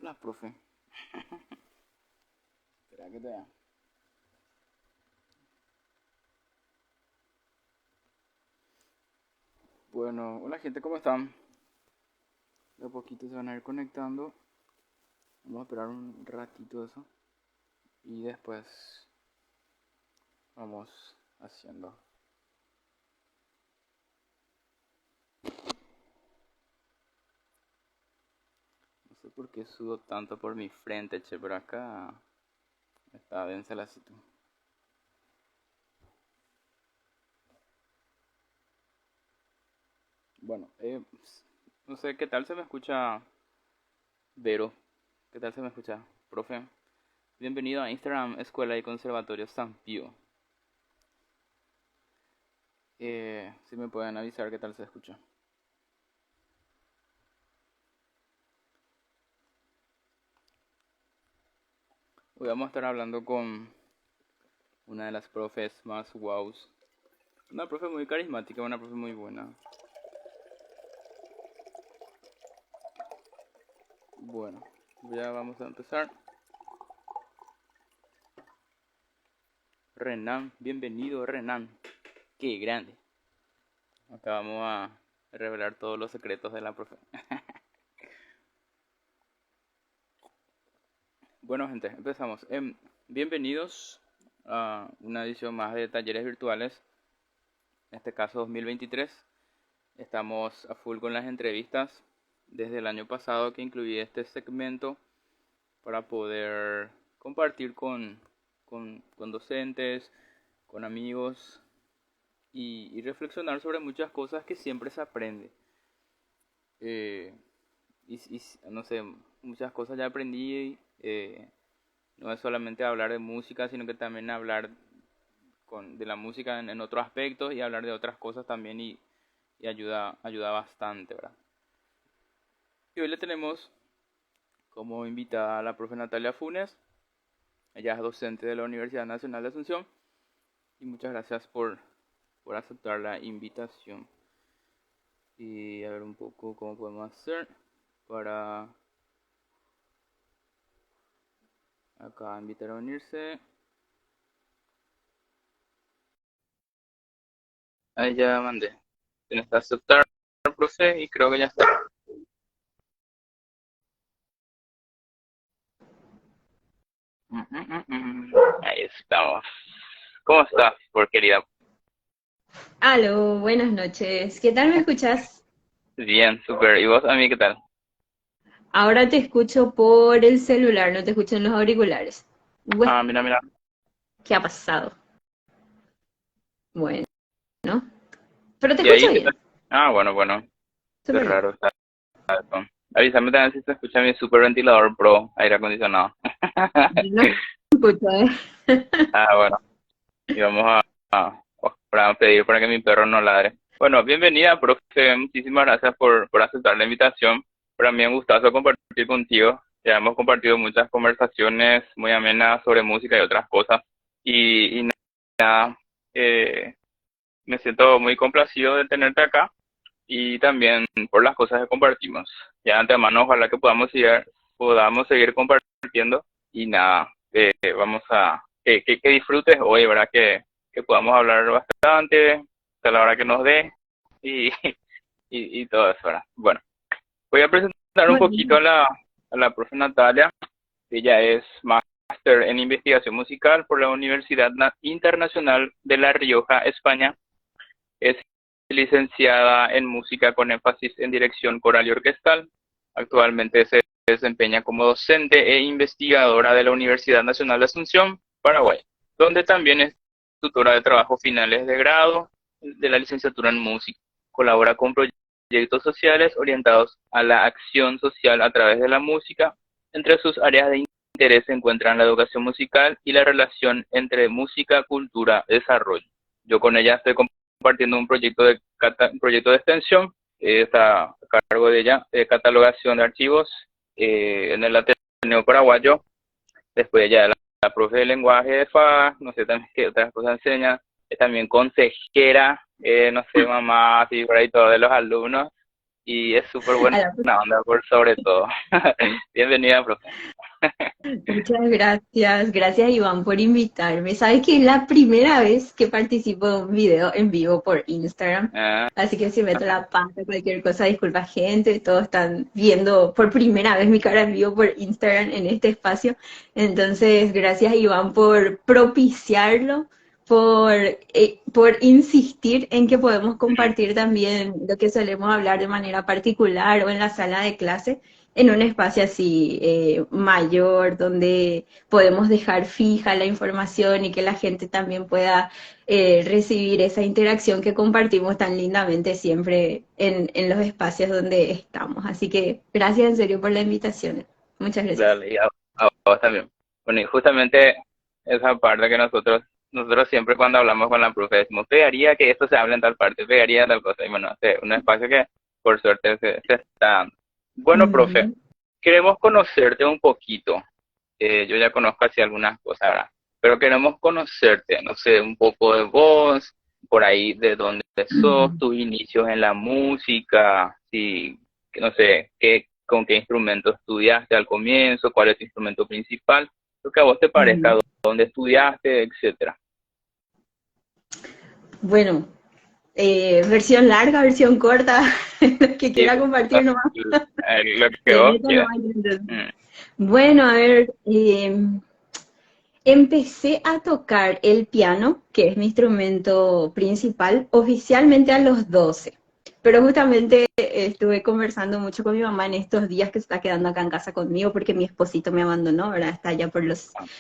Hola, profe. Espera que te vea. Bueno, hola gente, ¿cómo están? De a poquito se van a ir conectando. Vamos a esperar un ratito eso. Y después vamos haciendo. No sé por qué sudo tanto por mi frente, che, pero acá está densa la situación. Bueno, no sé qué tal se me escucha Vero. ¿Qué tal se me escucha, profe? Bienvenido a Instagram Escuela y Conservatorio San Pío. Si me pueden avisar qué tal se escucha. Hoy vamos a estar hablando con una de las profes más wows. Una profe muy carismática, una profe muy buena. Bueno, ya vamos a empezar. Renan, bienvenido Renan. Qué grande. Acá vamos a revelar todos los secretos de la profe. Bueno gente, empezamos. Bienvenidos a una edición más de talleres virtuales. En este caso 2023. Estamos a full con las entrevistas. Desde el año pasado que incluí este segmento para poder compartir con docentes, con amigos y reflexionar sobre muchas cosas que siempre se aprende. Y no sé, muchas cosas ya aprendí. No es solamente hablar de música, sino que también hablar de la música en otros aspectos y hablar de otras cosas también y ayuda bastante, ¿verdad? Y hoy le tenemos como invitada a la profe Natalia Funes. Ella es docente de la Universidad Nacional de Asunción. Y muchas gracias por aceptar la invitación. Y a ver un poco cómo podemos hacer para acá invitar a unirse. Ahí ya mandé. Tienes que aceptar, profe, y creo que ya está. Ahí estamos. ¿Cómo estás, por querida? Aló, buenas noches. ¿Qué tal me escuchas? Bien, súper. ¿Y vos, a mí, qué tal? Ahora te escucho por el celular, no te escucho en los auriculares. Ah, mira, mira. ¿Qué ha pasado? Bueno, pero te ¿Y escucho ahí qué tal? bien, Ah, bueno, bueno. Qué súper bien. raro está eso. Avísame también si se escucha mi super ventilador pro aire acondicionado. Yo no escucho, ¿eh? Ah, bueno. Y vamos para pedir para que mi perro no ladre. Bueno, bienvenida, profe. Muchísimas gracias por aceptar la invitación. Para mí es un gustazo compartir contigo. Ya hemos compartido muchas conversaciones muy amenas sobre música y otras cosas. Y nada, eh, me siento muy complacido de tenerte acá y también por las cosas que compartimos. Ya de antemano, ojalá que podamos seguir compartiendo y nada, vamos que disfrutes hoy, ¿verdad? Que podamos hablar bastante, hasta la hora que nos dé y, y todo eso, ¿verdad? Bueno, voy a presentar un poquito Bueno, a la profe Natalia. Ella es máster en investigación musical por la Universidad Internacional de La Rioja, España. Es licenciada en música con énfasis en dirección coral y orquestal. Actualmente se desempeña como docente e investigadora de la Universidad Nacional de Asunción, Paraguay, donde también es tutora de trabajos finales de grado de la licenciatura en música. Colabora con proyectos sociales orientados a la acción social a través de la música. Entre sus áreas de interés se encuentran la educación musical y la relación entre música, cultura, desarrollo. Yo con ella estoy compartiendo un proyecto de extensión. Está a cargo de ella, de catalogación de archivos en el Ateneo Paraguayo. Después ella la profe de lenguaje de FA, no sé también qué otras cosas enseña. Es también consejera, no sé, mamá, así por ahí todo de los alumnos. y es súper A buena la onda por sobre todo. Bienvenida, profe. Muchas gracias, gracias Iván por invitarme. Sabes que es la primera vez que participo en un video en vivo por Instagram, Ah, así que si meto la pata, cualquier cosa, disculpa gente, todos están viendo por primera vez mi cara en vivo por Instagram en este espacio. Entonces, gracias Iván por propiciarlo, por insistir en que podemos compartir también lo que solemos hablar de manera particular o en la sala de clase en un espacio así mayor, donde podemos dejar fija la información y que la gente también pueda recibir esa interacción que compartimos tan lindamente siempre en los espacios donde estamos. Así que gracias en serio por la invitación. Muchas gracias. dale, y a vos también. Bueno, y justamente esa parte que nosotros siempre cuando hablamos con la profe decimos, pegaría que esto se hable en tal parte, pegaría tal cosa. Y bueno, un espacio que por suerte se está dando. Bueno, profe, Ujú. queremos conocerte un poquito. Yo ya conozco así algunas cosas, ¿verdad? Pero queremos conocerte, no sé, un poco de vos, por ahí de dónde sos, tus inicios en la música, si, no sé, con qué instrumento estudiaste al comienzo, cuál es tu instrumento principal, lo que a vos te parezca, Mm. dónde estudiaste, etcétera. Bueno, versión larga, versión corta, lo que Y quiera compartir nomás. lo que Le vos meto quieras. nomás, entonces. Mm, Bueno, a ver, empecé a tocar el piano, que es mi instrumento principal, oficialmente a los 12. Pero justamente estuve conversando mucho con mi mamá en estos días que se está quedando acá en casa conmigo porque mi esposito me abandonó, ¿verdad? Está allá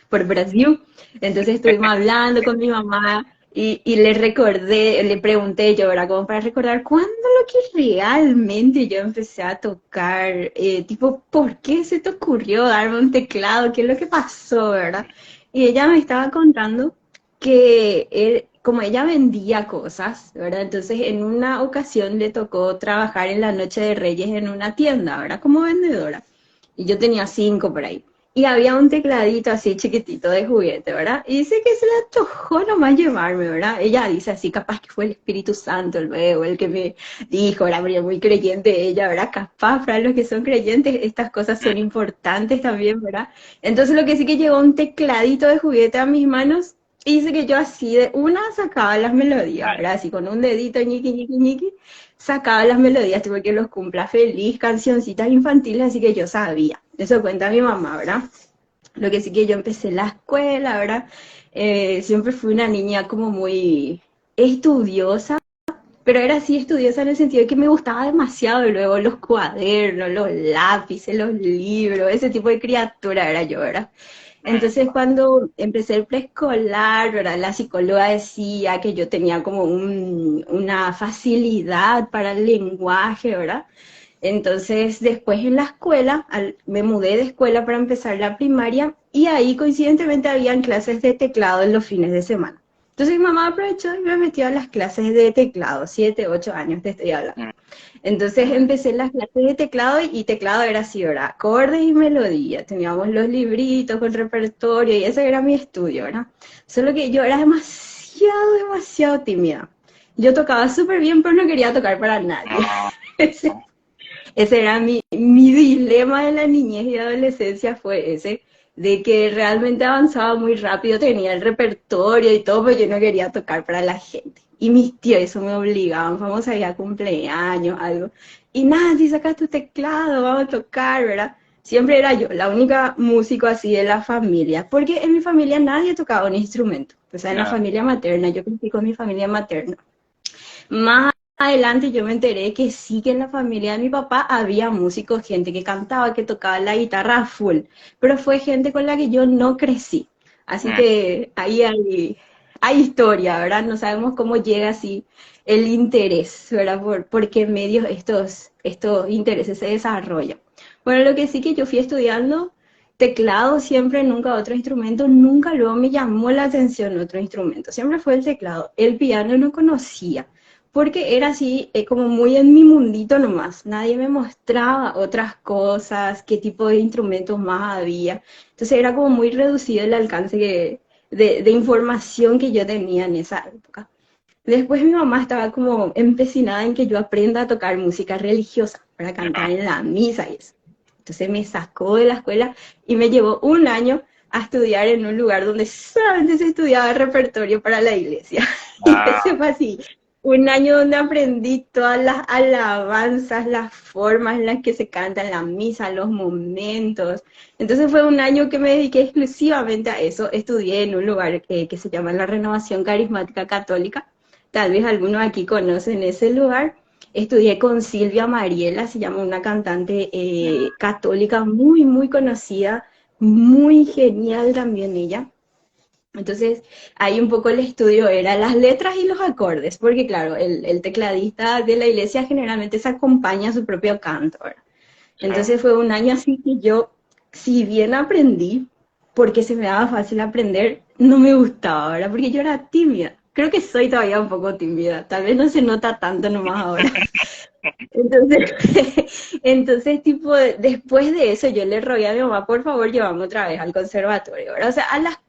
por Brasil. Entonces estuvimos hablando con mi mamá y le recordé, le pregunté yo, ¿verdad? Como para recordar cuándo lo que realmente yo empecé a tocar, tipo, ¿por qué se te ocurrió darme un teclado? ¿Qué es lo que pasó, verdad? Y ella me estaba contando que como ella vendía cosas, ¿verdad? Entonces en una ocasión le tocó trabajar en la Noche de Reyes en una tienda, ¿verdad? Como vendedora. Y yo tenía 5 por ahí. Y había un tecladito así chiquitito de juguete, ¿verdad? Y dice que se le antojó nomás llevarme, ¿verdad? Ella dice así, capaz que fue el Espíritu Santo luego el que me dijo, ¿verdad? Porque es muy creyente ella, ¿verdad? Capaz para los que son creyentes estas cosas son mm, importantes también, ¿verdad? Entonces lo que sí que llegó un tecladito de juguete a mis manos y dice que yo así de una sacaba las melodías, ay, ¿verdad? Así con un dedito ñiqui, ñiqui, ñiqui, sacaba las melodías, tipo que los cumpla feliz, cancioncitas infantiles, así que yo sabía. Eso cuenta mi mamá, ¿verdad? Lo que sí que yo empecé la escuela, ¿verdad? Siempre fui una niña como muy estudiosa, pero era así estudiosa en el sentido de que me gustaba demasiado luego los cuadernos, los lápices, los libros, ese tipo de criatura era yo, ¿verdad? mm, Entonces cuando empecé el preescolar, ¿verdad? La psicóloga decía que yo tenía como una facilidad para el lenguaje, ¿verdad? Entonces después en la escuela, me mudé de escuela para empezar la primaria y ahí coincidentemente habían clases de teclado en los fines de semana. Entonces mi mamá aprovechó y me metió a las clases de teclado, 7, 8 años te estoy hablando. mm, Entonces mm, empecé las clases de teclado y teclado era así, ¿verdad? Acordes y melodía. Teníamos los libritos con repertorio y ese era mi estudio, ¿verdad? Solo que yo era demasiado, demasiado tímida. Yo tocaba súper bien, pero no quería tocar para nadie. ah, Ese, ese era mi dilema de la niñez y adolescencia fue ese, de que realmente avanzaba muy rápido, tenía el repertorio y todo, pero yo no quería tocar para la gente. Y mis tíos eso me obligaban, vamos a ir a cumpleaños, algo. Y nada, si sacas tu teclado, vamos a tocar, ¿verdad? Siempre era yo, la única músico así de la familia, porque en mi familia nadie tocaba un instrumento. O sea, en la no, familia materna, yo crecí con mi familia materna. Más adelante yo me enteré que sí que en la familia de mi papá había músicos, gente que cantaba, que tocaba la guitarra a full, pero fue gente con la que yo no crecí. Así mm, que ahí hay historia, ¿verdad? No sabemos cómo llega así el interés, ¿verdad? Por qué medios estos intereses se desarrollan. Bueno, lo que sí que yo fui estudiando teclado siempre, nunca otro instrumento, nunca luego me llamó la atención otro instrumento, siempre fue el teclado. El piano no conocía porque era así, como muy en mi mundito nomás. Nadie me mostraba otras cosas, qué tipo de instrumentos más había. Entonces era como muy reducido el alcance de información que yo tenía en esa época. Después mi mamá estaba como empecinada en que yo aprenda a tocar música religiosa para cantar en la misa y eso. Entonces me sacó de la escuela y me llevó un año a estudiar en un lugar donde solamente se estudiaba repertorio para la iglesia. Y ese Ah, fue así, un año donde aprendí todas las alabanzas, las formas en las que se canta en la misa, los momentos. Entonces fue un año que me dediqué exclusivamente a eso. Estudié en un lugar que se llama la Renovación Carismática Católica. Tal vez algunos aquí conocen ese lugar. Estudié con Silvia Mariela, se llama una cantante católica muy, muy conocida, muy genial también ella. Entonces, ahí un poco el estudio era las letras y los acordes, porque claro, el tecladista de la iglesia generalmente se acompaña a su propio canto, ¿verdad? sí. Entonces fue un año así que yo, si bien aprendí, porque se me daba fácil aprender, no me gustaba, ¿verdad? Porque yo era tímida. Creo que soy todavía un poco tímida, tal vez no se nota tanto nomás ahora. Entonces, entonces tipo, después de eso yo le rogué a mi mamá, por favor, llévame otra vez al conservatorio, ¿verdad? O sea,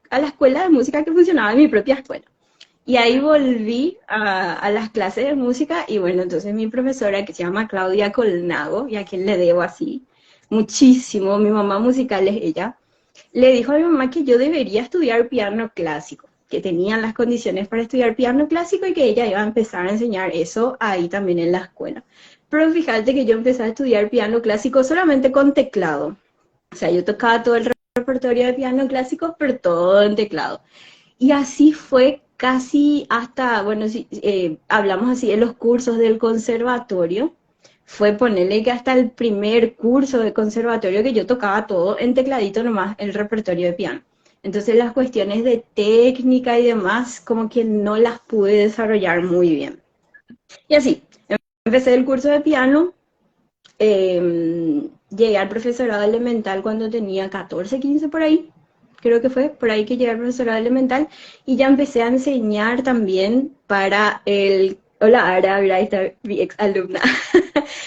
a la escuela de música que funcionaba en mi propia escuela. Y ahí volví a las clases de música y bueno, entonces mi profesora que se llama Claudia Colnago, y a quien le debo así muchísimo, mi mamá musical es ella, le dijo a mi mamá que yo debería estudiar piano clásico, que tenían las condiciones para estudiar piano clásico y que ella iba a empezar a enseñar eso ahí también en la escuela. Pero fíjate que yo empecé a estudiar piano clásico solamente con teclado. O sea, yo tocaba todo el repertorio de piano clásico, pero todo en teclado. Y así fue casi hasta, bueno, si hablamos así de los cursos del conservatorio, fue ponerle que hasta el primer curso de conservatorio que yo tocaba todo en tecladito nomás, el repertorio de piano. Entonces las cuestiones de técnica y demás, como que no las pude desarrollar muy bien. Y así, empecé el curso de piano, llegué al profesorado elemental cuando tenía 14, 15 por ahí, creo que fue por ahí que llegué al profesorado elemental y ya empecé a enseñar también para el... Hola Ara, mira, ahí está mi ex alumna.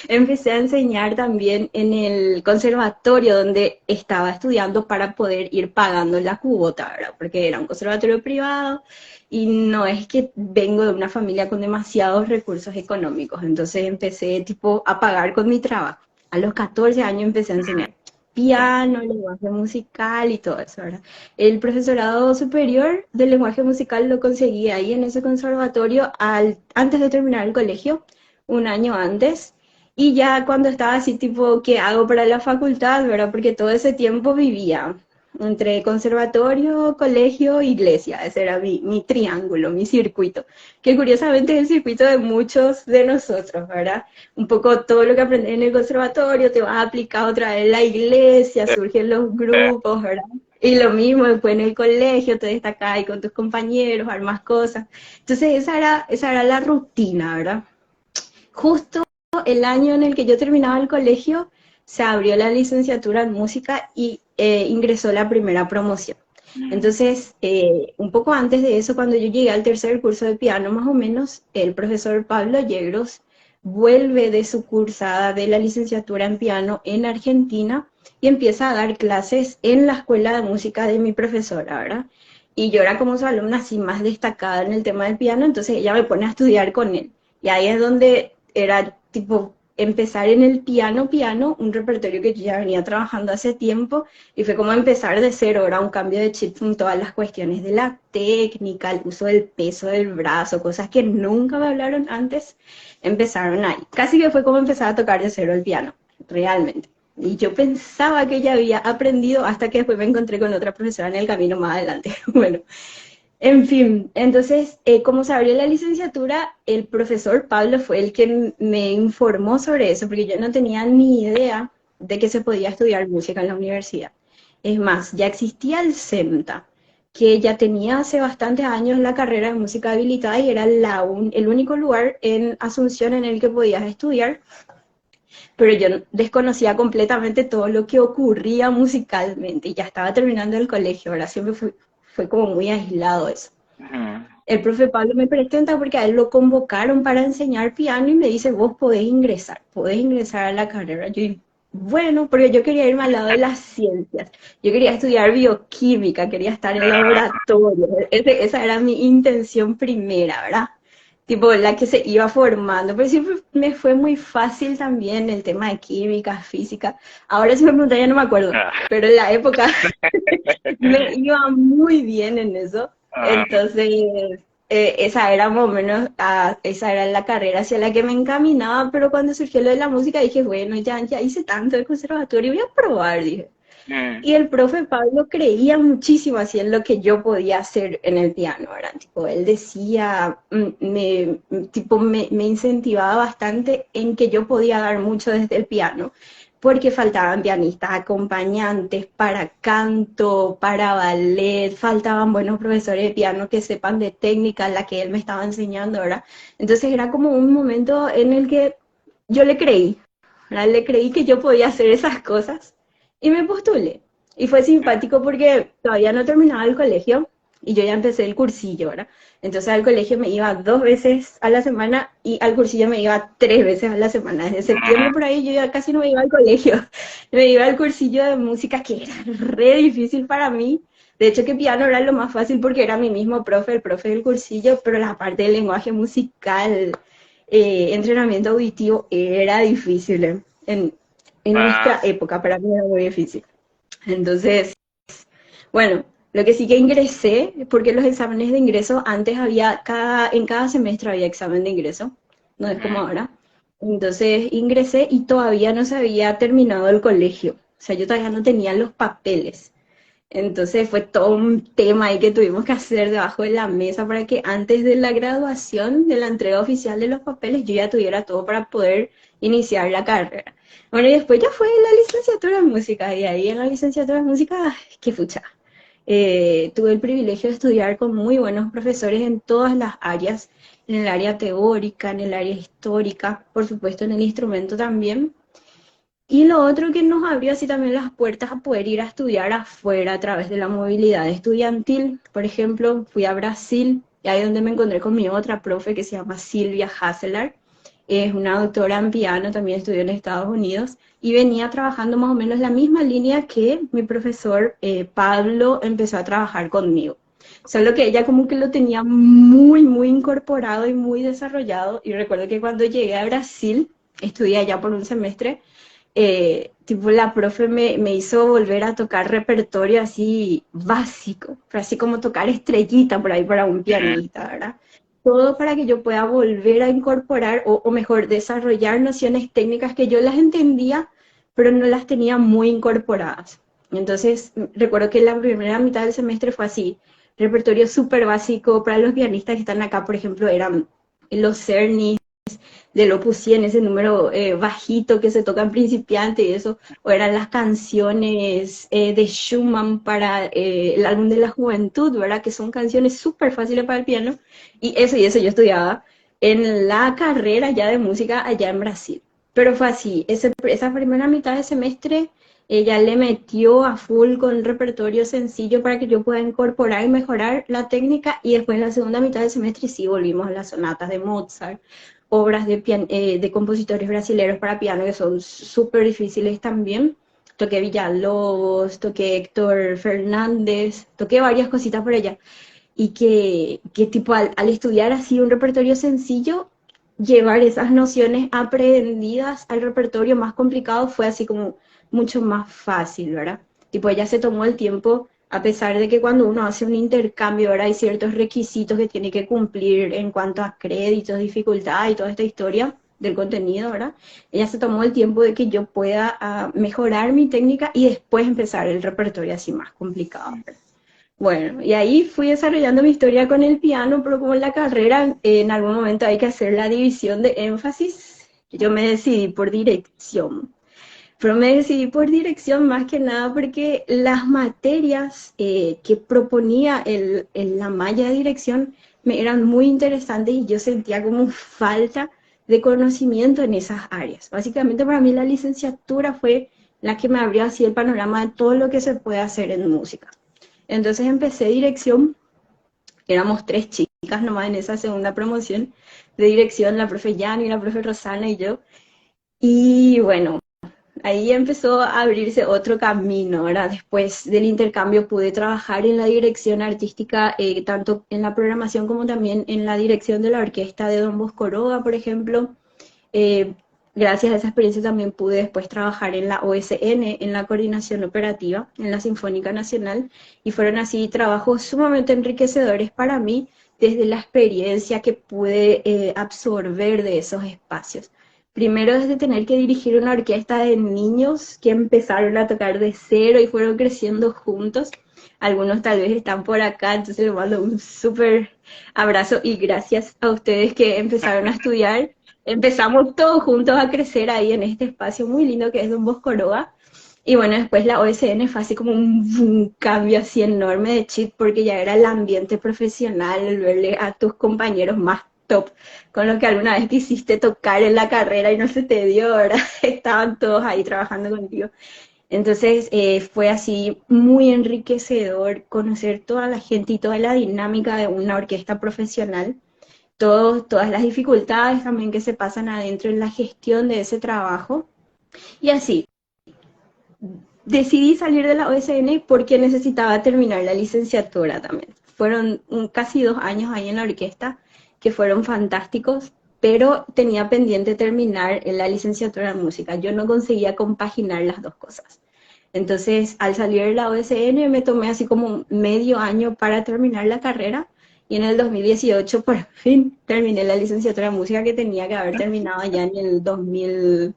Empecé a enseñar también en el conservatorio donde estaba estudiando para poder ir pagando la cuota, ¿verdad? Porque era un conservatorio privado y no es que vengo de una familia con demasiados recursos económicos, entonces empecé tipo a pagar con mi trabajo. A los 14 años empecé a enseñar Sí. piano, lenguaje musical y todo eso, ¿verdad? El profesorado superior del lenguaje musical lo conseguí ahí en ese conservatorio antes de terminar el colegio, un año antes, y ya cuando estaba así tipo, ¿qué hago para la facultad, verdad? Porque todo ese tiempo vivía entre conservatorio, colegio, iglesia, ese era mi triángulo, mi circuito, que curiosamente es el circuito de muchos de nosotros, ¿verdad? Un poco todo lo que aprendes en el conservatorio te vas a aplicar otra vez en la iglesia, surgen los grupos, ¿verdad? Y lo mismo después en el colegio, te destacas ahí con tus compañeros, armas cosas. Entonces esa era la rutina, ¿verdad? Justo el año en el que yo terminaba el colegio, se abrió la licenciatura en música y ingresó la primera promoción. Entonces, un poco antes de eso, cuando yo llegué al tercer curso de piano, más o menos, el profesor Pablo Yegros vuelve de su cursada de la licenciatura en piano en Argentina y empieza a dar clases en la escuela de música de mi profesora, ¿verdad? Y yo era como su alumna así más destacada en el tema del piano, entonces ella me pone a estudiar con él. Y ahí es donde era tipo empezar en el piano, un repertorio que yo ya venía trabajando hace tiempo, y fue como empezar de cero, era un cambio de chip en todas las cuestiones de la técnica, el uso del peso del brazo, cosas que nunca me hablaron antes, empezaron ahí. Casi que fue como empezar a tocar de cero el piano, realmente. Y yo pensaba que ya había aprendido hasta que después me encontré con otra profesora en el camino más adelante. Bueno, en fin, entonces, como se abrió la licenciatura, el profesor Pablo fue el que me informó sobre eso, porque yo no tenía ni idea de que se podía estudiar música en la universidad. Es más, ya existía el CEMTA, que ya tenía hace bastantes años la carrera de música habilitada y era el único lugar en Asunción en el que podías estudiar, pero yo desconocía completamente todo lo que ocurría musicalmente y ya estaba terminando el colegio, ahora siempre fue como muy aislado eso. Ujú. El profe Pablo me presenta porque a él lo convocaron para enseñar piano y me dice, vos podés ingresar a la carrera. Yo, bueno, porque yo quería irme al lado de las ciencias, yo quería estudiar bioquímica, quería estar en Ah, laboratorio, esa era mi intención primera, ¿verdad? tipo la que se iba formando, pero siempre me fue muy fácil también el tema de química, física. Ahora si me preguntan ya no me acuerdo, Ah, pero en la época me iba muy bien en eso. ah, Entonces, esa era más o menos, esa era la carrera hacia la que me encaminaba, pero cuando surgió lo de la música dije, bueno, ya hice tanto de conservatorio, voy a probar, dije. mm, Y el profe Pablo creía muchísimo así en lo que yo podía hacer en el piano, ¿verdad? Tipo, él decía, me incentivaba bastante en que yo podía dar mucho desde el piano, porque faltaban pianistas, acompañantes para canto, para ballet, faltaban buenos profesores de piano que sepan de técnica, la que él me estaba enseñando, ¿verdad? Entonces era como un momento en el que yo le creí, ¿verdad? Le creí que yo podía hacer esas cosas y me postulé. Y fue simpático porque todavía no terminaba el colegio y yo ya empecé el cursillo, ¿verdad? Entonces al colegio me iba 2 veces a la semana y al cursillo me iba 3 veces a la semana. Desde septiembre ah, por ahí yo ya casi no me iba al colegio. Me iba al cursillo de música que era re difícil para mí. De hecho que piano era lo más fácil porque era mi mismo profe, el profe del cursillo, pero la parte del lenguaje musical, entrenamiento auditivo era difícil. En nuestra ah, época para mí era muy difícil. Entonces, bueno, lo que sí que ingresé, porque los exámenes de ingreso antes había, en cada semestre había examen de ingreso, no es como mm, ahora. Entonces ingresé y todavía no se había terminado el colegio, o sea, yo todavía no tenía los papeles. Entonces fue todo un tema ahí que tuvimos que hacer debajo de la mesa para que antes de la graduación, de la entrega oficial de los papeles, yo ya tuviera todo para poder iniciar la carrera. Bueno, y después ya fue la licenciatura en música, y ahí en la licenciatura en música, qué fucha. Tuve el privilegio de estudiar con muy buenos profesores en todas las áreas, en el área teórica, en el área histórica, por supuesto en el instrumento también. Y lo otro que nos abrió así también las puertas a poder ir a estudiar afuera a través de la movilidad estudiantil. Por ejemplo, fui a Brasil, y ahí donde me encontré con mi otra profe que se llama Silvia Hasselar. Es una doctora en piano, también estudió en Estados Unidos y venía trabajando más o menos la misma línea que mi profesor Pablo empezó a trabajar conmigo. Solo que ella como que lo tenía muy incorporado y muy desarrollado. Y recuerdo que cuando llegué a Brasil, estudié allá por un semestre, tipo la profe me hizo volver a tocar repertorio así básico, pero así como tocar estrellita por ahí para un mm, pianista, ¿verdad? Todo para que yo pueda volver a incorporar o mejor desarrollar nociones técnicas que yo las entendía, pero no las tenía muy incorporadas. Entonces, recuerdo que la primera mitad del semestre fue así, repertorio súper básico para los pianistas que están acá, por ejemplo, eran los Cerny, del Opus 100, ese número bajito que se toca en principiante y eso, o eran las canciones de Schumann para el álbum de la juventud, ¿verdad? Que son canciones súper fáciles para el piano, y eso yo estudiaba en la carrera ya de música allá en Brasil. Pero fue así, esa primera mitad de semestre ella le metió a full con repertorio sencillo para que yo pueda incorporar y mejorar la técnica y después en la segunda mitad del semestre sí volvimos a las sonatas de Mozart, obras de compositores brasileños para piano que son súper difíciles también. Toqué Villalobos, toqué Héctor Fernández, toqué varias cositas por allá. Y que tipo al estudiar así un repertorio sencillo, llevar esas nociones aprendidas al repertorio más complicado fue así como mucho más fácil, ¿verdad? Tipo, ella se tomó el tiempo, a pesar de que cuando uno hace un intercambio, ¿verdad? Hay ciertos requisitos que tiene que cumplir en cuanto a créditos, dificultad y toda esta historia del contenido, ¿verdad? Ella se tomó el tiempo de que yo pueda mejorar mi técnica y después empezar el repertorio así más complicado, ¿verdad? Bueno, y ahí fui desarrollando mi historia con el piano, pero como en la carrera en algún momento hay que hacer la división de énfasis, yo me decidí por dirección. Pero me decidí por dirección más que nada porque las materias que proponía la malla de dirección me eran muy interesantes y yo sentía como falta de conocimiento en esas áreas. Básicamente para mí la licenciatura fue la que me abrió así el panorama de todo lo que se puede hacer en música. Entonces empecé dirección, éramos 3 chicas nomás en esa segunda promoción de dirección, la profe Yani, la profe Rosana y yo. Y bueno, ahí empezó a abrirse otro camino, ¿verdad? Después del intercambio pude trabajar en la dirección artística, tanto en la programación como también en la dirección de la orquesta de Don Bosco Roa, por ejemplo. Eh, Gracias a esa experiencia también pude después trabajar en la OSN, en la coordinación operativa, en la Sinfónica Nacional, y fueron así trabajos sumamente enriquecedores para mí desde la experiencia que pude absorber de esos espacios. Primero desde tener que dirigir una orquesta de niños que empezaron a tocar de cero y fueron creciendo juntos. Algunos tal vez están por acá, entonces les mando un súper abrazo y gracias a ustedes que empezaron a estudiar. Empezamos todos juntos a crecer ahí en este espacio muy lindo que es Don Bosco Roa. Y bueno, después la OSN fue así como un cambio así enorme de chip porque ya era el ambiente profesional, el verle a tus compañeros más top, con lo que alguna vez quisiste tocar en la carrera y no se te dio, ¿verdad? Estaban todos ahí trabajando contigo. Entonces fue así muy enriquecedor conocer toda la gente y toda la dinámica de una orquesta profesional, todas las dificultades también que se pasan adentro en la gestión de ese trabajo. Y así, decidí salir de la OSN porque necesitaba terminar la licenciatura también. Fueron casi 2 años ahí en la orquesta que fueron fantásticos, pero tenía pendiente terminar en la licenciatura en música. Yo no conseguía compaginar las dos cosas. Entonces, al salir de la OSN me tomé así como medio año para terminar la carrera y en el 2018 por fin terminé la licenciatura en música que tenía que haber terminado ya en el 2000,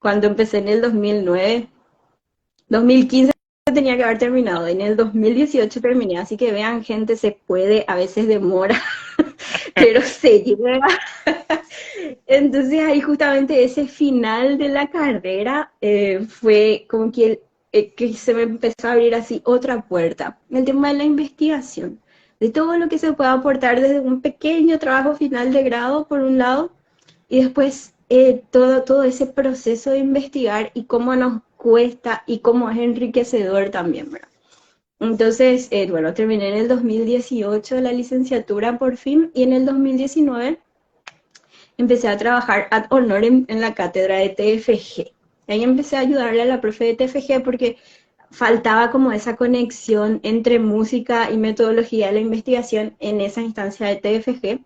cuando empecé en el 2009, 2015 tenía que haber terminado, en el 2018 terminé, así que vean gente, se puede, a veces demora, pero se llega. Entonces ahí justamente ese final de la carrera fue como que se me empezó a abrir así otra puerta, el tema de la investigación, de todo lo que se puede aportar desde un pequeño trabajo final de grado por un lado, y después todo ese proceso de investigar y cómo nos cuesta y cómo es enriquecedor también, ¿verdad? Entonces, bueno, terminé en el 2018 la licenciatura por fin y en el 2019 empecé a trabajar ad honorem en la cátedra de TFG. Ahí empecé a ayudarle a la profe de TFG porque faltaba como esa conexión entre música y metodología de la investigación en esa instancia de TFG,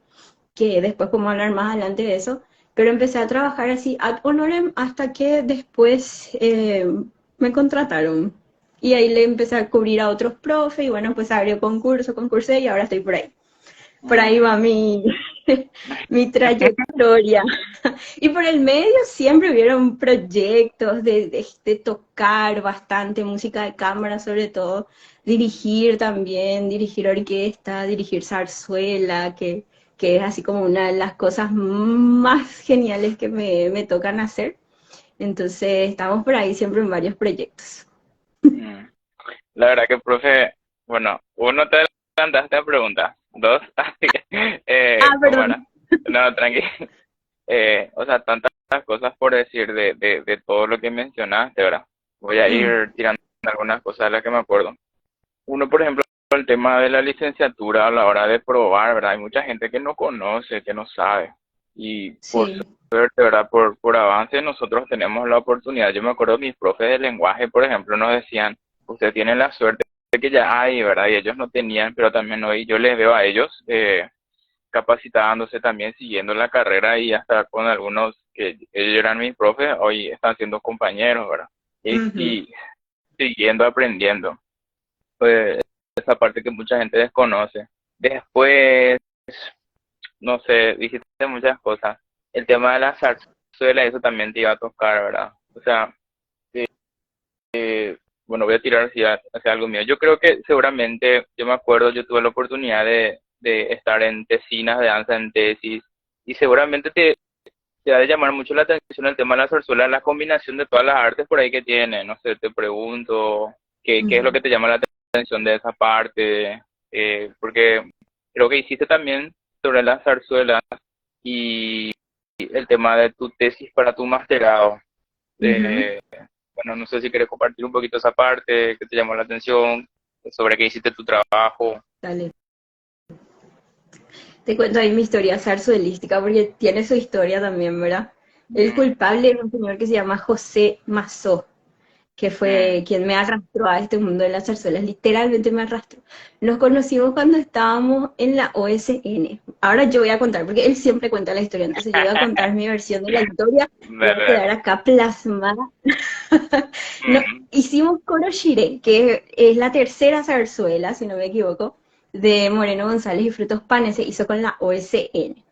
que después podemos hablar más adelante de eso, pero empecé a trabajar así ad honorem hasta que después me contrataron. Y ahí le empecé a cubrir a otros profes y bueno, pues abrió concurso, concursé y ahora estoy por ahí. Por ahí va mi trayectoria. Y por el medio siempre hubieron proyectos de tocar bastante música de cámara, sobre todo, dirigir también, dirigir orquesta, dirigir zarzuela, que es así como una de las cosas más geniales que me tocan hacer. Entonces estamos por ahí siempre en varios proyectos. Mm. La verdad que, profe, bueno, uno, te adelantaste a preguntas. Dos, así que, ¿cómo Perdón. era? No, tranqui. O sea, tantas cosas por decir de todo lo que mencionaste, ¿verdad? Voy a Mm, ir tirando algunas cosas de las que me acuerdo. Uno, por ejemplo, el tema de la licenciatura a la hora de probar, ¿verdad? Hay mucha gente que no conoce, que no sabe. Y por sí. suerte, ¿verdad? Por avance, nosotros tenemos la oportunidad. Yo me acuerdo, mis profes de lenguaje, por ejemplo, nos decían, usted tiene la suerte de que ya hay, ¿verdad? Y ellos no tenían, pero también hoy yo les veo a ellos capacitándose también, siguiendo la carrera y hasta con algunos que ellos eran mis profes, hoy están siendo compañeros, ¿verdad? Ujú. Y siguiendo aprendiendo. Pues esa parte que mucha gente desconoce. Después, no sé, dijiste muchas cosas. El tema de la zarzuela, eso también te iba a tocar, ¿verdad? O sea, bueno, voy a tirar hacia algo mío. Yo creo que seguramente, yo me acuerdo, yo tuve la oportunidad de estar en tesinas de danza en tesis, y seguramente te ha de llamar mucho la atención el tema de la zarzuela, la combinación de todas las artes por ahí que tiene. No sé, te pregunto, ¿qué es lo Ujú. que te llama la atención de esa parte? Porque creo que hiciste también sobre la zarzuela y el tema de tu tesis para tu masterado. Ujú. Eh, bueno, no sé si quieres compartir un poquito esa parte que te llamó la atención, sobre qué hiciste tu trabajo. Dale. Te cuento ahí mi historia zarzuelística porque tiene su historia también, ¿verdad? El Mm, culpable es un señor que se llama José Mazó, que fue mm. quien me arrastró a este mundo de las zarzuelas, literalmente me arrastró. Nos conocimos cuando estábamos en la OSN. Ahora yo voy a contar, porque él siempre cuenta la historia, entonces yo voy a contar mi versión de la historia y va a Dale, quedar dale. acá plasmada. No, Mm, hicimos Coro Shire, que es la tercera zarzuela, si no me equivoco, de Moreno González y Frutos Panes, se hizo con la OSN.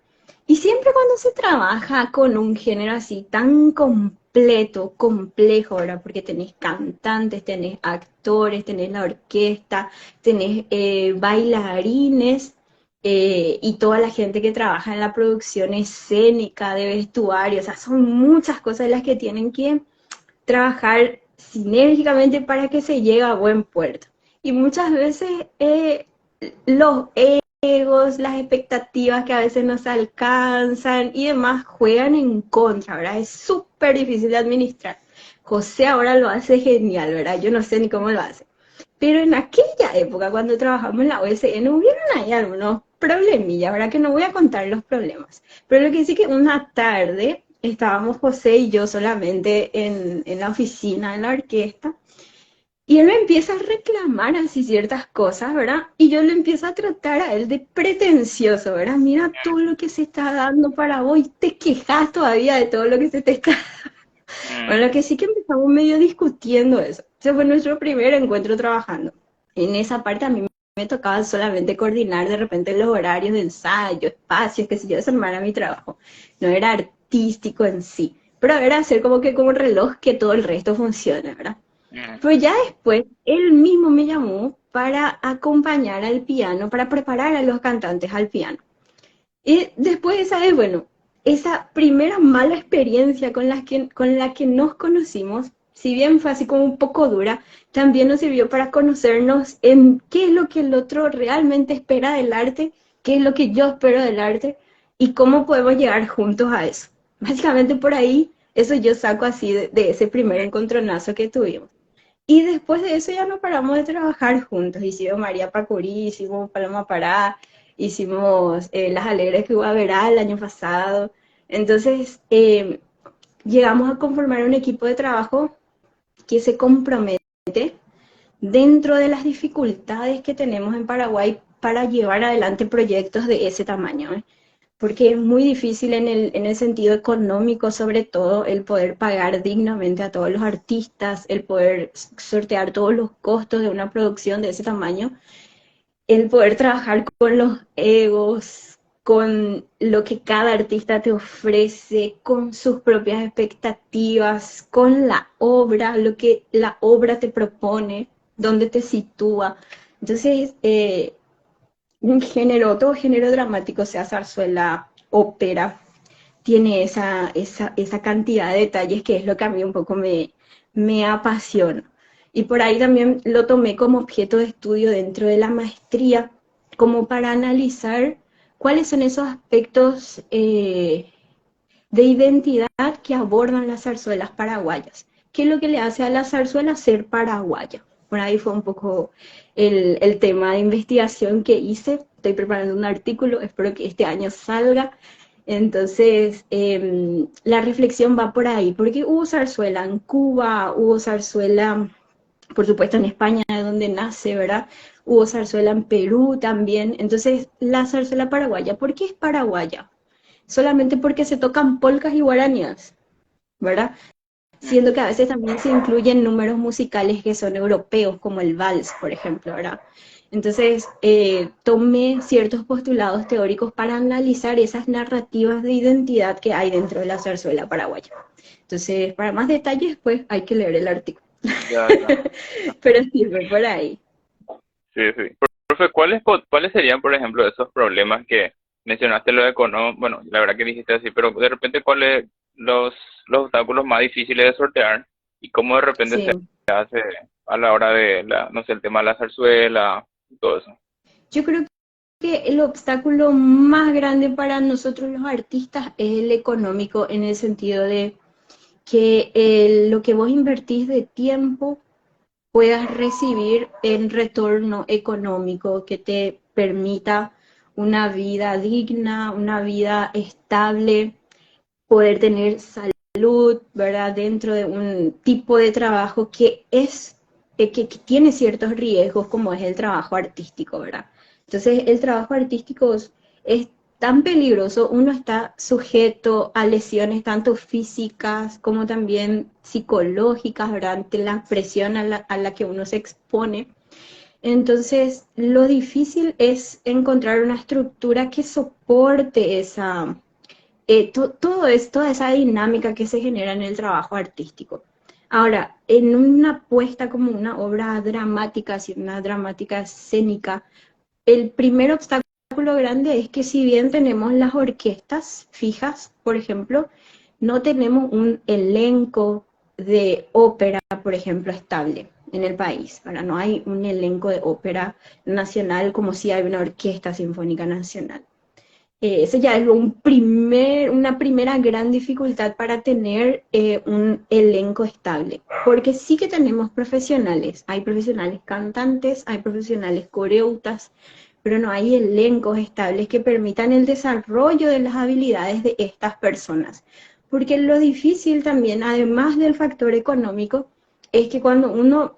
Y siempre cuando se trabaja con un género así tan completo, complejo, ¿verdad? Porque tenés cantantes, tenés actores, tenés la orquesta, tenés bailarines y toda la gente que trabaja en la producción escénica, de vestuario, o sea, son muchas cosas las que tienen que trabajar sinérgicamente para que se llegue a buen puerto. Y muchas veces los egos, las expectativas que a veces no se alcanzan y demás juegan en contra, ¿verdad? Es súper difícil de administrar. José ahora lo hace genial, ¿verdad? Yo no sé ni cómo lo hace. Pero en aquella época, cuando trabajamos en la OSN, hubieron ahí algunos problemillas, ¿verdad? Que no voy a contar los problemas. Pero lo que sí que una tarde estábamos José y yo solamente en la oficina, en la orquesta, y él me empieza a reclamar así ciertas cosas, ¿verdad? Y yo le empiezo a tratar a él de pretencioso, ¿verdad? Mira todo lo que se está dando para vos y te quejas todavía de todo lo que se te está. Bueno, lo mm. que sí que empezamos medio discutiendo eso. Ese fue nuestro primer encuentro trabajando. En esa parte a mí me tocaba solamente coordinar de repente los horarios de ensayo, espacios, qué sé yo, eso no era mi trabajo. No era artístico en sí, pero era hacer como que como un reloj que todo el resto funcione, ¿verdad? Mm. Pero ya después, él mismo me llamó para acompañar al piano, para preparar a los cantantes al piano. Y después, ¿sabes? Bueno, esa primera mala experiencia con la que nos conocimos, si bien fue así como un poco dura, también nos sirvió para conocernos en qué es lo que el otro realmente espera del arte, qué es lo que yo espero del arte y cómo podemos llegar juntos a eso. Básicamente por ahí, eso yo saco así de ese primer encontronazo que tuvimos. Y después de eso ya no paramos de trabajar juntos. Hicimos María Pacurí, hicimos Paloma Pará, hicimos Las Alegres que hubo a Verá el año pasado. Entonces, llegamos a conformar un equipo de trabajo que se compromete dentro de las dificultades que tenemos en Paraguay para llevar adelante proyectos de ese tamaño, ¿eh? Porque es muy difícil en el sentido económico, sobre todo, el poder pagar dignamente a todos los artistas, el poder sortear todos los costos de una producción de ese tamaño, el poder trabajar con los egos, con lo que cada artista te ofrece, con sus propias expectativas, con la obra, lo que la obra te propone, dónde te sitúa. Entonces, un género, todo género dramático, sea zarzuela, ópera, tiene esa cantidad de detalles que es lo que a mí un poco me apasiona. Y por ahí también lo tomé como objeto de estudio dentro de la maestría, como para analizar cuáles son esos aspectos de identidad que abordan las zarzuelas paraguayas. ¿Qué es lo que le hace a la zarzuela ser paraguaya? Por ahí fue un poco el tema de investigación que hice. Estoy preparando un artículo, espero que este año salga. Entonces, la reflexión va por ahí, porque hubo zarzuela en Cuba, hubo zarzuela, por supuesto, en España, de donde nace, ¿verdad? Hubo zarzuela en Perú también. Entonces, la zarzuela paraguaya, ¿por qué es paraguaya? Solamente porque se tocan polcas y guaranías, ¿verdad? Siendo que a veces también se incluyen números musicales que son europeos, como el vals, por ejemplo, ¿verdad? Entonces, tomé ciertos postulados teóricos para analizar esas narrativas de identidad que hay dentro de la zarzuela paraguaya. Entonces, para más detalles, pues hay que leer el artículo. Ya, ya. Pero sirve por ahí. Sí, sí. Profe, ¿cuáles serían, por ejemplo, esos problemas que mencionaste lo económico? Bueno, la verdad que dijiste así, pero de repente, ¿cuáles los obstáculos más difíciles de sortear y cómo de repente se Sí. hace a la hora de no sé, el tema de la zarzuela y todo eso? Yo creo que el obstáculo más grande para nosotros los artistas es el económico, en el sentido de que lo que vos invertís de tiempo puedas recibir en retorno económico que te permita una vida digna, una vida estable, poder tener salud, ¿verdad? Dentro de un tipo de trabajo que es, que tiene ciertos riesgos como es el trabajo artístico, ¿verdad? Entonces, el trabajo artístico es tan peligroso, uno está sujeto a lesiones tanto físicas como también psicológicas, ¿verdad? Ante la presión a la que uno se expone. Entonces, lo difícil es encontrar una estructura que soporte esa, toda esa dinámica que se genera en el trabajo artístico. Ahora, en una puesta como una obra dramática, así, una dramática escénica, el primer obstáculo grande es que si bien tenemos las orquestas fijas, por ejemplo, no tenemos un elenco de ópera, por ejemplo, estable en el país. Ahora, no hay un elenco de ópera nacional como si hay una orquesta sinfónica nacional. Ese ya es una primera gran dificultad para tener un elenco estable, porque sí que tenemos profesionales, hay profesionales cantantes, hay profesionales coreutas, pero no hay elencos estables que permitan el desarrollo de las habilidades de estas personas. Porque lo difícil también, además del factor económico, es que cuando uno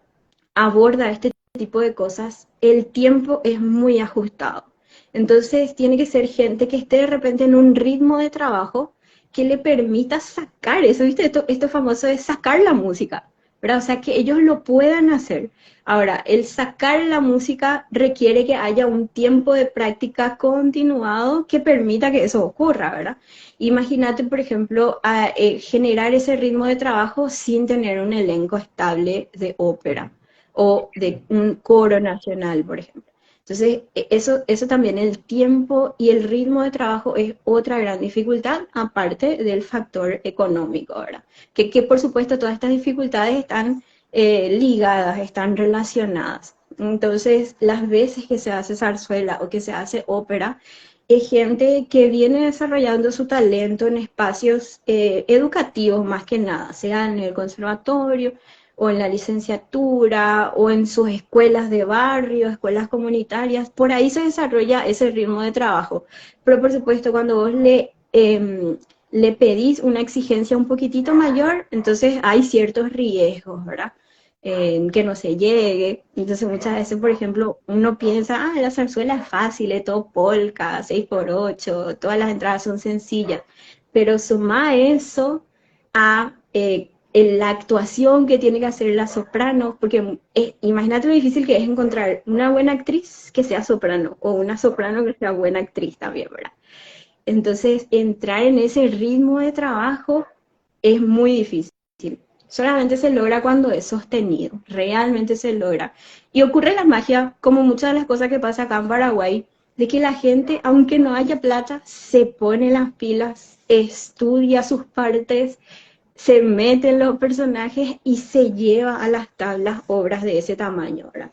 aborda este tipo de cosas, el tiempo es muy ajustado. Entonces tiene que ser gente que esté de repente en un ritmo de trabajo que le permita sacar eso, ¿viste? Esto famoso de sacar la música, ¿verdad? O sea, que ellos lo puedan hacer. Ahora, el sacar la música requiere que haya un tiempo de práctica continuado que permita que eso ocurra, ¿verdad? Imagínate, por ejemplo, generar ese ritmo de trabajo sin tener un elenco estable de ópera o de un coro nacional, por ejemplo. Entonces, eso también, el tiempo y el ritmo de trabajo es otra gran dificultad, aparte del factor económico, ¿verdad? Que por supuesto todas estas dificultades están ligadas, están relacionadas. Entonces, las veces que se hace zarzuela o que se hace ópera, es gente que viene desarrollando su talento en espacios educativos más que nada, sea en el conservatorio o en la licenciatura o en sus escuelas de barrio, escuelas comunitarias, por ahí se desarrolla ese ritmo de trabajo. Pero por supuesto, cuando vos le pedís una exigencia un poquitito mayor, entonces hay ciertos riesgos, ¿verdad? Que no se llegue. Entonces muchas veces, por ejemplo, uno piensa, ah, la zarzuela es fácil, es todo polka, 6x8, todas las entradas son sencillas, pero suma eso a la actuación que tiene que hacer la soprano, porque imagínate lo difícil que es encontrar una buena actriz que sea soprano, o una soprano que sea buena actriz también, ¿verdad? Entonces, entrar en ese ritmo de trabajo es muy difícil. Solamente se logra cuando es sostenido, realmente se logra. Y ocurre la magia, como muchas de las cosas que pasa acá en Paraguay, de que la gente, aunque no haya plata, se pone las pilas, estudia sus partes, se mete en los personajes y se lleva a las tablas obras de ese tamaño, ¿verdad?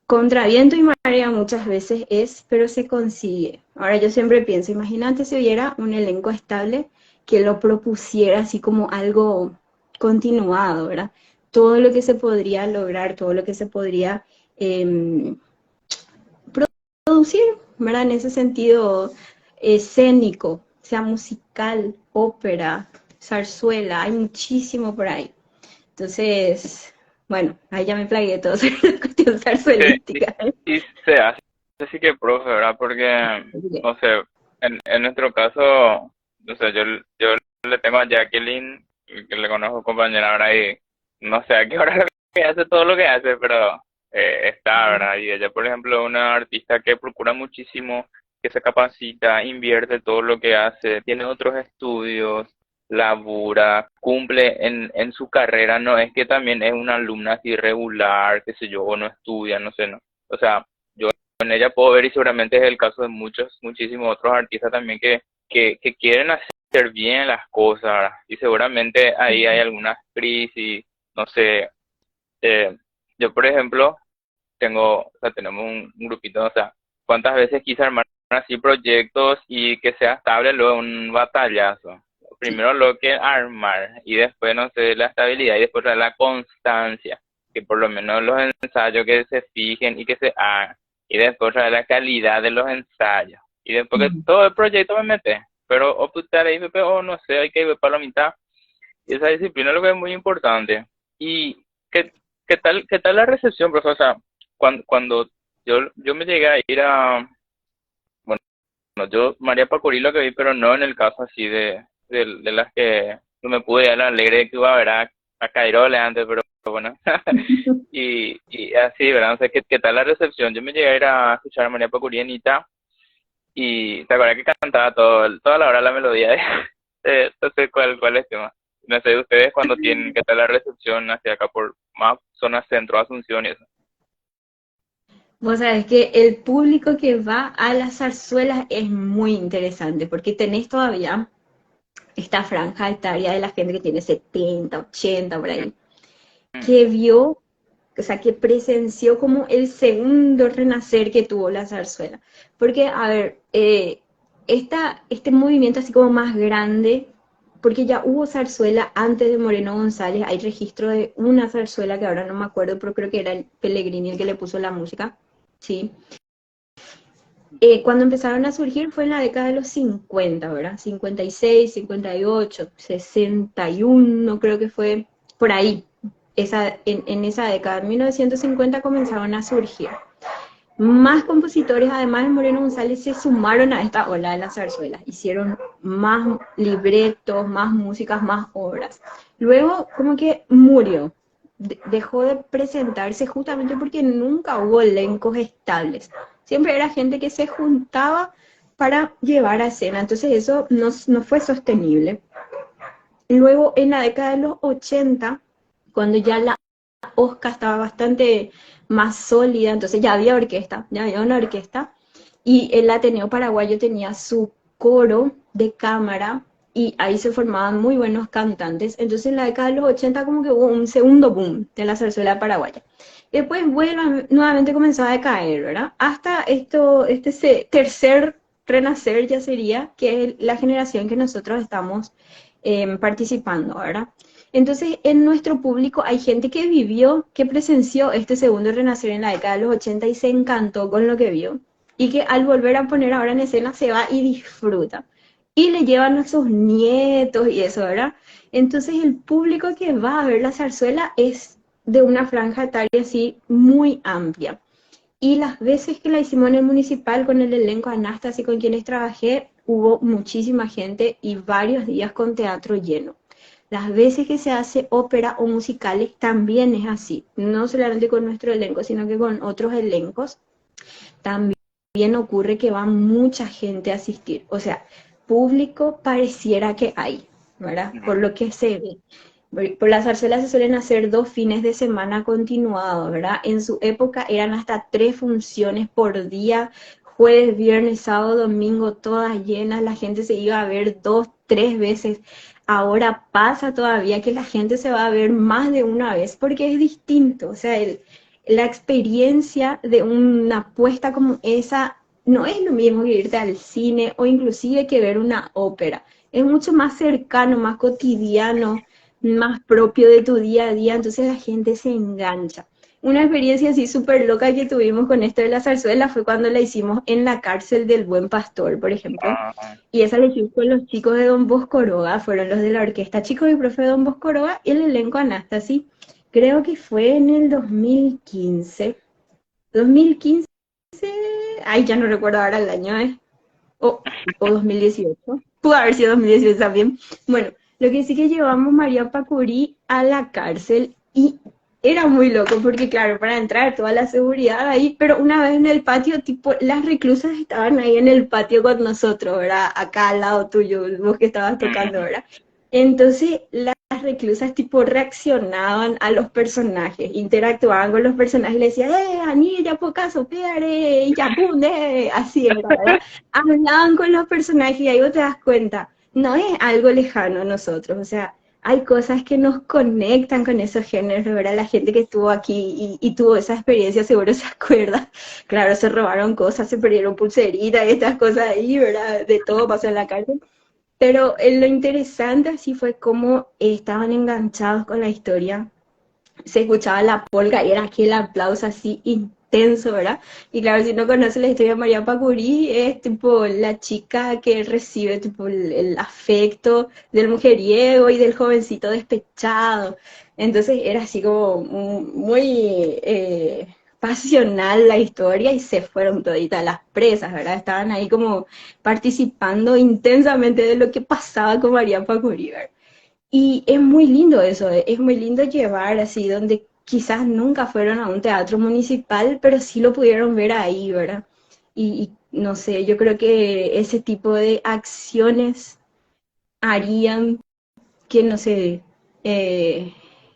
Contra viento y marea muchas veces es, pero se consigue. Ahora yo siempre pienso, imagínate si hubiera un elenco estable que lo propusiera así como algo continuado, ¿verdad? Todo lo que se podría lograr, todo lo que se podría eh, producir, ¿verdad? En ese sentido escénico, sea musical, ópera, zarzuela, hay muchísimo por ahí. Entonces, bueno, ahí ya me plagué todo sobre la cuestión Sí, zarzuelística. y se hace, así que profe, ¿verdad? Porque, no sé, en nuestro caso, o sea, yo le tengo a Jacqueline, que le conozco compañera ahora, y no sé a qué hora lo que hace todo lo que hace, pero está, ¿verdad? Y ella, por ejemplo, es una artista que procura muchísimo, que se capacita, invierte todo lo que hace, tiene otros estudios, labura, cumple en su carrera, no es que también es una alumna así regular, qué sé yo, o no estudia, no sé, no. O sea, yo en ella puedo ver y seguramente es el caso de muchos, muchísimos otros artistas también que quieren hacer bien las cosas, ¿verdad? Y seguramente ahí hay algunas crisis, no sé, eh, yo por ejemplo o sea, tenemos un grupito, o sea, cuántas veces quise armar así proyectos y que sea estable luego un batallazo. Primero lo que armar y después, no sé, la estabilidad y después la constancia, que por lo menos los ensayos que se fijen y que se hagan, y después la calidad de los ensayos, y después que todo el proyecto me mete. pero optar a IPP o no sé, hay que ir para la mitad. Y esa disciplina lo que es muy importante. ¿Y qué tal la recepción, profesor? O sea, cuando yo me llegué a ir a, bueno, yo María Pacurí lo que vi, pero no en el caso así de las que no me pude ir a la alegre que iba a ver a Cairole antes, pero bueno. Y así, ¿verdad? No sé qué tal la recepción. Yo me llegué a ir a escuchar a María Pacurí en Ita y te acuerdas que cantaba toda la hora la melodía no sé cuál es el tema. No sé, ustedes cuando tienen, qué tal la recepción hacia acá por más zona centro, Asunción y eso. Vos sabés que el público que va a las zarzuelas es muy interesante, porque tenés todavía esta franja etaria de la gente que tiene 70, 80 por ahí, Mm, que vio, o sea, que presenció como el segundo renacer que tuvo la zarzuela. Porque, a ver, este movimiento así como más grande, porque ya hubo zarzuela antes de Moreno González, hay registro de una zarzuela que ahora no me acuerdo, pero creo que era el Pellegrini el que le puso la música, ¿sí? Cuando empezaron a surgir fue en la década de los 50, ¿verdad? 56, 58, 61, creo que fue por ahí. En esa década, en 1950 comenzaron a surgir. Más compositores, además de Moreno González, se sumaron a esta ola de las zarzuelas. Hicieron más libretos, más músicas, más obras. Luego, como que murió. Dejó de presentarse justamente porque nunca hubo elencos estables. Siempre era gente que se juntaba para llevar a escena. Entonces eso no fue sostenible. Luego, en la década de los 80, cuando ya la Oscar estaba bastante más sólida, entonces ya había una orquesta, y el Ateneo Paraguayo tenía su coro de cámara, y ahí se formaban muy buenos cantantes. Entonces en la década de los 80 como que hubo un segundo boom de la zarzuela paraguaya. Y después nuevamente comenzó a decaer, ¿verdad? Hasta tercer renacer ya sería, que es la generación que nosotros estamos participando, ¿verdad? Entonces, en nuestro público hay gente que vivió, que presenció este segundo renacer en la década de los 80 y se encantó con lo que vio. Y que al volver a poner ahora en escena se va y disfruta. Y le llevan a sus nietos y eso, ¿verdad? Entonces, el público que va a ver la zarzuela es de una franja etaria así muy amplia. Y las veces que la hicimos en el municipal con el elenco Anastas y con quienes trabajé, hubo muchísima gente y varios días con teatro lleno. Las veces que se hace ópera o musicales también es así, no solamente con nuestro elenco, sino que con otros elencos también ocurre que va mucha gente a asistir. O sea, público pareciera que hay, ¿verdad? Por mm, lo que se ve. Por las zarzuelas se suelen hacer 2 fines de semana continuados, ¿verdad? En su época eran hasta 3 funciones por día, jueves, viernes, sábado, domingo, todas llenas, la gente se iba a ver 2, 3 veces. Ahora pasa todavía que la gente se va a ver más de una vez porque es distinto, o sea, la experiencia de una apuesta como esa no es lo mismo que irte al cine o inclusive que ver una ópera. Es mucho más cercano, más cotidiano, más propio de tu día a día, entonces la gente se engancha. Una experiencia así súper loca que tuvimos con esto de la zarzuela fue cuando la hicimos en la cárcel del Buen Pastor, por ejemplo. ah, Y esa la hicimos con los chicos de Don Bosco Oroga, fueron los de la orquesta Chicos y Profe de Don Bosco Oroga y el elenco Anastasis. Creo que fue en el 2015. 2015, ay, ya no recuerdo ahora el año, o 2018. Pudo haber sido 2018 también. Bueno, lo que sí que llevamos María Pacurí a la cárcel y era muy loco porque, claro, para entrar toda la seguridad ahí, pero una vez en el patio, tipo, las reclusas estaban ahí en el patio con nosotros, ¿verdad? Acá al lado tuyo, vos que estabas tocando, mm, ¿verdad? Entonces, las reclusas tipo reaccionaban a los personajes, interactuaban con los personajes y le decían, Anilla, poca sopeare, ya punde, así era, ¿verdad? Hablaban con los personajes y ahí vos te das cuenta, no es algo lejano a nosotros, o sea, hay cosas que nos conectan con esos géneros, ¿verdad? La gente que estuvo aquí y tuvo esa experiencia seguro se acuerda. Claro, se robaron cosas, se perdieron pulseritas y estas cosas ahí, ¿verdad? De todo pasó en la cárcel. Pero lo interesante así fue cómo estaban enganchados con la historia. Se escuchaba la polka y era aquel aplauso así extenso, ¿verdad? Y claro, si no conoce la historia de María Pacuri, es tipo la chica que recibe tipo el afecto del mujeriego y del jovencito despechado. Entonces era así como muy pasional la historia y se fueron toditas las presas, ¿verdad? Estaban ahí como participando intensamente de lo que pasaba con María Pacuri, ¿verdad? Y es muy lindo eso, es muy lindo llevar así donde quizás nunca fueron a un teatro municipal, pero sí lo pudieron ver ahí, ¿verdad? Y no sé, yo creo que ese tipo de acciones harían que, no sé,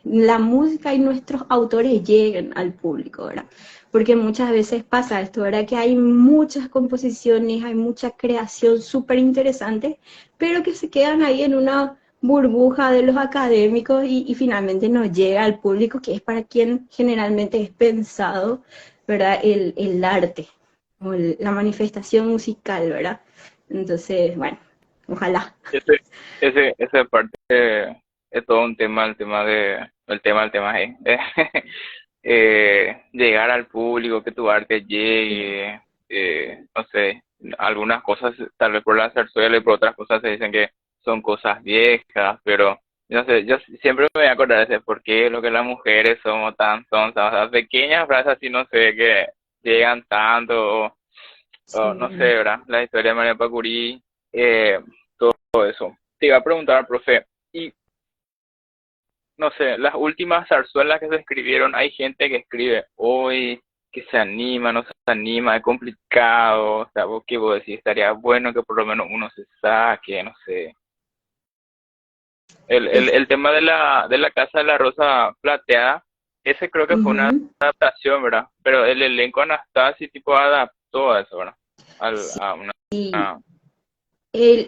la música y nuestros autores lleguen al público, ¿verdad? Porque muchas veces pasa esto, ¿verdad? Que hay muchas composiciones, hay mucha creación súper interesante, pero que se quedan ahí en una burbuja de los académicos y finalmente no llega al público, que es para quien generalmente es pensado, ¿verdad? El arte o la manifestación musical, ¿verdad? Entonces, bueno, ojalá. Ese, esa parte es todo un tema, el tema es llegar al público, que tu arte llegue, no sé, algunas cosas tal vez por la zarzuela y por otras cosas se dicen que son cosas viejas, pero no sé, yo siempre me voy a acordar de ese por qué lo que las mujeres somos tan sonsas, o sea, pequeñas frases así, no sé, que llegan tanto, o no sé, Sí. ¿verdad? La historia de María Pacuri, eh, todo eso. Te iba a preguntar, profe, y no sé, las últimas zarzuelas que se escribieron, hay gente que escribe hoy, que se anima, no se anima, es complicado, o sea, vos qué vos decís, estaría bueno que por lo menos uno se saque, no sé. Es, El tema de la Casa de la Rosa Plateada, ese creo que fue una ujú. adaptación, ¿verdad? Pero el elenco Anastasi tipo adaptó a eso, ¿verdad? A Sí, una-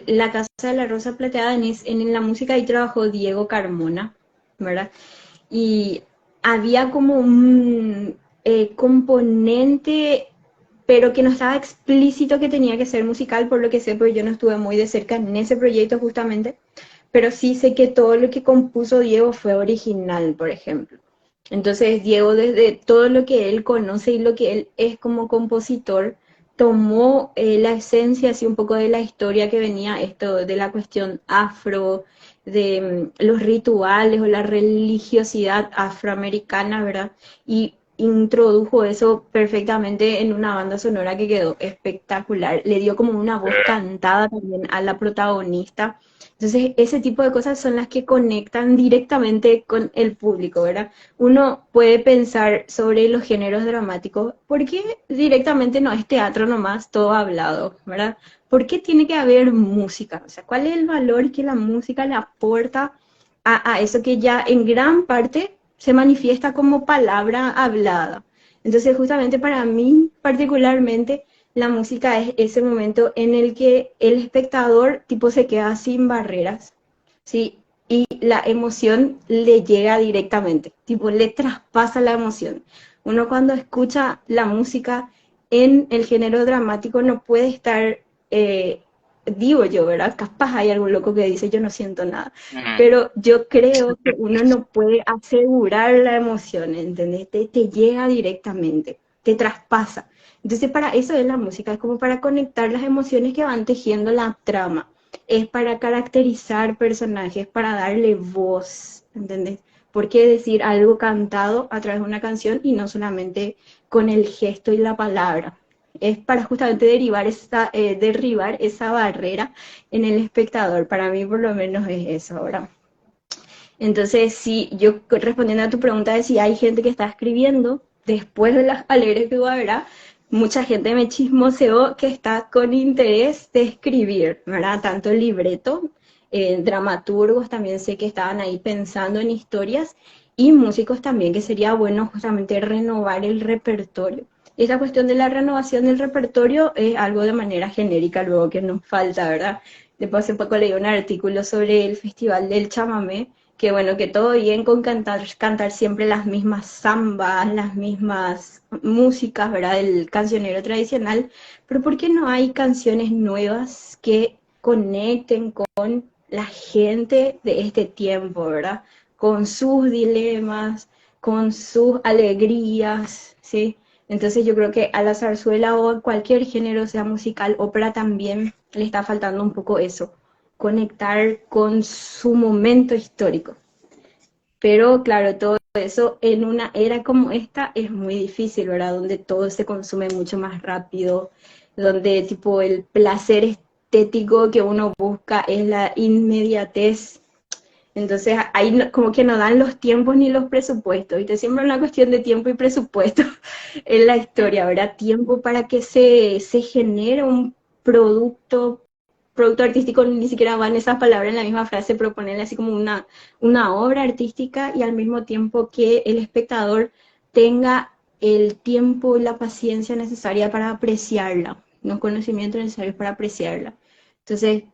La Casa de la Rosa Plateada, en la música ahí trabajó Diego Carmona, ¿verdad? Y había como un componente, pero que no estaba explícito que tenía que ser musical, por lo que sé, porque yo no estuve muy de cerca en ese proyecto justamente, pero sí sé que todo lo que compuso Diego fue original, por ejemplo. Entonces, Diego, desde todo lo que él conoce y lo que él es como compositor, tomó la esencia, así un poco de la historia que venía, esto de la cuestión afro, de los rituales o la religiosidad afroamericana, ¿verdad? Y introdujo eso perfectamente en una banda sonora que quedó espectacular. Le dio como una voz cantada también a la protagonista. Entonces, ese tipo de cosas son las que conectan directamente con el público, ¿verdad? Uno puede pensar sobre los géneros dramáticos, ¿por qué directamente no es teatro nomás, todo hablado, ¿verdad? ¿Por qué tiene que haber música? O sea, ¿cuál es el valor que la música le aporta a eso que ya en gran parte se manifiesta como palabra hablada? Entonces, justamente para mí particularmente, la música es ese momento en el que el espectador tipo se queda sin barreras, ¿sí? Y la emoción le llega directamente, tipo le traspasa la emoción. Uno cuando escucha la música en el género dramático no puede estar, digo yo, ¿verdad? Capaz hay algún loco que dice yo no siento nada, Ujú. pero yo creo que uno no puede asegurar la emoción, ¿entendés? Te llega directamente, te traspasa. Entonces para eso es la música, es como para conectar las emociones que van tejiendo la trama, es para caracterizar personajes, para darle voz, ¿entendés? ¿Por qué decir algo cantado a través de una canción y no solamente con el gesto y la palabra? Es para justamente derribar esa barrera en el espectador. Para mí por lo menos es eso ahora. Entonces, sí, yo respondiendo a tu pregunta de si hay gente que está escribiendo, después de las alegres que habrá, mucha gente me chismoseó que está con interés de escribir, ¿verdad? Tanto el libreto, dramaturgos también sé que estaban ahí pensando en historias y músicos también, que sería bueno justamente renovar el repertorio. Y esa cuestión de la renovación del repertorio es algo de manera genérica luego que nos falta, ¿verdad? Después hace poco leí un artículo sobre el Festival del Chamamé, que bueno, que todo bien con cantar siempre las mismas zambas, las mismas músicas, ¿verdad? Del cancionero tradicional, pero ¿por qué no hay canciones nuevas que conecten con la gente de este tiempo, ¿verdad? Con sus dilemas, con sus alegrías, ¿sí? Entonces yo creo que a la zarzuela o a cualquier género, sea musical, ópera también, le está faltando un poco eso, conectar con su momento histórico. Pero claro, todo eso en una era como esta es muy difícil, ¿verdad? Donde todo se consume mucho más rápido, donde tipo el placer estético que uno busca es la inmediatez. Entonces ahí como que no dan los tiempos ni los presupuestos, ¿viste? Siempre es una cuestión de tiempo y presupuesto en la historia, ¿verdad? Tiempo para que se genere un producto artístico, ni siquiera van esas palabras en la misma frase, pero ponerle así como una obra artística y al mismo tiempo que el espectador tenga el tiempo y la paciencia necesaria para apreciarla, los conocimientos necesarios para apreciarla. Entonces,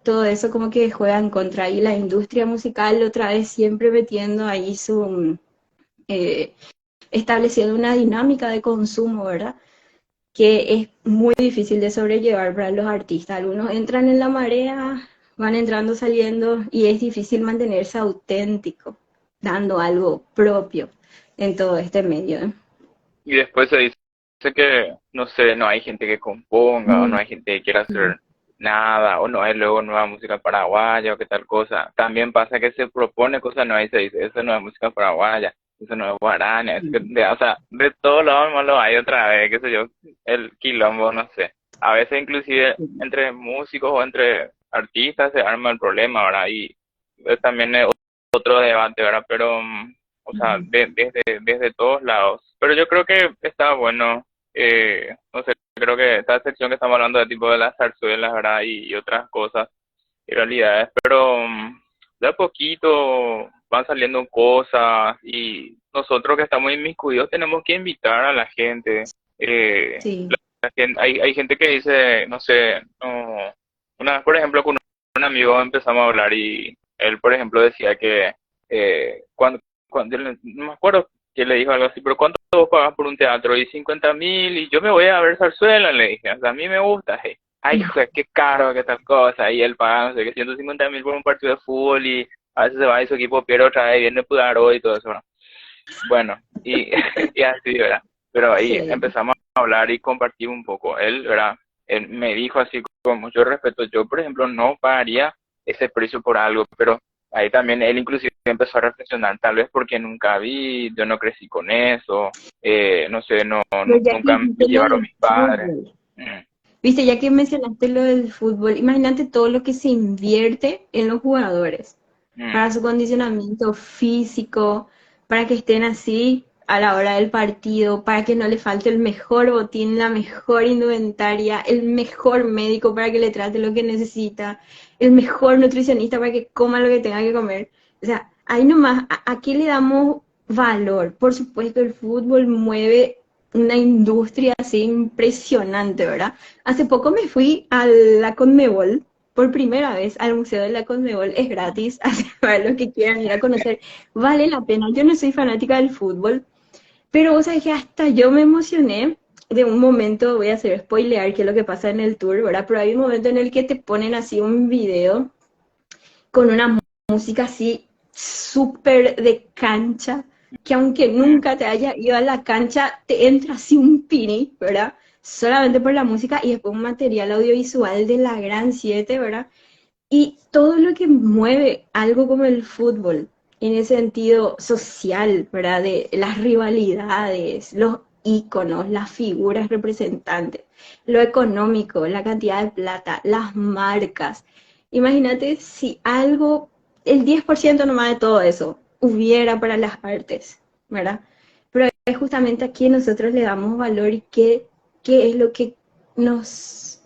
todo eso como que juega en contra. Y la industria musical otra vez siempre metiendo ahí eh, estableciendo una dinámica de consumo, ¿verdad? Que es muy difícil de sobrellevar para los artistas. Algunos entran en la marea, van entrando, saliendo, y es difícil mantenerse auténtico, dando algo propio en todo este medio, ¿eh? Y después se dice que, no sé, no hay gente que componga, o no hay gente que quiera hacer nada, o no hay luego nueva música paraguaya, o qué tal cosa. También pasa que se propone cosas nuevas y se dice, eso no es música paraguaya, eso no es guarania, o sea, de todos lados más lo hay otra vez, qué sé yo, el quilombo, no sé. A veces inclusive entre músicos o entre artistas se arma el problema, ¿verdad? Y también es otro debate, ¿verdad? Pero o sea, desde todos lados. Pero yo creo que está bueno, no sé, creo que esta sección que estamos hablando de tipo de las zarzuelas, ¿verdad? Y otras cosas y realidades, pero de a poquito van saliendo cosas y nosotros que estamos inmiscuidos tenemos que invitar a la gente. Sí, Hay gente que dice, no sé, no, una vez, por ejemplo, con un amigo empezamos a hablar y él, por ejemplo, decía que cuando no me acuerdo que le dijo algo así, pero ¿cuánto vos pagas por un teatro? Y 50.000 y yo me voy a ver zarzuela, le dije, o sea, a mí me gusta, hey. Ay, joder, qué caro, qué tal cosa, y él paga, no sé, qué 150.000 por un partido de fútbol y a veces se va y su equipo pierde otra vez, viene Pudaro y todo eso, ¿no? Bueno, y, y así, ¿verdad? Pero ahí sí. empezamos a hablar y compartir un poco. Él, ¿verdad? Él me dijo así con mucho respeto, yo, por ejemplo, no pagaría ese precio por algo, pero ahí también él inclusive empezó a reflexionar, tal vez porque nunca vi, yo no crecí con eso, no sé, Pero ya que nunca me dijiste lo llevaron del mis padres. fútbol, Mm, viste, ya que mencionaste lo del fútbol, imagínate todo lo que se invierte en los jugadores, mm, para su condicionamiento físico, para que estén así a la hora del partido, para que no le falte el mejor botín, la mejor indumentaria, el mejor médico para que le trate lo que necesita, el mejor nutricionista para que coma lo que tenga que comer. O sea, ahí nomás, ¿a qué le damos valor? Por supuesto, el fútbol mueve una industria así impresionante, ¿verdad? Hace poco me fui a la Conmebol por primera vez al Museo de la Conmebol, es gratis, así para los que quieran ir a conocer, vale la pena. Yo no soy fanática del fútbol, pero vos sabés que hasta yo me emocioné de un momento, voy a hacer spoilear qué es lo que pasa en el tour, ¿verdad? Pero hay un momento en el que te ponen así un video con una música así súper de cancha, que aunque mm. nunca te haya ido a la cancha, te entra así un pini, ¿verdad? Solamente por la música y después un material audiovisual de la Gran 7, ¿verdad? Y todo lo que mueve algo como el fútbol, en ese sentido social, ¿verdad? De las rivalidades, los íconos, las figuras representantes, lo económico, la cantidad de plata, las marcas. Imagínate si algo, el 10% nomás de todo eso, hubiera para las artes, ¿verdad? Pero es justamente aquí nosotros le damos valor y qué es lo que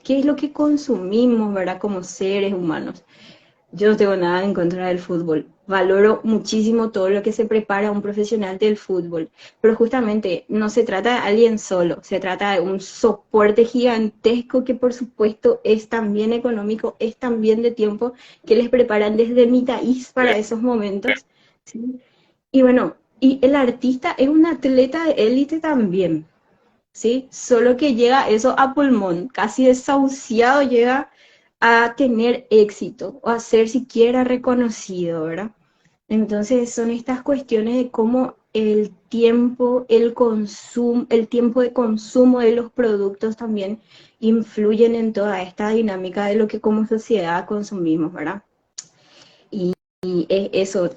qué es lo que consumimos, ¿verdad? Como seres humanos. Yo no tengo nada en contra del fútbol. Valoro muchísimo todo lo que se prepara un profesional del fútbol. Pero justamente no se trata de alguien solo, se trata de un soporte gigantesco que por supuesto es también económico, es también de tiempo, que les preparan desde mi país Sí, para esos sí. momentos, ¿sí? Y bueno, y el artista es un atleta de élite también, ¿sí? Solo que llega eso a pulmón, casi desahuciado llega a tener éxito o a ser siquiera reconocido, ¿verdad? Entonces son estas cuestiones de cómo el tiempo de consumo de los productos también influyen en toda esta dinámica de lo que como sociedad consumimos, ¿verdad? Y es eso,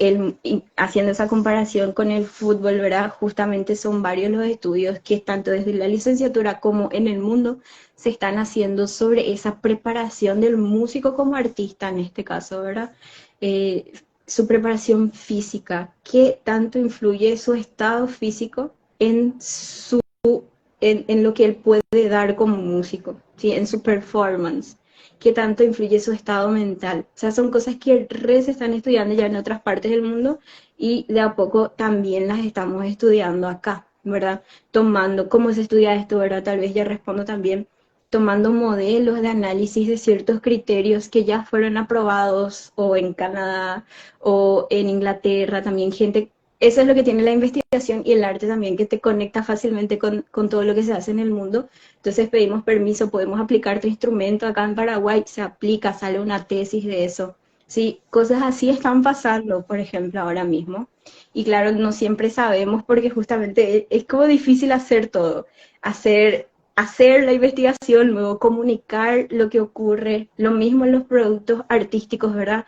haciendo esa comparación con el fútbol, ¿verdad? Justamente son varios los estudios que tanto desde la licenciatura como en el mundo se están haciendo sobre esa preparación del músico como artista en este caso, ¿verdad? Eh, Su preparación física, qué tanto influye su estado físico en lo que él puede dar como músico, ¿sí? En su performance, qué tanto influye su estado mental. O sea, son cosas que se están estudiando ya en otras partes del mundo y de a poco también las estamos estudiando acá, ¿verdad? Tomando, ¿cómo se estudia esto, verdad? Tal vez ya respondo también, tomando modelos de análisis de ciertos criterios que ya fueron aprobados o en Canadá o en Inglaterra, también gente. Eso es lo que tiene la investigación y el arte también, que te conecta fácilmente con todo lo que se hace en el mundo. Entonces pedimos permiso, podemos aplicar tu instrumento acá en Paraguay, se aplica, sale una tesis de eso. Sí, cosas así están pasando, por ejemplo, ahora mismo. Y claro, no siempre sabemos porque justamente es como difícil hacer todo. Hacer la investigación, luego comunicar lo que ocurre, lo mismo en los productos artísticos, ¿verdad?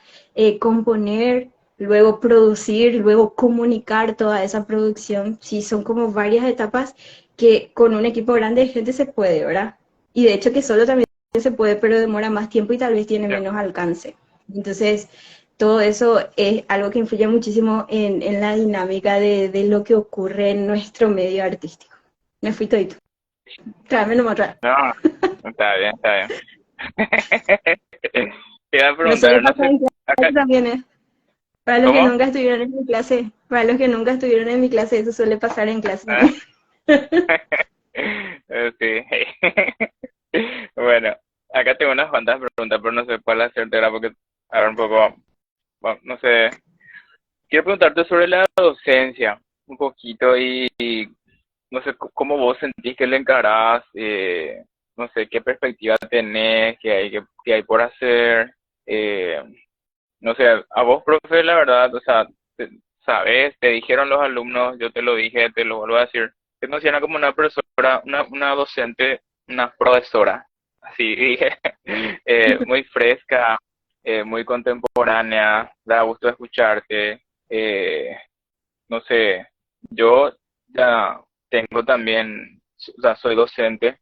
Componer, luego producir, luego comunicar toda esa producción. Sí, son como varias etapas que con un equipo grande de gente se puede, ¿verdad? Y de hecho que solo también se puede, pero demora más tiempo y tal vez tiene Ya. menos alcance. Entonces, todo eso es algo que influye muchísimo en la dinámica de lo que ocurre en nuestro medio artístico. Me fui todito. Tráeme nomás otra. No, está bien, está bien. Te iba a No suele preguntar, no pasar sé, en acá, clase también, ¿eh? Para los que ¿cómo? nunca estuvieron en mi clase, para los que nunca estuvieron en mi clase, eso suele pasar en clase Ah, también. sí. Bueno, acá tengo unas cuantas preguntas, pero no sé cuál hacerte ahora porque, a ver, un poco, bueno, no sé. Quiero preguntarte sobre la docencia, un poquito, y no sé cómo vos sentís que le encarás, no sé qué perspectiva tenés, qué hay por hacer, eh, no sé, a vos, profe, la verdad, o sea, sabes, te dijeron los alumnos, yo te lo dije, te lo vuelvo a decir, que no era como una profesora, una docente, una profesora, así dije, muy fresca, muy contemporánea, da gusto escucharte, no sé, yo ya tengo también, o sea, soy docente,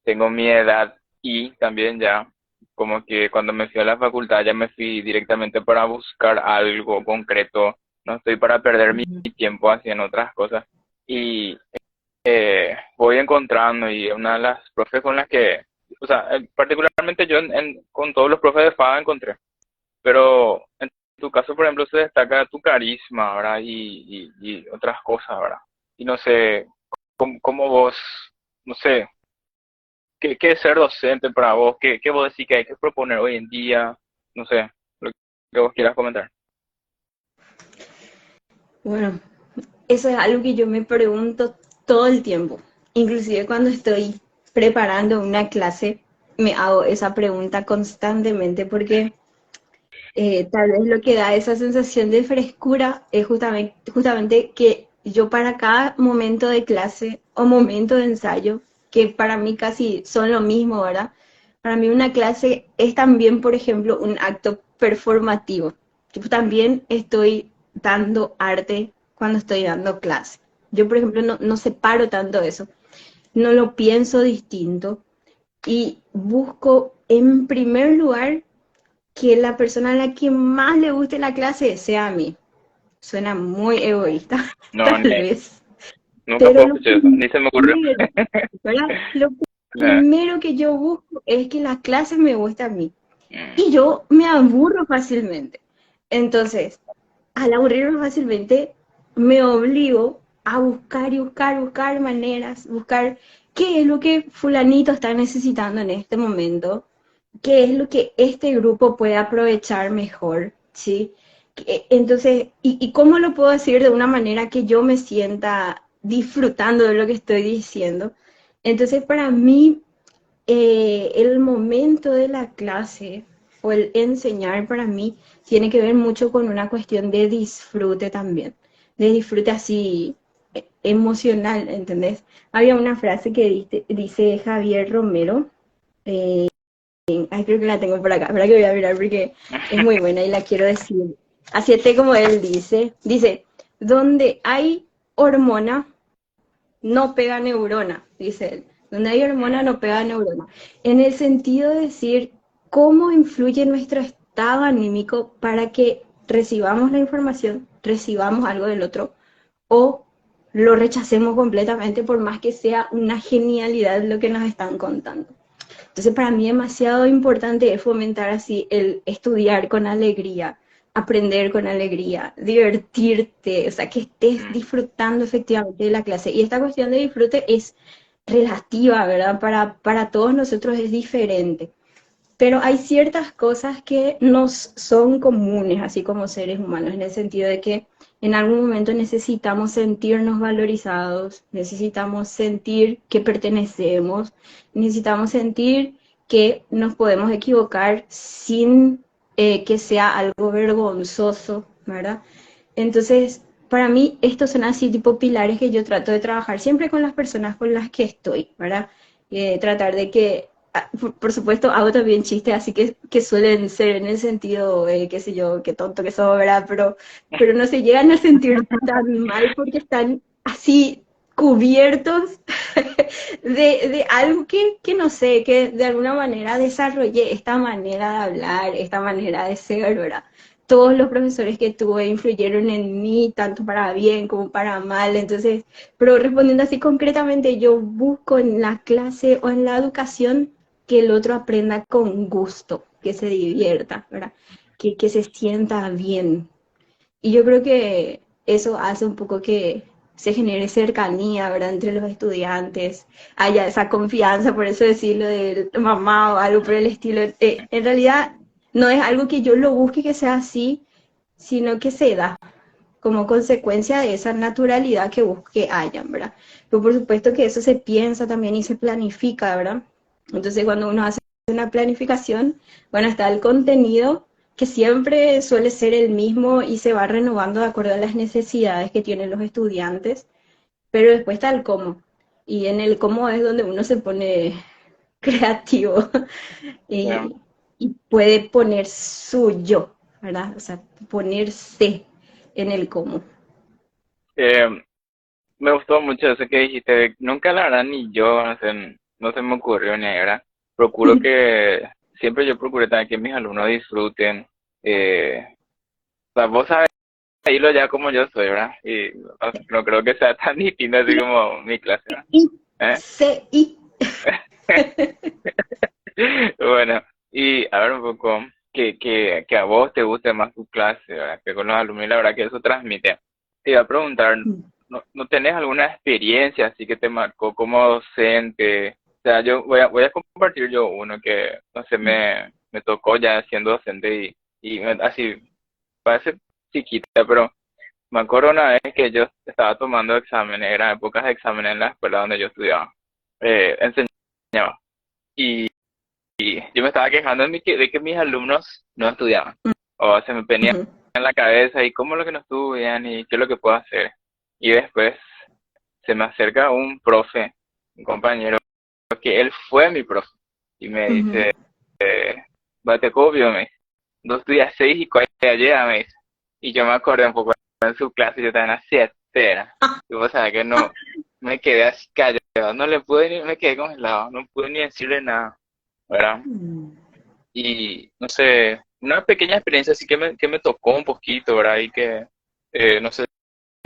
tengo mi edad y también ya, como que cuando me fui a la facultad ya me fui directamente para buscar algo concreto, no estoy para perder mi tiempo haciendo otras cosas. Y voy encontrando y una de las profes con las que, o sea, particularmente yo con todos los profes de FADA encontré, pero en tu caso, por ejemplo, se destaca tu carisma, ¿verdad? Y otras cosas, ¿verdad? Y no sé, cómo vos, no sé, qué es ser docente para vos? ¿Qué vos decís que hay que proponer hoy en día? No sé, lo que vos quieras comentar. Bueno, eso es algo que yo me pregunto todo el tiempo. Inclusive cuando estoy preparando una clase, me hago esa pregunta constantemente porque tal vez lo que da esa sensación de frescura es justamente que yo para cada momento de clase o momento de ensayo, que para mí casi son lo mismo, ¿verdad? Para mí una clase es también, por ejemplo, un acto performativo. Yo también estoy dando arte cuando estoy dando clase. Yo, por ejemplo, no separo tanto eso, no lo pienso distinto y busco en primer lugar que la persona a la que más le guste la clase sea a mí. Suena muy egoísta, No, tal vez. nunca Pero puedo escuchar eso, ni se me ocurrió. ¿verdad? Lo Eh, primero que yo busco es que la clase me guste a mí. mm, Y yo me aburro fácilmente. Entonces, al aburrirme fácilmente, me obligo a buscar y buscar, buscar maneras, buscar qué es lo que fulanito está necesitando en este momento, qué es lo que este grupo puede aprovechar mejor, ¿sí? Entonces, ¿y cómo lo puedo decir de una manera que yo me sienta disfrutando de lo que estoy diciendo? Entonces, para mí, el momento de la clase o el enseñar para mí tiene que ver mucho con una cuestión de disfrute también. de disfrute así emocional, ¿entendés? Había una frase que dice Javier Romero, eh, ay, creo que la tengo por acá, para que voy a mirar porque es muy buena y la quiero decir. Así es como él dice, donde hay hormona, no pega neurona, dice él. Donde hay hormona, no pega neurona. En el sentido de decir cómo influye nuestro estado anímico para que recibamos la información, recibamos algo del otro, o lo rechacemos completamente por más que sea una genialidad lo que nos están contando. Entonces, para mí demasiado importante es fomentar así el estudiar con alegría, aprender con alegría, divertirte, o sea, que estés disfrutando efectivamente de la clase. Y esta cuestión de disfrute es relativa, ¿verdad? Para todos nosotros es diferente. Pero hay ciertas cosas que nos son comunes, así como seres humanos, en el sentido de que en algún momento necesitamos sentirnos valorizados, necesitamos sentir que pertenecemos, necesitamos sentir que nos podemos equivocar sin que sea algo vergonzoso, ¿verdad? Entonces, para mí, estos son así tipo pilares que yo trato de trabajar siempre con las personas con las que estoy, ¿verdad? Tratar de que por supuesto, hago también chistes, así que suelen ser en el sentido, qué sé yo, qué tonto que sos, ¿verdad? Pero no se llegan a sentir tan mal porque están así cubiertos de algo que no sé, que de alguna manera desarrollé esta manera de hablar, esta manera de ser, ¿verdad? Todos los profesores que tuve influyeron en mí, tanto para bien como para mal, entonces, pero respondiendo así concretamente, yo busco en la clase o en la educación que el otro aprenda con gusto, que se divierta, ¿verdad? Que se sienta bien. Y yo creo que eso hace un poco que se genere cercanía, ¿verdad? Entre los estudiantes, haya esa confianza, por eso decirlo de mamá o algo por el estilo. En realidad no es algo que yo lo busque que sea así, sino que se da como consecuencia de esa naturalidad que busque hayan, ¿verdad? Pero por supuesto que eso se piensa también y se planifica, ¿verdad? Entonces cuando uno hace una planificación, bueno, está el contenido que siempre suele ser el mismo y se va renovando de acuerdo a las necesidades que tienen los estudiantes, pero después está el cómo. Y en el cómo es donde uno se pone creativo Ya. y, y puede poner su yo, ¿verdad? O sea, ponerse en el cómo. Eh, Me gustó mucho eso que dijiste. Nunca la verdad ni yo, no se me ocurrió ni ahora. Procuro que, siempre yo procuro también que mis alumnos disfruten. O sea, vos sabés hilo ya como yo soy, ¿verdad? Y no creo que sea tan distinto así como mi clase, ¿verdad? ¿Eh? I. Bueno, y a ver un poco, que a vos te guste más tu clase, ¿verdad? Que con los alumnos, la verdad que eso transmite. Te iba a preguntar, ¿no tenés alguna experiencia así que te marcó como docente? O sea, yo voy a compartir yo uno que, no sé, me tocó ya siendo docente así, parece chiquita, pero me acuerdo una vez que yo estaba tomando exámenes, eran épocas de exámenes en la escuela donde yo estudiaba, enseñaba. Y yo me estaba quejando de que mis alumnos no estudiaban. O se me venía en la cabeza y cómo es lo que no estudian y qué es lo que puedo hacer. Y después se me acerca un profe, un compañero, que él fue mi profe. Y me dice, Batecopio, me dice, no estudias 6 y 40 ayer, me dice. Y yo me acordé un poco en su clase, yo estaba en la 7, era. Y vos sabés que no, me quedé así callado, no le pude ni, me quedé congelado, no pude ni decirle nada, ¿verdad? Y no sé, una pequeña experiencia así que me tocó un poquito, ¿verdad? Y que no sé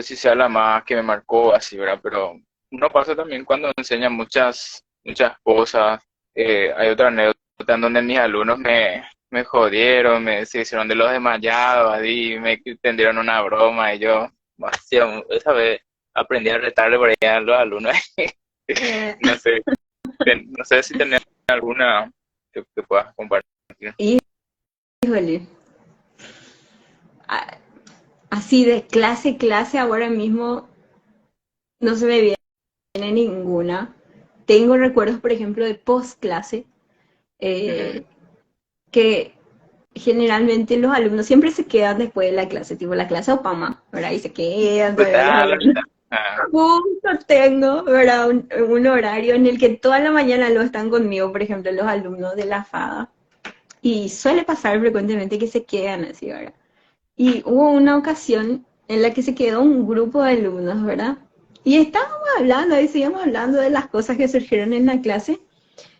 si sea la más que me marcó así, ¿verdad? Pero uno pasa también cuando enseña muchas cosas. Hay otra anécdota en donde mis alumnos me jodieron, se hicieron de los desmayados, y me tendieron una broma y yo, hostia, esa vez aprendí a retarle por ahí a los alumnos. No sé, no sé si tenés alguna que puedas compartir. Híjole, así de clase ahora mismo no se me viene ninguna. Tengo recuerdos, por ejemplo, de post clase, Ujú. que generalmente los alumnos siempre se quedan después de la clase, tipo la clase Opama, ¿verdad? Y se quedan Pues, todavía los la alumnos. mitad. Ah, Justo tengo, ¿verdad? Un horario en el que toda la mañana lo están conmigo, por ejemplo, los alumnos de la FADA. Y suele pasar frecuentemente que se quedan así, ¿verdad? Y hubo una ocasión en la que se quedó un grupo de alumnos, ¿verdad? Y estábamos hablando, ahí seguíamos hablando de las cosas que surgieron en la clase.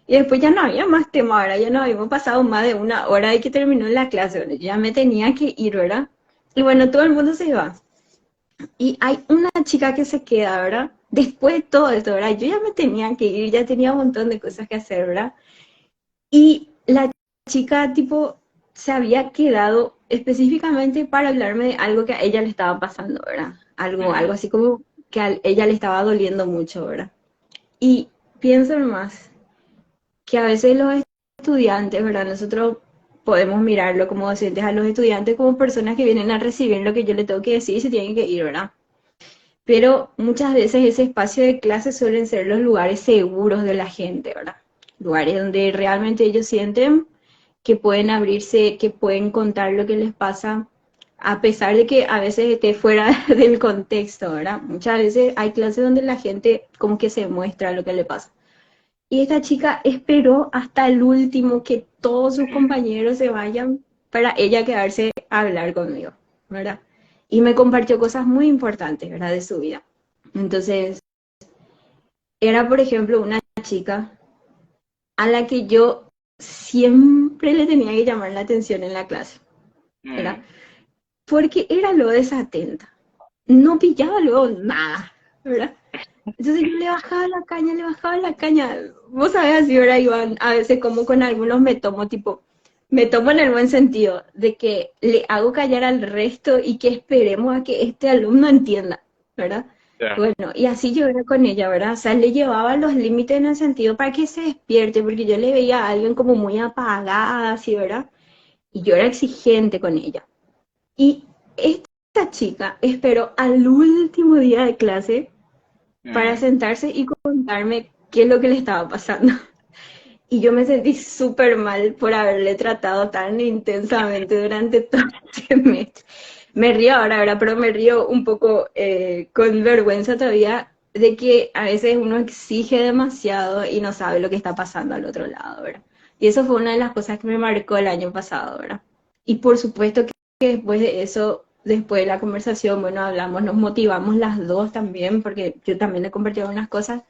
Y después ya no había más tema, ¿verdad? Ya no habíamos pasado más de una hora de que terminó la clase, ¿verdad? Ya me tenía que ir, ¿verdad? Y bueno, todo el mundo se va. Y hay una chica que se queda, ¿verdad? Después de todo esto, ¿verdad? Yo ya me tenía que ir, ya tenía un montón de cosas que hacer, ¿verdad? Y la chica, tipo, se había quedado específicamente para hablarme de algo que a ella le estaba pasando, ¿verdad? Algo mm, así como que a ella le estaba doliendo mucho, ¿verdad? Y pienso más que a veces los estudiantes, ¿verdad? Nosotros podemos mirarlo como docentes a los estudiantes como personas que vienen a recibir lo que yo le tengo que decir y se tienen que ir, ¿verdad? Pero muchas veces ese espacio de clase suelen ser los lugares seguros de la gente, ¿verdad? Lugares donde realmente ellos sienten que pueden abrirse, que pueden contar lo que les pasa, a pesar de que a veces esté fuera del contexto, ¿verdad? Muchas veces hay clases donde la gente como que se muestra lo que le pasa. Y esta chica esperó hasta el último que todos sus compañeros se vayan para ella quedarse a hablar conmigo, ¿verdad? Y me compartió cosas muy importantes, ¿verdad? De su vida. Entonces, era, por ejemplo, una chica a la que yo siempre le tenía que llamar la atención en la clase, ¿verdad? mm. Porque era lo desatenta. No pillaba luego nada, ¿verdad? Entonces yo le bajaba la caña, le bajaba la caña. Vos sabés así, ¿verdad, Iván? A veces como con algunos me tomo, tipo, me tomo en el buen sentido, de que le hago callar al resto y que esperemos a que este alumno entienda, ¿verdad? Ya. Bueno, y así yo era con ella, ¿verdad? O sea, le llevaba los límites en el sentido para que se despierte, porque yo le veía a alguien como muy apagada, así, ¿verdad? Y yo era exigente con ella. Y esta chica esperó al último día de clase para Mm. sentarse y contarme qué es lo que le estaba pasando. Y yo me sentí súper mal por haberle tratado tan intensamente durante todo el semestre. Me río ahora, ¿verdad? Pero me río un poco con vergüenza todavía de que a veces uno exige demasiado y no sabe lo que está pasando al otro lado, ¿verdad? Y eso fue una de las cosas que me marcó el año pasado, ¿verdad? Y por supuesto que después de eso, después de la conversación, bueno, hablamos, nos motivamos las dos también, porque yo también le compartí algunas cosas.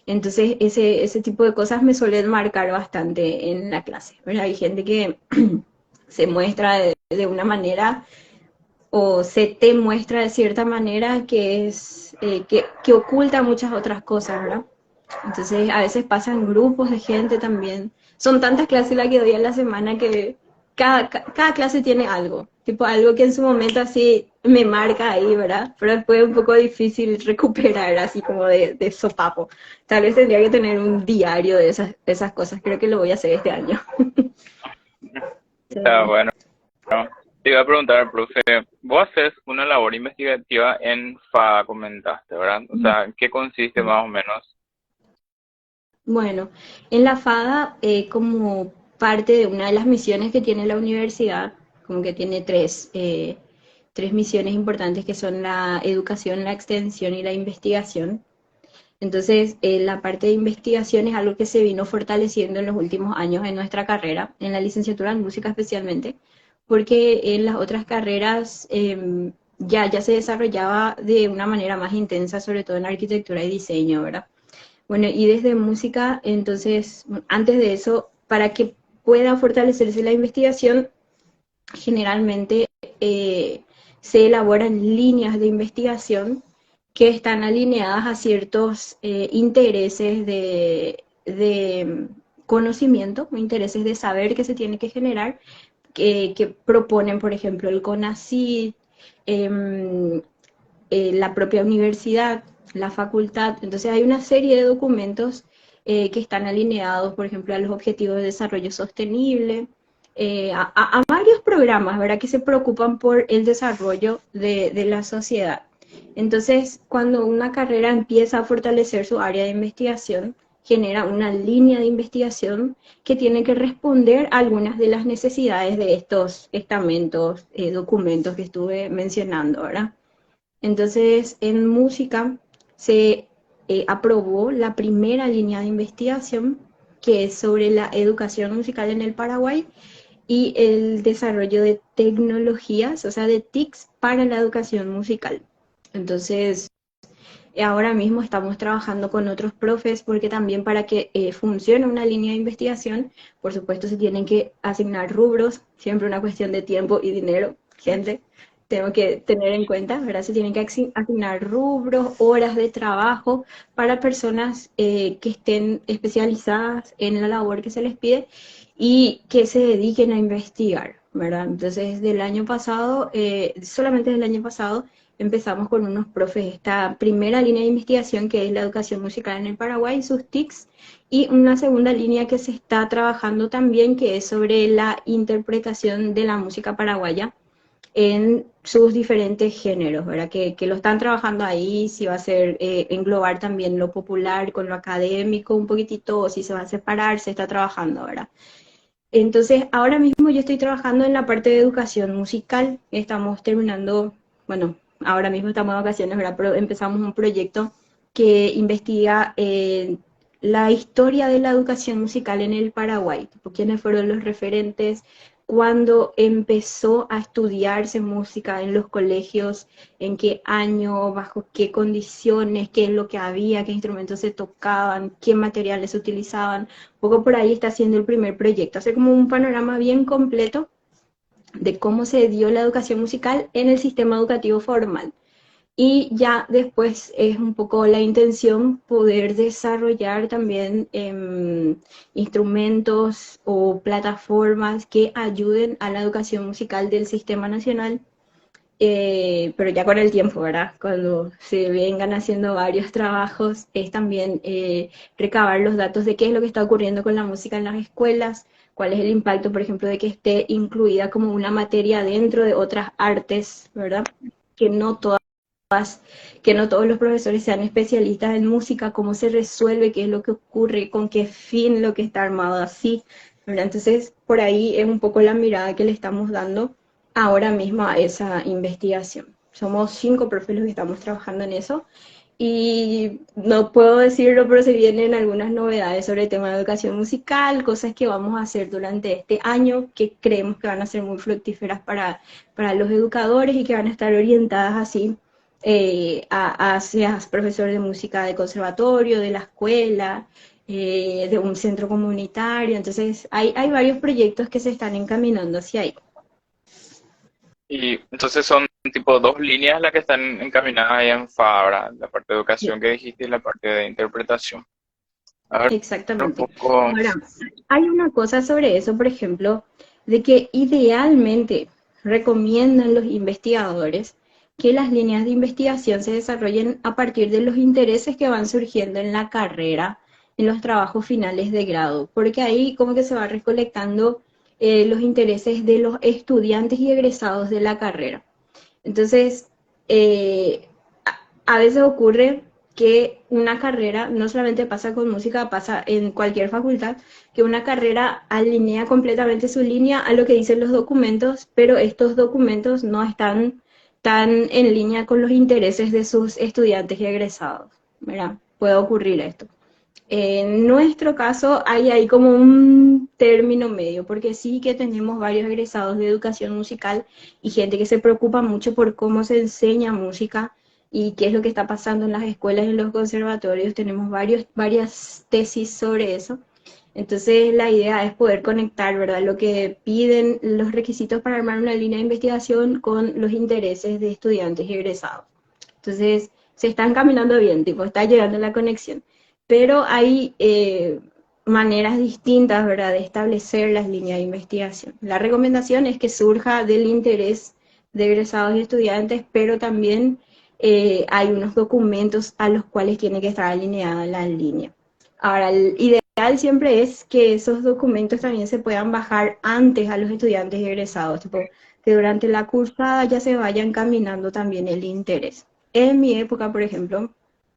Entonces, ese tipo de cosas me suelen marcar bastante en la clase, ¿verdad? Hay gente que se muestra de una manera o se te muestra de cierta manera que es que oculta muchas otras cosas, ¿verdad? Entonces, a veces pasan grupos de gente también. Son tantas clases las que doy a la semana que cada clase tiene algo, tipo algo que en su momento así me marca ahí, ¿verdad? Pero después es un poco difícil recuperar así como de sopapo. Tal vez tendría que tener un diario de esas cosas. Creo que lo voy a hacer este año. Está Sí. bueno. Te iba a preguntar, profe, vos haces una labor investigativa en FA, comentaste, ¿verdad? O sea, ¿en qué consiste más o menos? Bueno, en la FADA, como parte de una de las misiones que tiene la universidad, como que tiene tres misiones importantes que son la educación, la extensión y la investigación. Entonces, la parte de investigación es algo que se vino fortaleciendo en los últimos años en nuestra carrera, en la licenciatura en música especialmente, porque en las otras carreras ya se desarrollaba de una manera más intensa, sobre todo en arquitectura y diseño, ¿verdad? Bueno, y desde música, entonces, antes de eso, para que pueda fortalecerse la investigación, generalmente se elaboran líneas de investigación que están alineadas a ciertos intereses de conocimiento, intereses de saber que se tiene que generar, que proponen, por ejemplo, el CONACYT, eh, la propia universidad, la facultad. Entonces hay una serie de documentos que están alineados, por ejemplo, a los Objetivos de Desarrollo Sostenible, a varios programas, ¿verdad?, que se preocupan por el desarrollo de la sociedad. Entonces, cuando una carrera empieza a fortalecer su área de investigación, genera una línea de investigación que tiene que responder a algunas de las necesidades de estos estamentos, documentos que estuve mencionando, ¿verdad? Entonces, en música se aprobó la primera línea de investigación, que es sobre la educación musical en el Paraguay y el desarrollo de tecnologías, o sea, de TICs para la educación musical. Entonces, ahora mismo estamos trabajando con otros profes porque también para que funcione una línea de investigación, por supuesto se tienen que asignar rubros, siempre una cuestión de tiempo y dinero, gente, tengo que tener en cuenta, ¿verdad? Se tienen que asignar rubros, horas de trabajo para personas que estén especializadas en la labor que se les pide y que se dediquen a investigar, ¿verdad? Entonces, del año pasado, solamente del año pasado, empezamos con unos profes esta primera línea de investigación que es la educación musical en el Paraguay, sus TICs, y una segunda línea que se está trabajando también que es sobre la interpretación de la música paraguaya en sus diferentes géneros, ¿verdad? Que lo están trabajando ahí, si va a ser englobar también lo popular con lo académico un poquitito, o si se va a separar, se está trabajando, ¿verdad? Entonces, ahora mismo yo estoy trabajando en la parte de educación musical. Estamos terminando, bueno, ahora mismo estamos de vacaciones, ¿verdad? Pero empezamos un proyecto que investiga la historia de la educación musical en el Paraguay, tipo, quiénes fueron los referentes, cuándo empezó a estudiarse música en los colegios, en qué año, bajo qué condiciones, qué es lo que había, qué instrumentos se tocaban, qué materiales se utilizaban. Un poco por ahí está haciendo el primer proyecto, hacer como un panorama bien completo de cómo se dio la educación musical en el sistema educativo formal. Y ya después es un poco la intención poder desarrollar también instrumentos o plataformas que ayuden a la educación musical del sistema nacional, pero ya con el tiempo, ¿verdad? Cuando se vengan haciendo varios trabajos, es también recabar los datos de qué es lo que está ocurriendo con la música en las escuelas, cuál es el impacto, por ejemplo, de que esté incluida como una materia dentro de otras artes, ¿verdad? Que no todas, que no todos los profesores sean especialistas en música, cómo se resuelve, qué es lo que ocurre, con qué fin lo que está armado así, ¿verdad? Entonces, por ahí es un poco la mirada que le estamos dando ahora mismo a esa investigación. Somos 5 profes los que estamos trabajando en eso y no puedo decirlo, pero se vienen algunas novedades sobre el tema de educación musical, cosas que vamos a hacer durante este año que creemos que van a ser muy fructíferas para los educadores y que van a estar orientadas así seas profesor de música de conservatorio, de la escuela, de un centro comunitario. Entonces, hay varios proyectos que se están encaminando hacia ahí. Y entonces son tipo dos líneas las que están encaminadas ahí en Fabra, la parte de educación que dijiste y la parte de interpretación. A ver, un Exactamente. poco, Ahora, hay una cosa sobre eso, por ejemplo, de que idealmente recomiendan los investigadores que las líneas de investigación se desarrollen a partir de los intereses que van surgiendo en la carrera, en los trabajos finales de grado, porque ahí como que se va recolectando los intereses de los estudiantes y egresados de la carrera. Entonces, a veces ocurre que una carrera, no solamente pasa con música, pasa en cualquier facultad, que una carrera alinea completamente su línea a lo que dicen los documentos, pero estos documentos no están tan en línea con los intereses de sus estudiantes y egresados, ¿verdad? Puede ocurrir esto. En nuestro caso hay ahí como un término medio, porque sí que tenemos varios egresados de educación musical y gente que se preocupa mucho por cómo se enseña música y qué es lo que está pasando en las escuelas y en los conservatorios. Tenemos varias tesis sobre eso. Entonces la idea es poder conectar, ¿verdad? Lo que piden los requisitos para armar una línea de investigación con los intereses de estudiantes y egresados. Entonces se está encaminando bien, tipo, está llegando la conexión, pero hay maneras distintas, ¿verdad?, de establecer las líneas de investigación. La recomendación es que surja del interés de egresados y estudiantes, pero también hay unos documentos a los cuales tiene que estar alineada la línea. Ahora, el ideal siempre es que esos documentos también se puedan bajar antes a los estudiantes y egresados, tipo, que durante la cursada ya se vaya encaminando también el interés. En mi época, por ejemplo,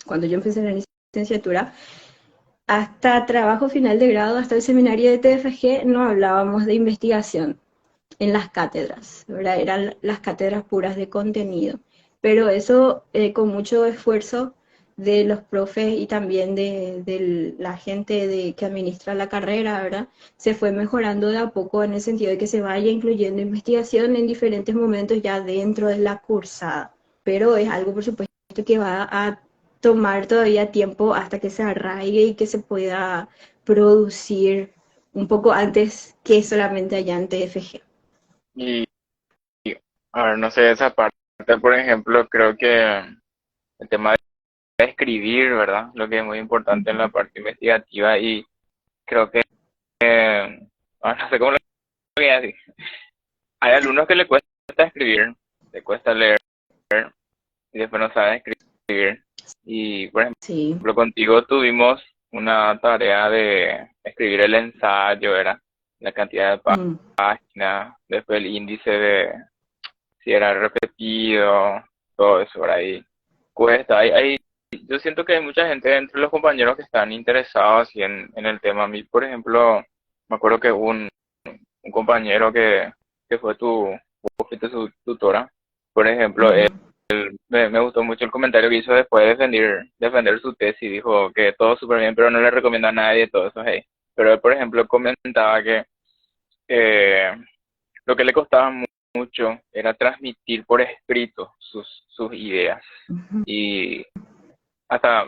cuando yo empecé la licenciatura, hasta trabajo final de grado, hasta el seminario de TFG, no hablábamos de investigación en las cátedras, ¿verdad? Eran las cátedras puras de contenido. Pero eso con mucho esfuerzo de los profes y también de la gente que administra la carrera, ¿verdad? Se fue mejorando de a poco en el sentido de que se vaya incluyendo investigación en diferentes momentos ya dentro de la cursada. Pero es algo, por supuesto, que va a tomar todavía tiempo hasta que se arraigue y que se pueda producir un poco antes que solamente allá en TFG. Y, a ver, no sé, esa parte, por ejemplo, creo que el tema de escribir, ¿verdad? Lo que es muy importante en la parte investigativa y creo que, no sé cómo lo voy a decir. Hay alumnos que le cuesta escribir, le cuesta leer y después no saben escribir. Y, por Sí. ejemplo, contigo tuvimos una tarea de escribir el ensayo, ¿verdad? La cantidad de Mm. páginas, después el índice de si era repetido, todo eso, ¿verdad? Y cuesta. Yo siento que hay mucha gente entre los compañeros que están interesados así en el tema. A mí, por ejemplo, me acuerdo que un compañero que fue vos fuiste su tutora, por ejemplo, Ujú. me gustó mucho el comentario que hizo después de defender su tesis. Dijo que todo súper bien, pero no le recomienda a nadie todo eso, hey. Pero él, por ejemplo, comentaba que eh, lo que le costaba mucho era transmitir por escrito sus ideas. Ujú. Y hasta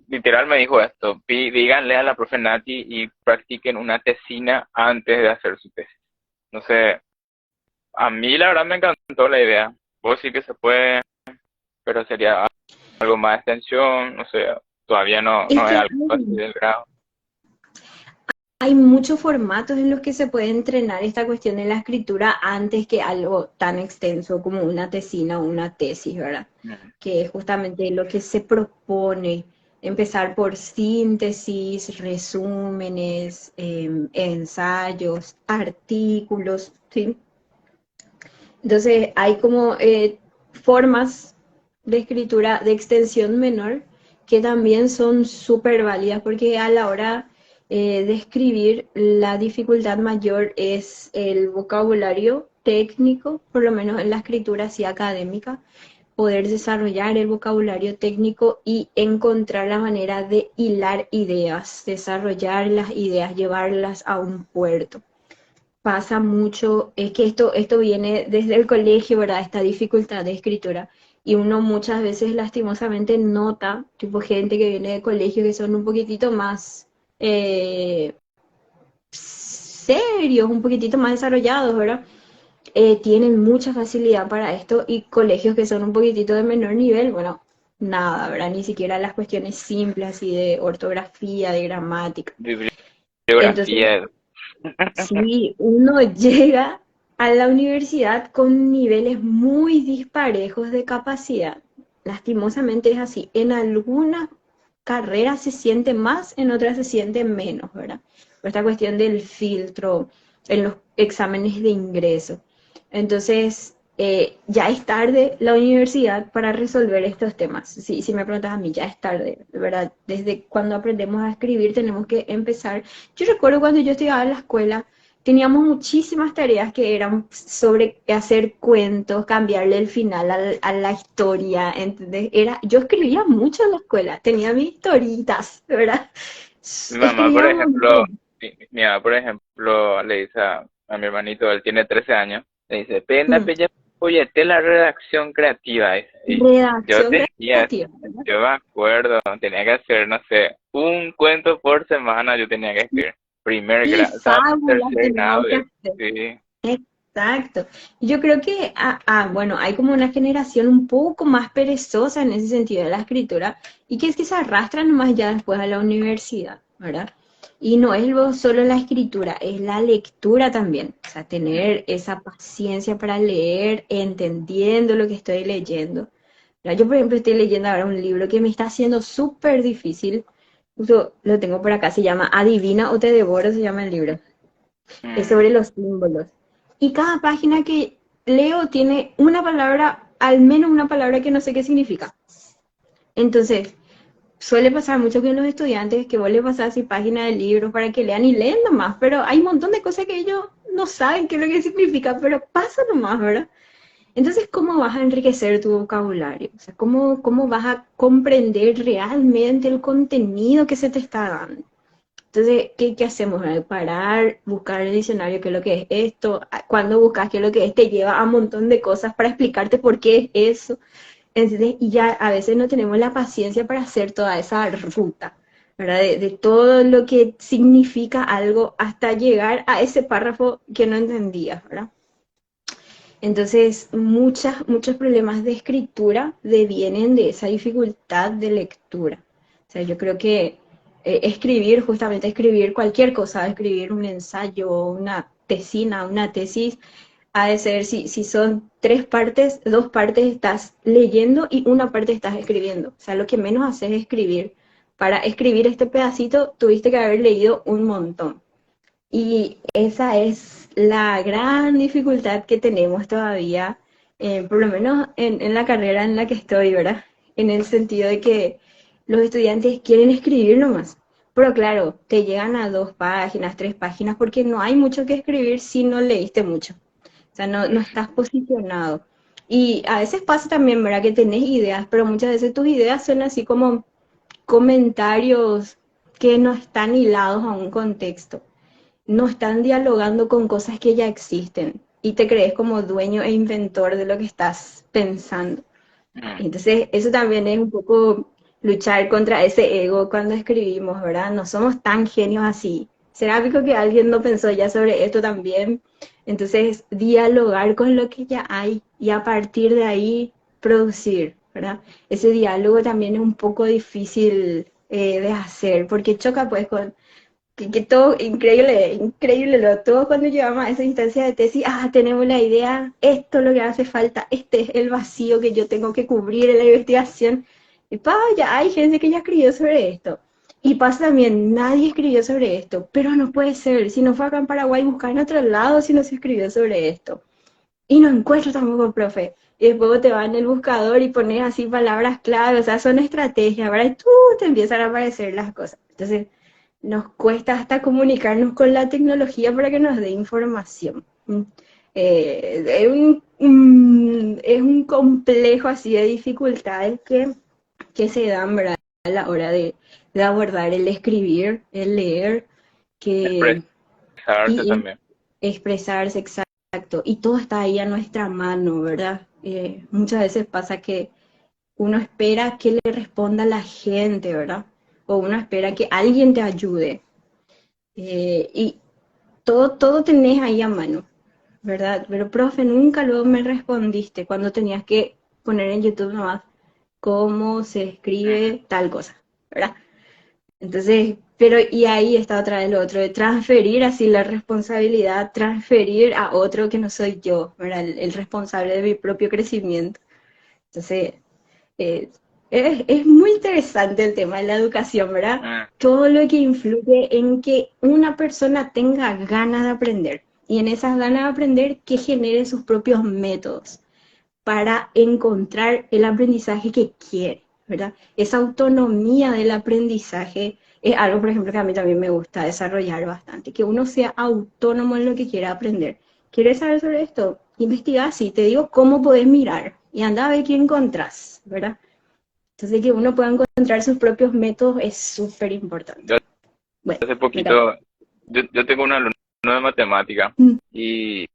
literal me dijo esto: díganle a la profe Nati y practiquen una tesina antes de hacer su tesis. No sé, a mí la verdad me encantó la idea. Vos sí que se puede, pero sería algo más de extensión, no sé, todavía Es no es que algo así del grado. hay muchos formatos en los que se puede entrenar esta cuestión de la escritura antes que algo tan extenso como una tesina o una tesis, ¿verdad? Mm. Que es justamente lo que se propone, empezar por síntesis, resúmenes, ensayos, artículos, ¿sí? Entonces hay como formas de escritura de extensión menor que también son súper válidas porque a la hora de escribir la dificultad mayor es el vocabulario técnico, por lo menos en la escritura así académica, poder desarrollar el vocabulario técnico y encontrar la manera de hilar ideas, desarrollar las ideas, llevarlas a un puerto. Pasa mucho, es que esto viene desde el colegio, ¿verdad? Esta dificultad de escritura. Y uno muchas veces lastimosamente nota, tipo gente que viene de colegio que son un poquitito más eh, serios, un poquitito más desarrollados, ¿verdad? Tienen mucha facilidad para esto y colegios que son un poquitito de menor nivel, bueno, nada, ¿verdad? Ni siquiera las cuestiones simples así de ortografía, de gramática. Entonces, Bibliografía. si uno llega a la universidad con niveles muy disparejos de capacidad, lastimosamente es así. En algunas carreras se siente más, en otras se siente menos, ¿verdad? Por esta cuestión del filtro en los exámenes de ingreso. Entonces, ya es tarde la universidad para resolver estos temas. Si me preguntas a mí, ya es tarde, ¿verdad? Desde cuando aprendemos a escribir tenemos que empezar. Yo recuerdo cuando yo estudiaba en la escuela, teníamos muchísimas tareas que eran sobre hacer cuentos, cambiarle el final a la historia, ¿entendés? Yo escribía mucho en la escuela, tenía mis historitas, ¿verdad? Mi mamá, por Escribía un ejemplo, montón. mi mamá, por ejemplo, le dice a mi hermanito, él tiene 13 años, le dice: pena, Mm. pella, oye, la redacción creativa. Dice. Y yo Redacción tenía, creativa, ¿verdad? yo me acuerdo, tenía que hacer, no sé, un cuento por semana, yo tenía que escribir. Primer Y grado, estaba en fábulas tercer teníamos grado, que hacer. sí. Exacto. Yo creo que, bueno, hay como una generación un poco más perezosa en ese sentido de la escritura y que es que se arrastran más ya después a la universidad, ¿verdad? Y no es solo la escritura, es la lectura también. O sea, Mm. tener esa paciencia para leer, entendiendo lo que estoy leyendo. ¿Verdad? Yo, por ejemplo, estoy leyendo ahora un libro que me está haciendo súper difícil. Justo lo tengo por acá, se llama Adivina o te devoro, se llama el libro. Es Mm. sobre los símbolos. Y cada página que leo tiene una palabra, al menos una palabra que no sé qué significa. Entonces, suele pasar mucho que los estudiantes que vos les pasás así páginas de libros para que lean y leen nomás, pero hay un montón de cosas que ellos no saben qué es lo que significa, pero pasa nomás, ¿verdad? Entonces, ¿cómo vas a enriquecer tu vocabulario? O sea, ¿cómo vas a comprender realmente el contenido que se te está dando? Entonces, ¿qué hacemos? Parar, buscar el diccionario, qué es lo que es esto. Cuando buscas qué es lo que es, te lleva a un montón de cosas para explicarte por qué es eso. Entonces, y ya a veces no tenemos la paciencia para hacer toda esa ruta, ¿verdad? De todo lo que significa algo hasta llegar a ese párrafo que no entendías, ¿verdad? Entonces, muchos problemas de escritura devienen de esa dificultad de lectura. O sea, yo creo que escribir, justamente escribir cualquier cosa, escribir un ensayo, una tesina, una tesis, ha de ser, si son tres partes, dos partes estás leyendo y una parte estás escribiendo. O sea, lo que menos haces es escribir. Para escribir este pedacito tuviste que haber leído un montón. Y esa es la gran dificultad que tenemos todavía, por lo menos en la carrera en la que estoy, ¿verdad? En el sentido de que los estudiantes quieren escribir nomás. Pero claro, te llegan a 2 páginas, 3 páginas, porque no hay mucho que escribir si no leíste mucho. O sea, no estás posicionado. Y a veces pasa también, ¿verdad? Que tenés ideas, pero muchas veces tus ideas son así como comentarios que no están hilados a un contexto, no están dialogando con cosas que ya existen y te crees como dueño e inventor de lo que estás pensando. Mm. Entonces, eso también es un poco luchar contra ese ego cuando escribimos, ¿verdad? No somos tan genios así. ¿Será pico que alguien no pensó ya sobre esto también? Entonces, dialogar con lo que ya hay y a partir de ahí producir, ¿verdad? Ese diálogo también es un poco difícil de hacer porque choca pues con que todo, increíble, increíble, todos cuando llegamos a esa instancia de tesis, tenemos la idea, esto es lo que hace falta, este es el vacío que yo tengo que cubrir en la investigación. Y ya hay gente que ya escribió sobre esto. Y pasa también, nadie escribió sobre esto, pero no puede ser, si no fue acá en Paraguay, buscar en otro lado si no se escribió sobre esto. Y no encuentro tampoco, profe. Y después te vas en el buscador y pones así palabras clave, o sea, son estrategias, ¿verdad? Y tú te empiezan a aparecer las cosas. Entonces, nos cuesta hasta comunicarnos con la tecnología para que nos dé información. Es un complejo así de dificultades que se dan, ¿verdad? A la hora de abordar el escribir, el leer, que, Expresarse y también. expresarse exacto. Y todo está ahí a nuestra mano, ¿verdad? Muchas veces pasa que uno espera que le responda la gente, ¿verdad? O uno espera que alguien te ayude. Y todo tenés ahí a mano, ¿verdad? Pero, profe, nunca luego me respondiste cuando tenías que poner en YouTube nomás cómo se Mm. escribe tal cosa, ¿verdad? Entonces, pero y ahí está otra vez lo otro, de transferir así la responsabilidad, transferir a otro que no soy yo, ¿verdad? El responsable de mi propio crecimiento. Entonces, eh, es muy interesante el tema de la educación, ¿verdad? Mm. Todo lo que influye en que una persona tenga ganas de aprender y en esas ganas de aprender que genere sus propios métodos para encontrar el aprendizaje que quiere, ¿verdad? Esa autonomía del aprendizaje es algo, por ejemplo, que a mí también me gusta desarrollar bastante, que uno sea autónomo en lo que quiera aprender. ¿Quieres saber sobre esto? Investiga así, te digo cómo podés mirar y anda a ver qué encontrás, ¿verdad? Entonces, que uno pueda encontrar sus propios métodos es súper importante. Yo Bueno, hace mira. poquito, yo tengo un alumno de matemática Mm, y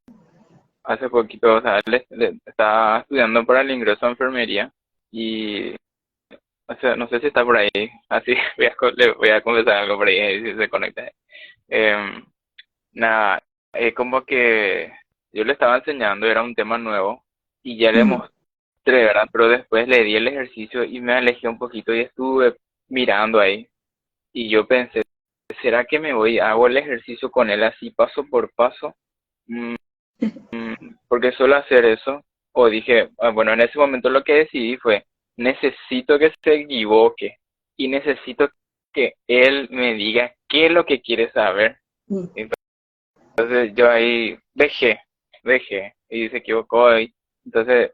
hace poquito, o sea, él está estudiando para el ingreso a enfermería y, o sea, no sé si está por ahí, así le voy a confesar algo por ahí si se conecta. Em, Nada, es como que yo le estaba enseñando, era un tema nuevo y ya le mm, mostré, ¿verdad? Pero después le di el ejercicio y me alejé un poquito y estuve mirando ahí y yo pensé, ¿será que me voy, hago el ejercicio con él así paso por paso? Mm, Porque suelo hacer eso. O dije, bueno, en ese momento lo que decidí fue, necesito que se equivoque y necesito que él me diga qué es lo que quiere saber. mm. Entonces yo ahí dejé y se equivocó y entonces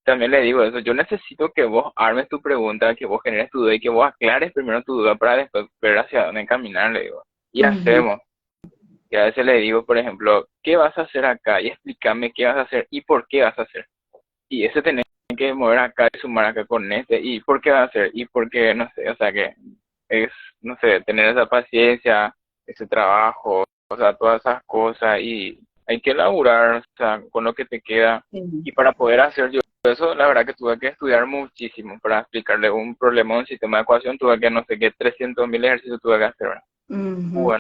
también le digo eso, yo necesito que vos armes tu pregunta, que vos generes tu duda y que vos aclares primero tu duda para después ver hacia dónde caminar, le digo. Y Ujú. hacemos. Y a veces le digo, por ejemplo, ¿qué vas a hacer acá? Y explícame qué vas a hacer y por qué vas a hacer. Y ese tenés que mover acá y sumar acá con este, y por qué va a ser, y por qué, no sé, o sea que es, no sé, tener esa paciencia, ese trabajo, o sea, todas esas cosas, y hay que laburar, o sea, con lo que te queda, Sí. y para poder hacer yo eso, la verdad que tuve que estudiar muchísimo para explicarle un problema a un sistema de ecuación, tuve que, no sé qué, 300.000 ejercicios tuve que hacer, ¿verdad? Ujú. Bueno,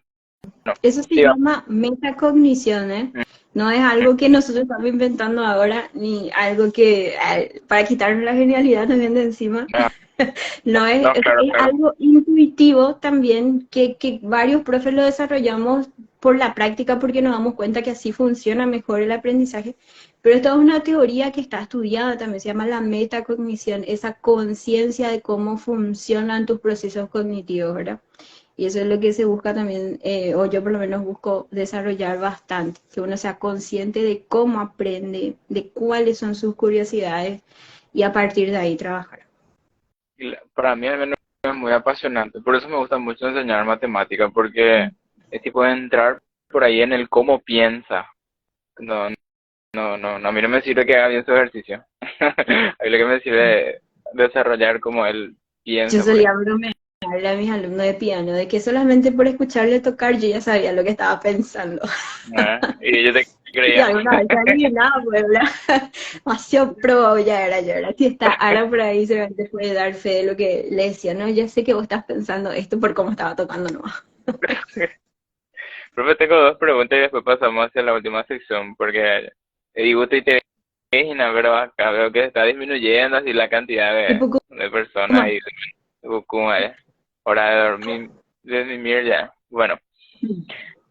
Eso se sí, llama metacognición, ¿eh? No es algo que nosotros estamos inventando ahora, ni algo que para quitarnos la genialidad también de encima. no, No es, no, claro, es claro, algo intuitivo también que varios profes lo desarrollamos por la práctica porque nos damos cuenta que así funciona mejor el aprendizaje. Pero esto es una teoría que está estudiada, también se llama la metacognición, esa conciencia de cómo funcionan tus procesos cognitivos, ¿verdad? Y eso es lo que se busca también, o yo por lo menos busco desarrollar bastante, que uno sea consciente de cómo aprende, de cuáles son sus curiosidades y a partir de ahí trabajar. para mí al menos es muy apasionante, por eso me gusta mucho enseñar matemática, porque es tipo de entrar por ahí en el cómo piensa. No, no, a mí no me sirve que haga bien su ejercicio. A mí lo que me sirve es desarrollar como él Yo piensa por ahí. solía bromearle a mis alumnos de piano de que solamente por escucharle tocar yo ya sabía lo que estaba pensando. Y yo te Y creía. alguna vez adivinaba, pues, ¿verdad? Demasiado pro ya era yo, ¿verdad? Si está Ara por ahí, seguramente puede dar fe de lo que le decía, ¿no? Ya sé que vos estás pensando esto por cómo estaba tocando, ¿no? Profe, tengo dos preguntas y después pasamos hacia la última sección, porque dibujo y te imaginas, pero acá veo que está disminuyendo así la cantidad Tipo, de personas ¿cómo? y como es hora de dormir ya. Bueno,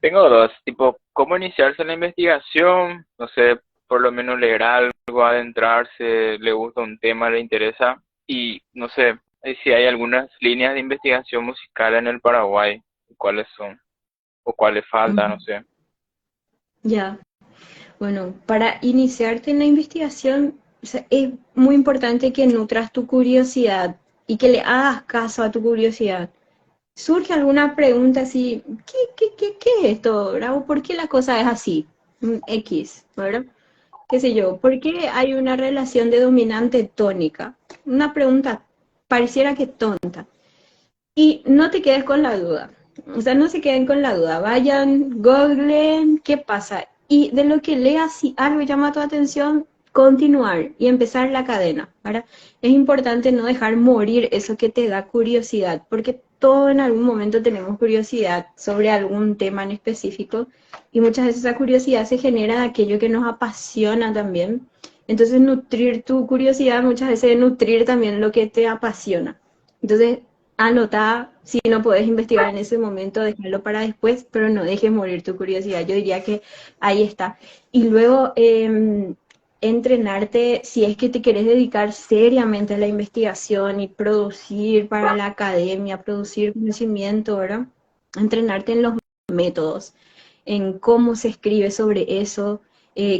tengo dos, tipo, cómo iniciarse en la investigación, no sé, por lo menos leer algo, adentrarse, le gusta un tema, le interesa, y no sé si hay algunas líneas de investigación musical en el Paraguay, cuáles son, o cuáles faltan, no sé. Ya. Bueno, para iniciarte en la investigación, o sea, es muy importante que nutras tu curiosidad y que le hagas caso a tu curiosidad. Surge alguna pregunta así, ¿qué es esto, verdad? ¿O por qué la cosa es así? X, ¿verdad? ¿Qué sé yo? ¿Por qué hay una relación de dominante tónica? Una pregunta pareciera que tonta. Y no te quedes con la duda. O sea, no se queden con la duda. Vayan, googleen, ¿qué pasa? Y de lo que leas, si algo llama tu atención, continuar y empezar la cadena. ¿Verdad? Es importante no dejar morir eso que te da curiosidad, porque todos en algún momento tenemos curiosidad sobre algún tema en específico y muchas veces esa curiosidad se genera de aquello que nos apasiona también. Entonces, nutrir tu curiosidad muchas veces es nutrir también lo que te apasiona. Entonces, anota, si no puedes investigar en ese momento, déjalo para después, pero no dejes morir tu curiosidad. Yo diría que ahí está. Y luego entrenarte, si es que te quieres dedicar seriamente a la investigación y producir para la academia, producir conocimiento, ¿verdad? Entrenarte en los métodos, en cómo se escribe sobre eso,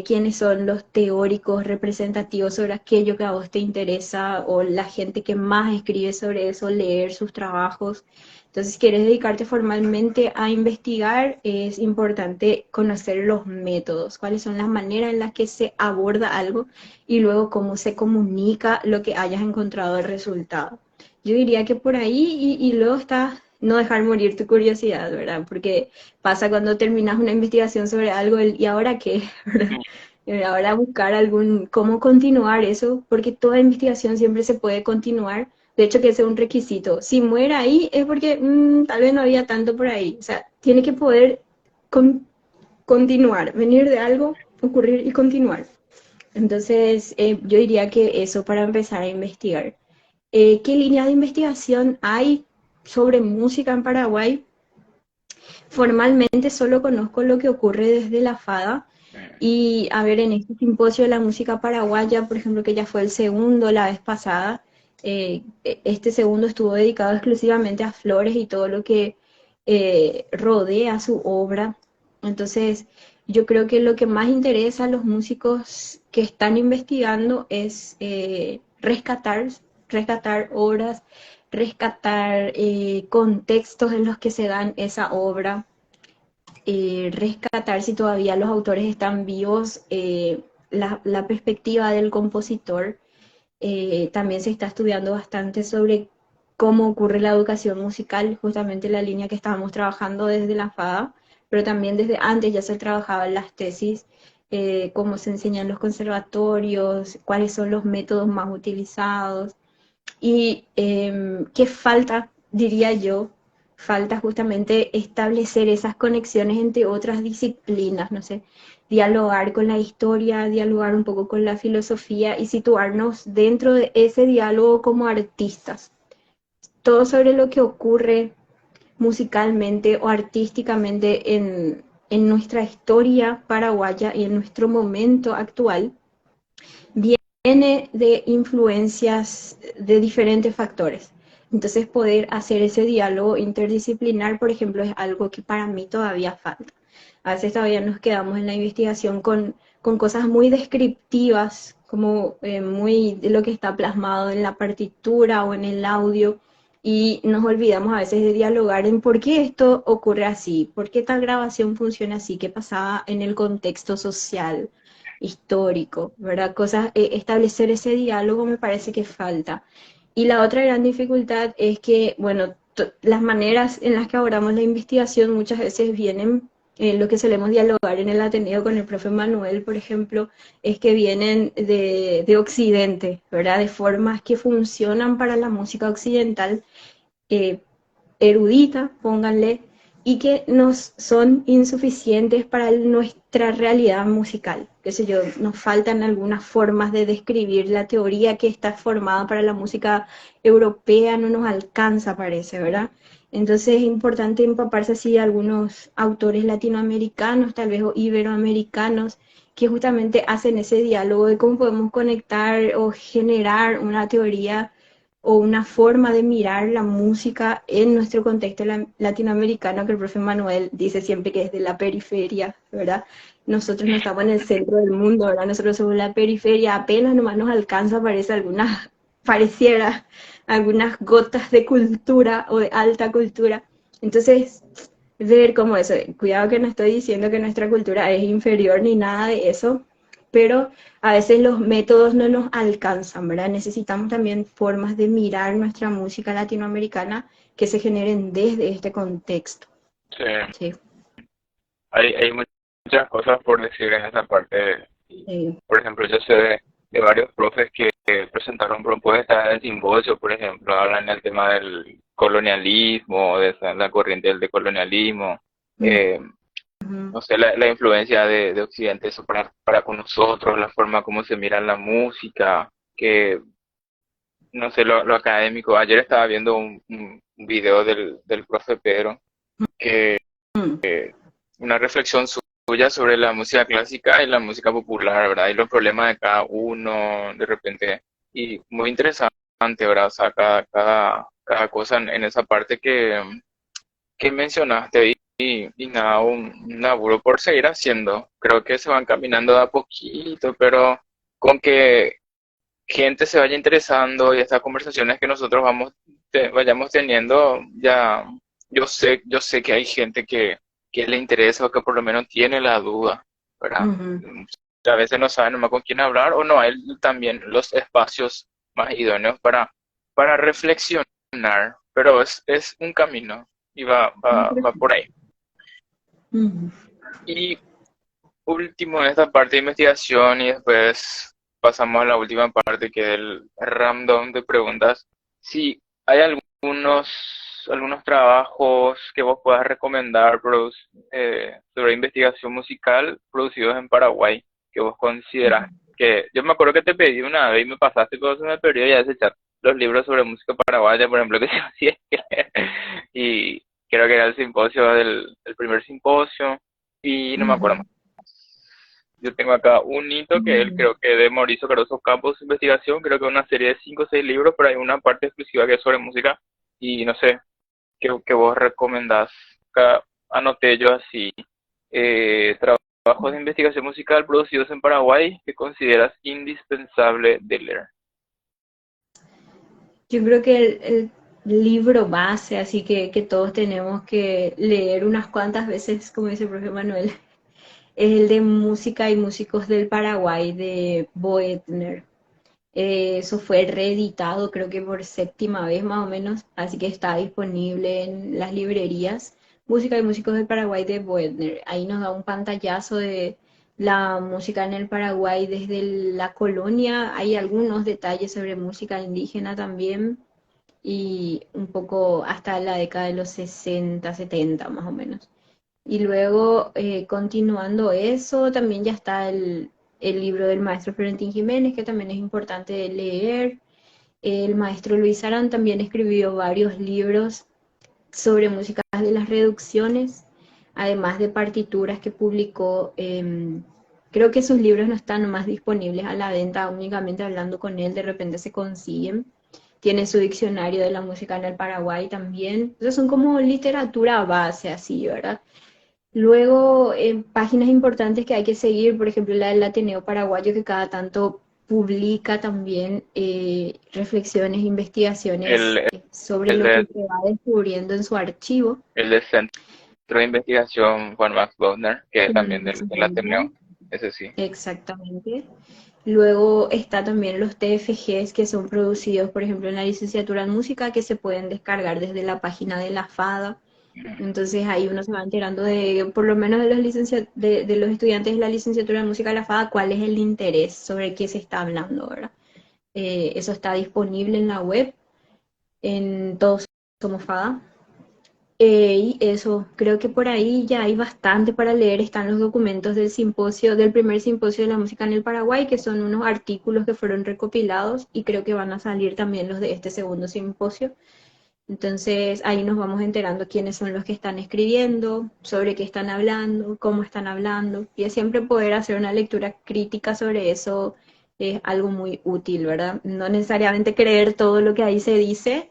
quiénes son los teóricos representativos sobre aquello que a vos te interesa o la gente que más escribe sobre eso, leer sus trabajos. Entonces, si quieres dedicarte formalmente a investigar, es importante conocer los métodos, cuáles son las maneras en las que se aborda algo y luego cómo se comunica lo que hayas encontrado el resultado. Yo diría que por ahí y luego está no dejar morir tu curiosidad, ¿verdad? Porque pasa cuando terminas una investigación sobre algo, ¿y ahora qué? ¿Verdad? Y ahora buscar cómo continuar eso, porque toda investigación siempre se puede continuar. De hecho, que ese es un requisito. Si muere ahí es porque tal vez no había tanto por ahí. O sea, tiene que poder con- continuar, venir de algo, ocurrir y continuar. Entonces, yo diría que eso para empezar a investigar. ¿Qué líneas de investigación hay sobre música en Paraguay? Formalmente solo conozco lo que ocurre desde la FADA y a ver, en este simposio de la música paraguaya, por ejemplo, que ya fue el segundo la vez pasada, este segundo estuvo dedicado exclusivamente a Flores y todo lo que rodea su obra. Entonces, yo creo que lo que más interesa a los músicos que están investigando es rescatar obras, rescatar contextos en los que se dan esa obra, rescatar si todavía los autores están vivos, la perspectiva del compositor. También se está estudiando bastante sobre cómo ocurre la educación musical, justamente la línea que estábamos trabajando desde la FADA, pero también desde antes ya se trabajaba en las tesis, cómo se enseñan los conservatorios, cuáles son los métodos más utilizados. Y qué falta, diría yo, falta justamente establecer esas conexiones entre otras disciplinas, no sé, dialogar con la historia, dialogar un poco con la filosofía y situarnos dentro de ese diálogo como artistas. Todo sobre lo que ocurre musicalmente o artísticamente en nuestra historia paraguaya y en nuestro momento actual viene de influencias de diferentes factores. Entonces, poder hacer ese diálogo interdisciplinar, por ejemplo, es algo que para mí todavía falta. A veces todavía nos quedamos en la investigación con cosas muy descriptivas, como muy de lo que está plasmado en la partitura o en el audio, y nos olvidamos a veces de dialogar en por qué esto ocurre así, por qué tal grabación funciona así, qué pasaba en el contexto social histórico, ¿verdad? Cosas, establecer ese diálogo me parece que falta. Y la otra gran dificultad es que, bueno, las maneras en las que abordamos la investigación muchas veces vienen, lo que solemos dialogar en el Ateneo con el profe Manuel, por ejemplo, es que vienen de Occidente, ¿verdad? De formas que funcionan para la música occidental, eh, erudita, pónganle, y que nos son insuficientes para nuestra realidad musical. Qué sé yo, nos faltan algunas formas de describir la teoría que está formada para la música europea, no nos alcanza, parece, ¿verdad? Entonces es importante empaparse así de algunos autores latinoamericanos, tal vez o iberoamericanos, que justamente hacen ese diálogo de cómo podemos conectar o generar una teoría o una forma de mirar la música en nuestro contexto latinoamericano, que el profe Manuel dice siempre que es de la periferia, ¿verdad? Nosotros no estamos en el centro del mundo, ¿verdad? Nosotros somos la periferia, apenas nomás nos alcanza, pareciera, algunas gotas de cultura o de alta cultura. Entonces, ver cómo eso, cuidado que no estoy diciendo que nuestra cultura es inferior ni nada de eso, pero a veces los métodos no nos alcanzan, ¿verdad? Necesitamos también formas de mirar nuestra música latinoamericana que se generen desde este contexto. Sí, Sí, hay muchas cosas por decir en esa parte. sí. Por ejemplo, yo sé de varios profes que presentaron propuestas en simposio, por ejemplo, hablan del tema del colonialismo, de la corriente del decolonialismo, eh, Ujú. no sé, la influencia de Occidente eso para con nosotros, la forma como se mira la música, que no sé, lo académico. Ayer estaba viendo un video del profe Pedro, que una reflexión suya sobre la música clásica y la música popular, ¿verdad? Y los problemas de cada uno, de repente, y muy interesante, ¿verdad? O sea, cada cosa en esa parte que mencionaste y nada, un laburo por seguir haciendo. Creo que se van caminando de a poquito, pero con que gente se vaya interesando y estas conversaciones que nosotros vayamos teniendo, ya yo sé que hay gente que le interesa o que por lo menos tiene la duda, ¿verdad? Ujú. A veces no saben nomás con quién hablar o no hay también los espacios más idóneos para reflexionar, pero es un camino y va por ahí. Ujú. Y último en esta parte de investigación y después pasamos a la última parte que es el random de preguntas. Si hay algunos trabajos que vos puedas recomendar sobre investigación musical producidos en Paraguay que vos consideras que yo me acuerdo que te pedí una vez y me pasaste, pero se me perdió ya ese chat los libros sobre música paraguaya, por ejemplo, que se hacía y creo que era el simposio el primer simposio y no me acuerdo más. Ujú. Yo tengo acá un hito que él Ujú. creo que de Mauricio Caruso Campos Investigación, creo que una serie de 5 o 6 libros, pero hay una parte exclusiva que es sobre música y no sé, que vos recomendás. Acá anoté yo así, trabajos de investigación musical producidos en Paraguay que consideras indispensable de leer? Yo creo que el libro base, así que todos tenemos que leer unas cuantas veces, como dice el profe Manuel, es el de Música y Músicos del Paraguay de Boetner. Eso fue reeditado, creo que por séptima vez más o menos, así que está disponible en las librerías. Música y Músicos del Paraguay de Boetner. Ahí nos da un pantallazo de la música en el Paraguay desde la colonia. Hay algunos detalles sobre música indígena también y un poco hasta la década de los 60 70 más o menos. Y luego, continuando eso, también ya está el libro del maestro Florentín Jiménez, que también es importante de leer. El maestro Luis Arán también escribió varios libros sobre músicas de las reducciones, además de partituras que publicó. Creo que sus libros no están más disponibles a la venta, únicamente hablando con él, de repente se consiguen. Tiene su diccionario de la música en el Paraguay también. Entonces son como literatura base, así, ¿verdad? Luego, páginas importantes que hay que seguir, por ejemplo, la del Ateneo Paraguayo, que cada tanto publica también reflexiones, investigaciones El, sobre el, lo que de, se va descubriendo en su archivo. el del Centro de Investigación Juan Max Bodner, que es también del Ujú. Ateneo, ese sí. Exactamente. Luego está también los TFGs que son producidos, por ejemplo, en la licenciatura en música, que se pueden descargar desde la página de la FADA. Entonces ahí uno se va enterando de, por lo menos de los de los estudiantes de la licenciatura en música de la FADA, cuál es el interés sobre qué se está hablando, ¿verdad? Eso está disponible en la web, en Todos Somos FADA. Y eso, creo que por ahí ya hay bastante para leer. Están los documentos del simposio, del primer simposio de la música en el Paraguay, que son unos artículos que fueron recopilados y creo que van a salir también los de este segundo simposio. Entonces ahí nos vamos enterando quiénes son los que están escribiendo, sobre qué están hablando, cómo están hablando. Y es siempre poder hacer una lectura crítica sobre eso es algo muy útil, ¿verdad? No necesariamente creer todo lo que ahí se dice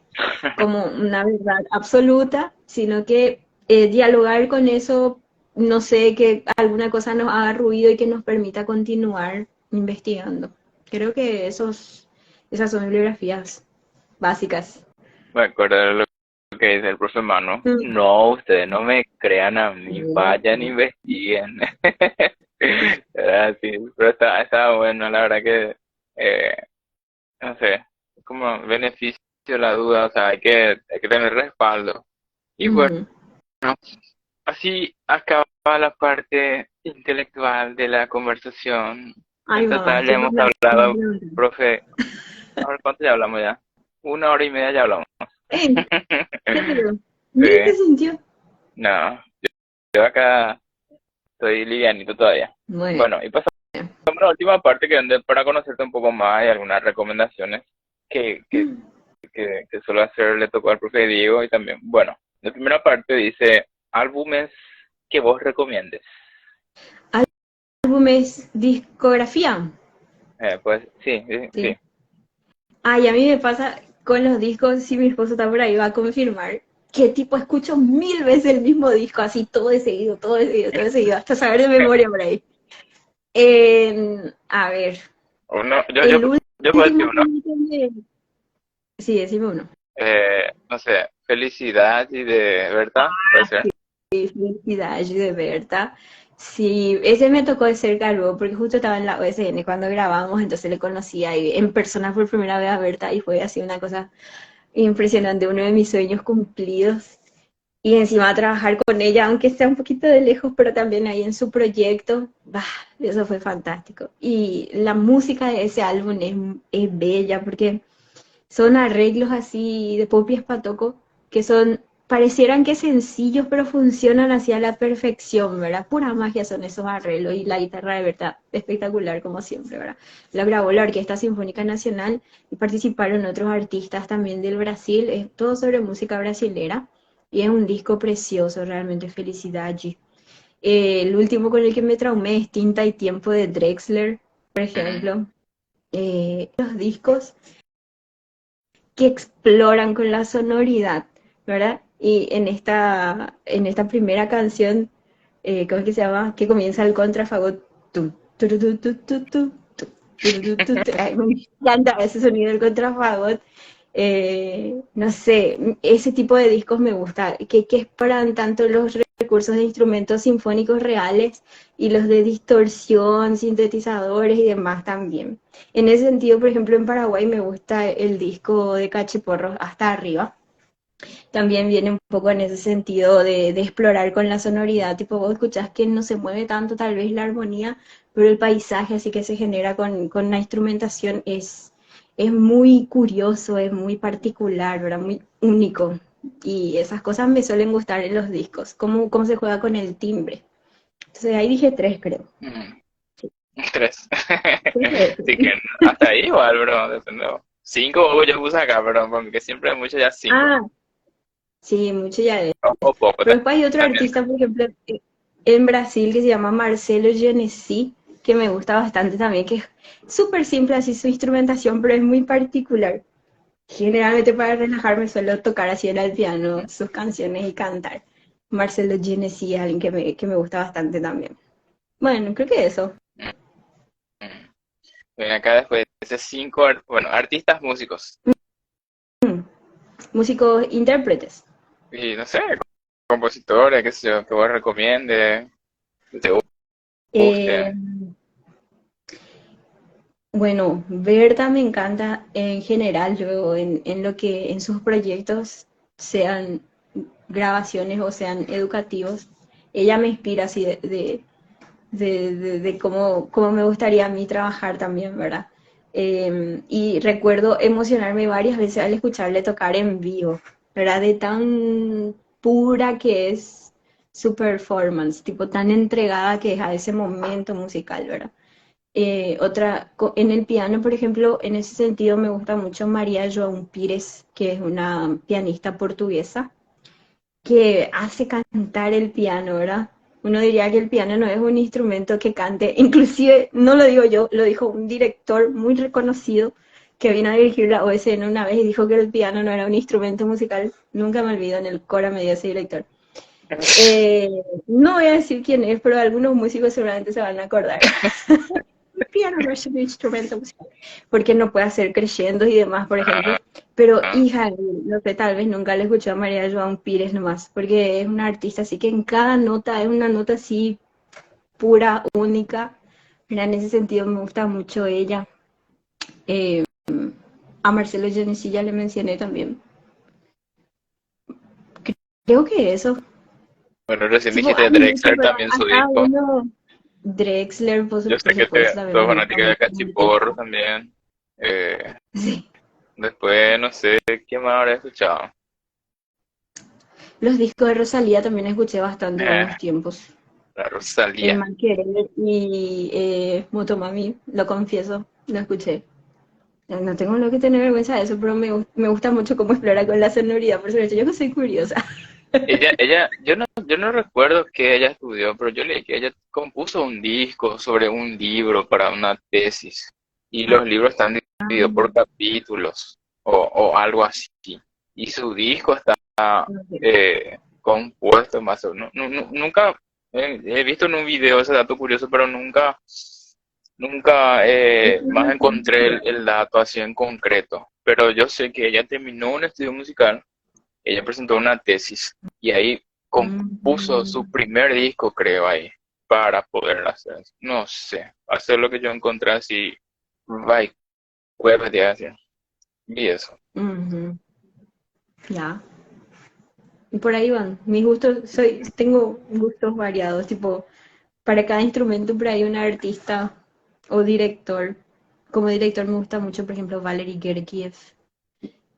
como una verdad absoluta, sino que dialogar con eso, no sé, que alguna cosa nos haga ruido y que nos permita continuar investigando. Creo que esas son bibliografías básicas. Me acuerdo de lo que dice el profe Mano. Mm. No, ustedes no me crean a mí, vayan, investiguen. Era así, pero estaba bueno, la verdad que, eh, no sé, como beneficio la duda, o sea, hay que tener respaldo. Y bueno, Ujú. así acaba la parte intelectual de la conversación. En Ahí va, total ya estoy hemos con la última hablado, pregunta. profe, a ver cuánto ya hablamos ya. 1 hora y media ya hablamos. ¿En serio? Sí, Ni se sintió. no, yo acá estoy livianito todavía. Bueno, Bueno, y pasamos a la última parte que donde para conocerte un poco más y algunas recomendaciones que, que, que suelo hacer, le tocó al profe Diego y también, bueno, la primera parte dice álbumes que vos recomiendes. álbumes, discografía. Pues sí, sí, Sí. sí. Ay, a mí me pasa con los discos, si mi esposo está por ahí, va a confirmar que tipo escucho 1000 veces el mismo disco, así todo de seguido, todo de seguido, todo de seguido, hasta saber de memoria por ahí. A ver, Uno, el yo puedo decir último uno. que... Sí, decime uno. No sé, felicidad y de verdad, puede ser. Sí, felicidad, de Berta. Sí, ese me tocó de cerca luego, porque justo estaba en la OSN cuando grabamos, entonces le conocía y en persona por primera vez a Berta y fue así una cosa impresionante, uno de mis sueños cumplidos. Y encima trabajar con ella, aunque sea un poquito de lejos, pero también ahí en su proyecto, bah, eso fue fantástico. Y la música de ese álbum es bella porque son arreglos así de Pop y Espatoco que son, parecieran que sencillos, pero funcionan así a la perfección, ¿verdad? Pura magia son esos arreglos y la guitarra de verdad espectacular como siempre, ¿verdad? La grabó la Orquesta Sinfónica Nacional y participaron otros artistas también del Brasil, es todo sobre música brasilera y es un disco precioso, realmente felicidad. El último con el que me traumé es Tinta y Tiempo de Drexler, por Ujú. ejemplo. Los discos que exploran con la sonoridad, ¿verdad? Y en esta primera canción ¿cómo es que se llama? Que comienza el contrafagot. Tu, turu, Ay, me encanta ese sonido del contrafagot. No sé, ese tipo de discos me gusta, que exploran tanto los recursos de instrumentos sinfónicos reales y los de distorsión, sintetizadores y demás también. En ese sentido, por ejemplo, en Paraguay me gusta el disco de Cachiporros Hasta Arriba. También viene un poco en ese sentido de explorar con la sonoridad, tipo vos escuchás que no se mueve tanto tal vez la armonía, pero el paisaje así que se genera con la instrumentación es muy curioso, es muy particular, ¿verdad? Muy único. Y esas cosas me suelen gustar en los discos, cómo se juega con el timbre. Entonces ahí dije tres, creo. Mm, tres. Sí, Así que hasta ahí igual, bro. Depende. Cinco yo puse acá, bro, porque siempre hay mucho ya cinco. ah, sí, mucho ya es. O poco Pero después hay otro también. artista, por ejemplo, en Brasil que se llama Marcelo Genesi, que me gusta bastante también, que es súper simple así su instrumentación, pero es muy particular. Generalmente para relajarme suelo tocar así en el piano sus canciones y cantar. Marcelo Genesi es alguien que me gusta bastante también. Bueno, creo que eso. Mm, mm. Ven acá después de cinco, bueno, artistas músicos. Mm, músicos intérpretes. Y no sé, compositores, qué sé yo, que vos recomiende, que te Eh, guste. bueno, Berta me encanta en general, yo en lo que en sus proyectos sean grabaciones o sean educativos, ella me inspira así de cómo me gustaría a mí trabajar también, ¿verdad? Y recuerdo emocionarme varias veces al escucharle tocar en vivo, ¿verdad? De tan pura que es su performance, tipo tan entregada que es a ese momento musical, ¿verdad? En el piano, por ejemplo, en ese sentido me gusta mucho María João Pires, que es una pianista portuguesa que hace cantar el piano, ¿verdad? Uno diría que el piano no es un instrumento que cante, inclusive no lo digo yo, lo dijo un director muy reconocido que vino a dirigir la OSN una vez y dijo que el piano no era un instrumento musical. Nunca me olvido, en el coro me dio ese director. Eh, no voy a decir quién es, pero algunos músicos seguramente se van a acordar. El piano no es un instrumento musical, porque no puede hacer creyendo y demás, por ejemplo. Pero Ah, hija, no sé, tal vez nunca le escuché a María João Pires nomás, porque es una artista así que en cada nota es una nota así pura, única. Mira, en ese sentido me gusta mucho ella. Eh, a Marcelo Genesi ya le mencioné también. Creo que eso. bueno, recién Tipo, dijiste hay mucho, Drexler pero también su acá disco. uno, Drexler, Yo por sé que supuesto, te, también sos me gusta fanática de mucho como Cachiporro artista. también. Eh, Sí. después, no sé, ¿qué más habré escuchado? Los discos de Rosalía también escuché bastante Eh, unos tiempos. la El Rosalía. Mal Querer y Motomami, lo confieso, lo escuché. No tengo lo que tener vergüenza de eso, pero me gusta mucho cómo explora con la sonoridad, por eso yo que soy curiosa. Yo no recuerdo que ella estudió, pero yo leí que ella compuso un disco sobre un libro para una tesis. Y los libros están divididos por capítulos o algo así. Y su disco está compuesto más o menos. Nunca he visto en un video ese dato curioso, pero nunca más encontré el dato así en concreto. Pero yo sé que ella terminó un estudio musical, ella presentó una tesis y ahí compuso su primer disco, creo, ahí, para poder hacer eso. No sé, hacer lo que yo encontré así, by web, de así. Y eso. Ujú, ya. Y por ahí van. Mis gustos, tengo gustos variados, tipo, para cada instrumento por ahí un artista o director. Como director me gusta mucho, por ejemplo, Valery Gergiev.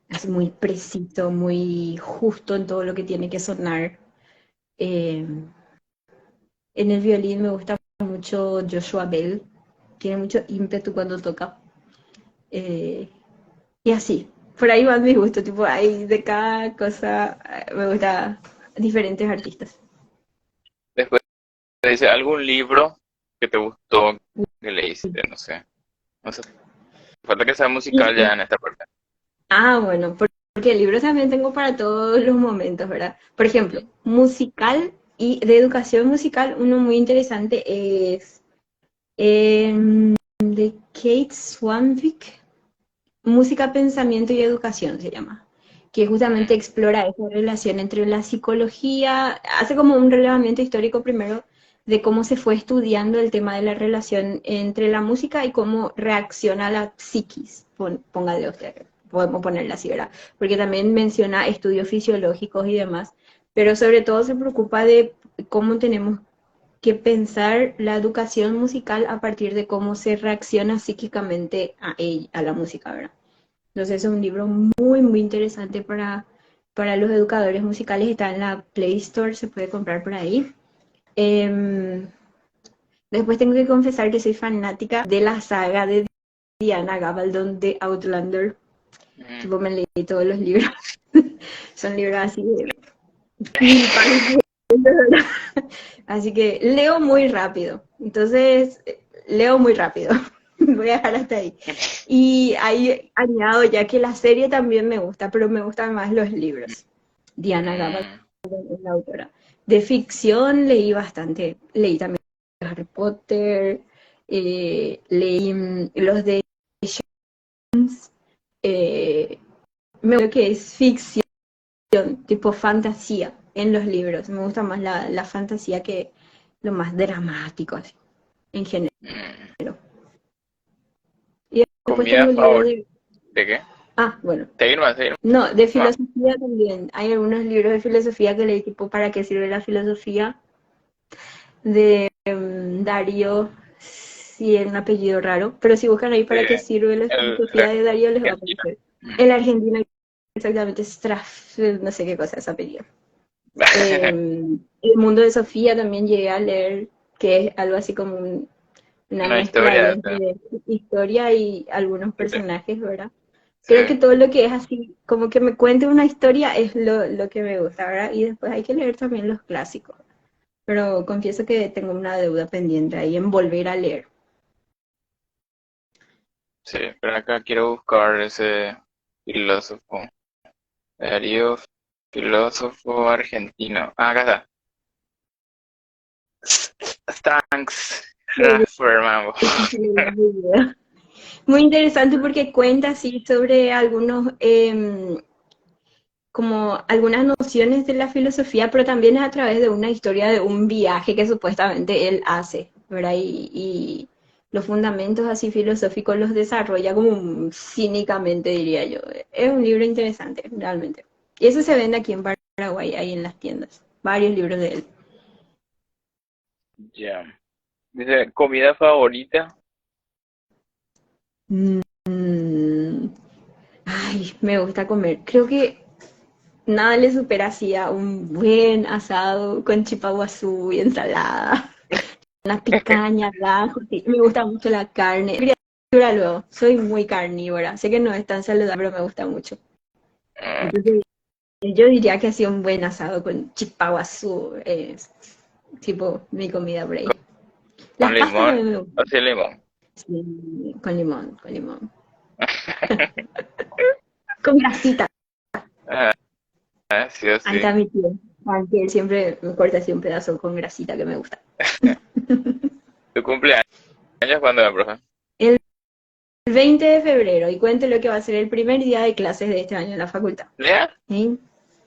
Es muy preciso, muy justo en todo lo que tiene que sonar. Eh, en el violín me gusta mucho Joshua Bell. Tiene mucho ímpetu cuando toca. Eh, y así. Por ahí van mis gustos, tipo, hay de cada cosa, me gusta diferentes artistas. Después te dice algún libro que te gustó, que leíste, no sé. No sé, falta que sea musical ya en esta parte. Bueno, porque libros también tengo para todos los momentos, ¿verdad? Por ejemplo, musical. Y de educación musical, uno muy interesante es de Kate Swanwick, Música, Pensamiento y Educación se llama, que justamente Mm, explora esa relación entre la psicología, hace como un relevamiento histórico primero de cómo se fue estudiando el tema de la relación entre la música y cómo reacciona la psiquis, póngale usted, podemos ponerla así, ¿verdad? Porque también menciona estudios fisiológicos y demás, pero sobre todo se preocupa de cómo tenemos que pensar la educación musical a partir de cómo se reacciona psíquicamente a ella, a la música, ¿verdad? Entonces es un libro muy, muy interesante para los educadores musicales. Está en la Play Store, se puede comprar por ahí. Em, Después tengo que confesar que soy fanática de la saga de Diana Gabaldon de Outlander. mm. Tipo, me leí todos los libros. Son libros así de 1000 páginas. Así que leo muy rápido. Entonces, leo muy rápido. Voy a dejar hasta ahí. Y ahí añado ya que la serie también me gusta, pero me gustan más los libros. Diana Gabaldon Mm, es la autora. De ficción leí bastante. Leí también Harry Potter, leí los de James. Eh, me gusta que es ficción, tipo fantasía en los libros. Me gusta más la fantasía que lo más dramático, así, en general. mm. Y después ¿Comida tengo libros favorita? de... ¿De qué? Ah, bueno. Seguir No, de más. filosofía también. Hay algunos libros de filosofía que leí, tipo ¿Para qué sirve la filosofía? De Darío, sí, es un apellido raro, pero si buscan ahí ¿Para qué De, sirve la el filosofía de Darío? Les va a Argentina. aparecer. Mm. En la Argentina, exactamente, no sé qué cosa es ese apellido. El mundo de Sofía también llegué a leer, que es algo así como una Una mezcla ahí historia. entre historia y algunos personajes, ¿verdad? Sí, Creo que todo lo que es así, como que me cuente una historia es lo que me gusta, ¿verdad? Y después hay que leer también los clásicos. Pero confieso que tengo una deuda pendiente ahí en volver a leer. sí, pero acá quiero buscar ese filósofo. Darío, filósofo argentino. Ah, acá está. Thanks. Rambo. Muy interesante porque cuenta así sobre algunos, como algunas nociones de la filosofía, pero también es a través de una historia de un viaje que supuestamente él hace, ¿verdad? Y los fundamentos así filosóficos los desarrolla como cínicamente, diría yo. Es un libro interesante, realmente. Y eso se vende aquí en Paraguay, ahí en las tiendas. Varios libros de él. Ya. Dice, comida favorita. Mm, ay, me gusta comer. Creo que nada le supera así a un buen asado con chipaguazú y ensalada. Unas picañas, ajo, sí. Me gusta mucho la carne. Criatura luego, soy muy carnívora. Sé que no es tan saludable, pero me gusta mucho. Entonces, yo diría que así un buen asado con chipaguazú es tipo mi comida por ahí. Con Las pastas limón también me o gustan. sin limón. Sí, con limón, con limón. Con grasita. Ah, sí o Ahí sí. está mi tío. Juan, que él siempre me corta así un pedazo con grasita que me gusta. ¿Tu cumpleaños cuándo es, profe? El 20 de febrero, y cuente lo que va a ser el primer día de clases de este año en la facultad. ¿Ya? ¿Sí?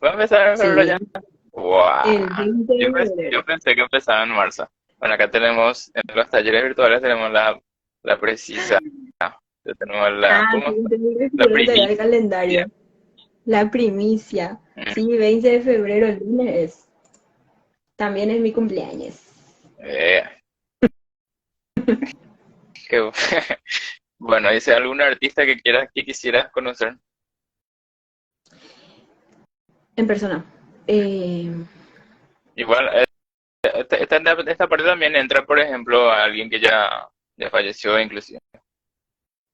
¿Va a empezar en febrero ya? Sí, el ¡Wow! 20 de Yo febrero. pensé que empezaba en marzo. Bueno, acá tenemos, en los talleres virtuales tenemos la precisa. Ya tenemos la, Ah, sí, ¿cómo? entonces La refiriéndote al primicia. calendario. La primicia. Mm. Sí, 20 de febrero, el lunes. También es mi cumpleaños. Eh, qué bueno, dice algún artista que quieras, que quisieras conocer. En persona. Eh, Igual, esta parte también entra, por ejemplo, a alguien que ya falleció, inclusive.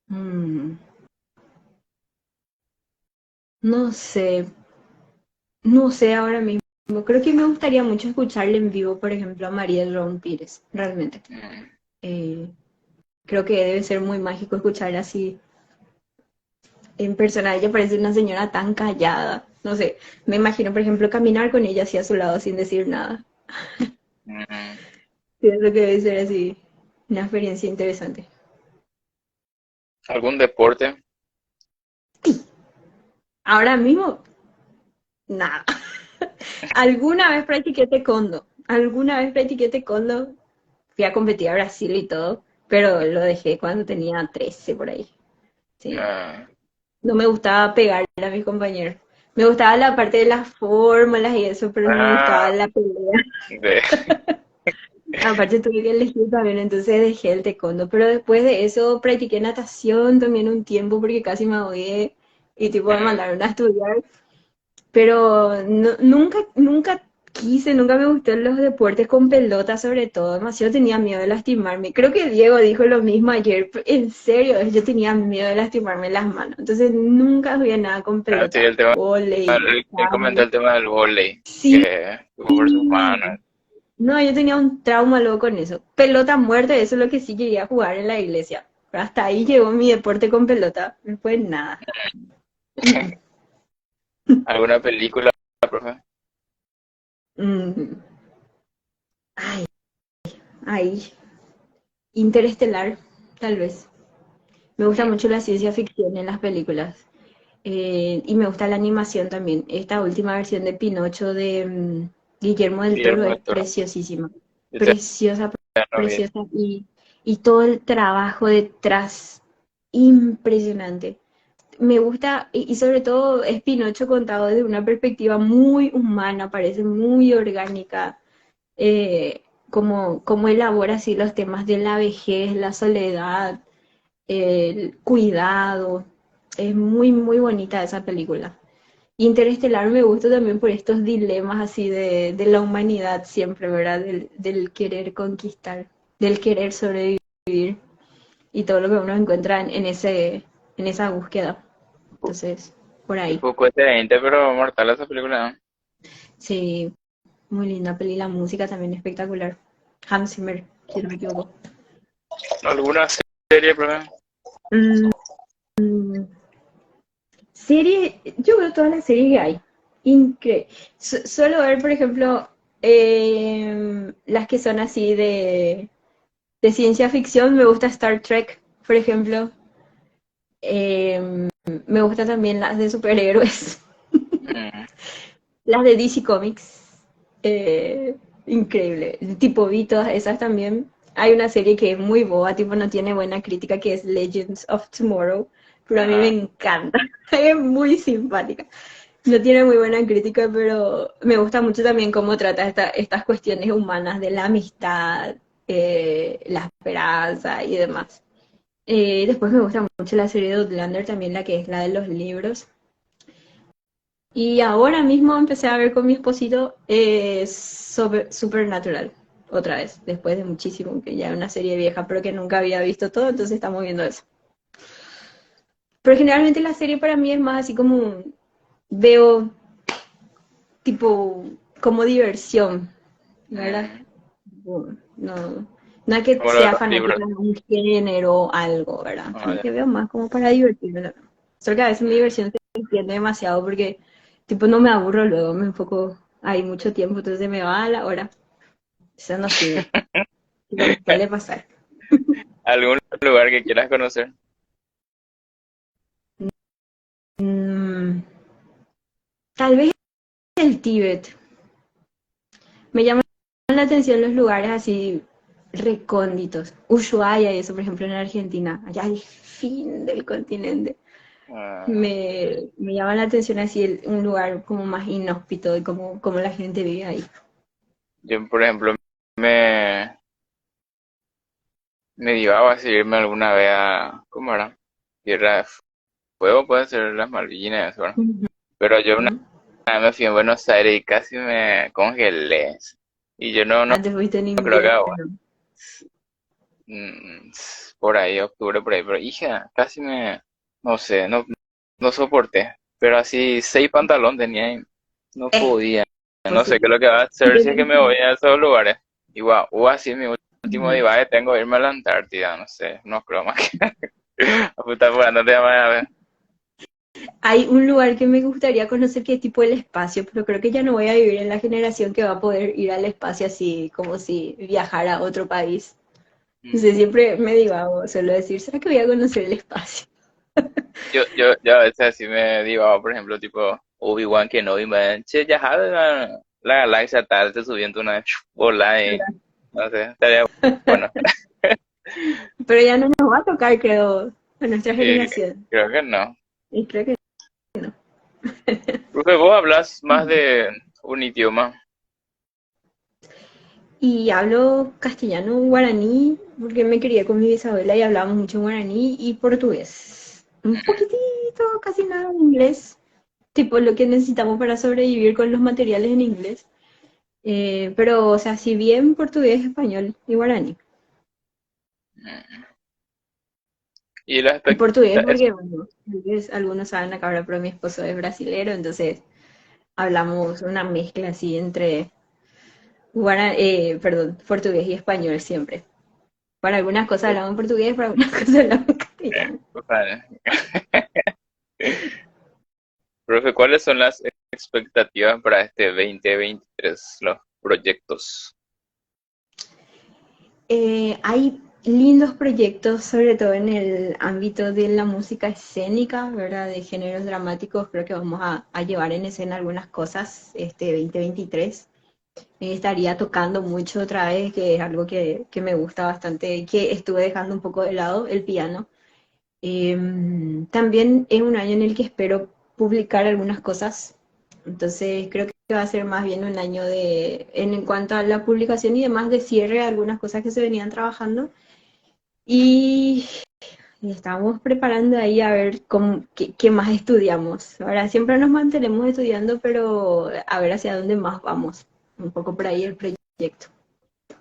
mm, no sé. No sé ahora mismo. Creo que me gustaría mucho escucharle en vivo, por ejemplo, a María Ron Pires, realmente. Mm. Eh, Creo que debe ser muy mágico escucharla así en persona. Ella parece una señora tan callada. No sé, me imagino, por ejemplo, caminar con ella así a su lado sin decir nada. Mm, Pienso que debe ser así, una experiencia interesante. ¿Algún deporte? Ahora mismo, nada. Alguna vez practiqué taekwondo. Alguna vez practiqué taekwondo. Fui a competir a Brasil y todo, pero lo dejé cuando tenía 13 por ahí. Sí. Ah, No me gustaba pegarle a mis compañeros. Me gustaba la parte de las fórmulas y eso, pero no me gustaba ah, la pelea. de, Aparte tuve que elegir también, entonces dejé el taekwondo. Pero después de eso practiqué natación también un tiempo porque casi me ahogué y tipo me mm, mandaron a estudiar. Pero nunca quise, nunca me gustó los deportes con pelota sobre todo. Demasiado tenía miedo de lastimarme. Creo que Diego dijo lo mismo ayer. En serio, yo tenía miedo de lastimarme las manos. Entonces nunca jugué nada con sí, pelota. el tema, Volei, él comentó el tema del vóley, sí. que tuvo por sus manos. No, yo tenía un trauma luego con eso. Pelota muerta, eso es lo que sí quería jugar en la iglesia. Pero hasta ahí llegó mi deporte con pelota. Después nada. ¿Alguna película, profe? Mm. Ay, ay. Interestelar, tal vez. Me gusta Mm, mucho la ciencia ficción en las películas. Y me gusta la animación también. Esta última versión de Pinocho de Guillermo del Toro Guillermo es del Toro. preciosísima. Yo te Preciosa, no vi. preciosa. Y todo el trabajo detrás, impresionante. Me gusta, y sobre todo es Pinocho contado desde una perspectiva muy humana, parece muy orgánica. Cómo elabora así los temas de la vejez, la soledad, el cuidado. Es muy, muy bonita esa película. Interestelar me gusta también por estos dilemas así de la humanidad siempre, ¿verdad? Del querer conquistar, del querer sobrevivir y todo lo que uno encuentra en esa búsqueda. Entonces, por Un ahí. poco diferente, pero mortal esa película, ¿no? Sí, muy linda peli, la música también espectacular. Hans Zimmer, si no me equivoco. ¿Alguna serie, profe? Mm, serie, yo veo todas las series que hay. Increíble. Suelo ver, por ejemplo, las que son así de ciencia ficción. Me gusta Star Trek, por ejemplo. Me gusta también las de superhéroes. Mm, Las de DC Comics. Increíble. Tipo, vi todas esas también. Hay una serie que es muy boba, tipo, no tiene buena crítica, que es Legends of Tomorrow. Pero a mí me ajá. encanta. Es muy simpática. No tiene muy buena crítica, pero me gusta mucho también cómo trata estas cuestiones humanas de la amistad, la esperanza y demás. Después me gusta mucho la serie de Outlander, también la que es la de los libros. Y ahora mismo empecé a ver con mi esposito Supernatural, otra vez, después de muchísimo, que ya es una serie vieja, pero que nunca había visto todo, entonces estamos viendo eso. Pero generalmente la serie para mí es más así como veo tipo como diversión, ¿verdad? Mm, No, no es que como lo de sea los libros. fanática de un género o algo, ¿verdad? Ah, Sino ya. que veo más como para divertirme. Solo que a veces mi Mm. diversión se extiende demasiado porque tipo no me aburro luego, me enfoco ahí mucho tiempo, entonces se me va a la hora. Eso no sirve. Lo que suele pasar. ¿Algún lugar que quieras conocer? Mm, tal vez el Tíbet. Me llaman la atención los lugares así recónditos. Ushuaia y eso, por ejemplo, en Argentina, allá al fin del continente. Ah, Me llama la atención así un lugar como más inhóspito y como la gente vive ahí. yo, por ejemplo, me, me llevaba a irme alguna vez a, ¿cómo era? Tierra de Fuego, puede ser las Malvinas, ¿verdad? Ujú. Pero yo una vez me fui a Buenos Aires y casi me congelé. Y yo Antes fuiste en no creo que hago. invierno. mm, por ahí, octubre, por ahí, pero hija, no sé, no soporté. Pero así, 6 pantalones tenía y no Es podía. No sé qué es posible. lo que va a hacer si es que me voy a esos lugares. Igual, o así mi último Ujú. divaje tengo que irme a la Antártida, no sé, no creo más que. Puta, pues, no te llamas a ver. hay un lugar que me gustaría conocer que es tipo el espacio, pero creo que ya no voy a vivir en la generación que va a poder ir al espacio así como si viajara a otro país. No sé, Mm. siempre me divago, suelo decir, ¿será que voy a conocer el espacio? Yo a veces así me digo, por ejemplo, tipo Obi-Wan Kenobi, man, che, ya sabes, la galaxia tal, te subiendo una bola y no sé, estaría bueno. Pero ya no nos va a tocar, creo, a nuestra Y generación. creo que no. Y creo que no. Porque vos hablas más de un idioma. Y hablo castellano, guaraní, porque me crié con mi bisabuela y hablábamos mucho guaraní y portugués. Un poquitito, casi nada en inglés, tipo lo que necesitamos para sobrevivir con los materiales en inglés. Pero, o sea, si bien portugués, español y guaraní. Y la Y portugués expectativa, porque, bueno, algunos saben acá ahora, pero mi esposo es brasilero, entonces hablamos una mezcla así entre perdón, portugués y español siempre. Para algunas cosas hablamos portugués, para algunas cosas hablamos castellano. profe, ¿cuáles son las expectativas para este 2023, los proyectos? Hay lindos proyectos, sobre todo en el ámbito de la música escénica, ¿verdad? De géneros dramáticos, creo que vamos a llevar en escena algunas cosas este 2023. Estaría tocando mucho otra vez, que es algo que me gusta bastante, que estuve dejando un poco de lado, el piano. También es un año en el que espero publicar algunas cosas, entonces creo que va a ser más bien un año en cuanto a la publicación y demás, de cierre de algunas cosas que se venían trabajando. Y estamos preparando ahí a ver qué más estudiamos. Ahora siempre nos mantenemos estudiando, pero a ver hacia dónde más vamos. Un poco por ahí el proyecto.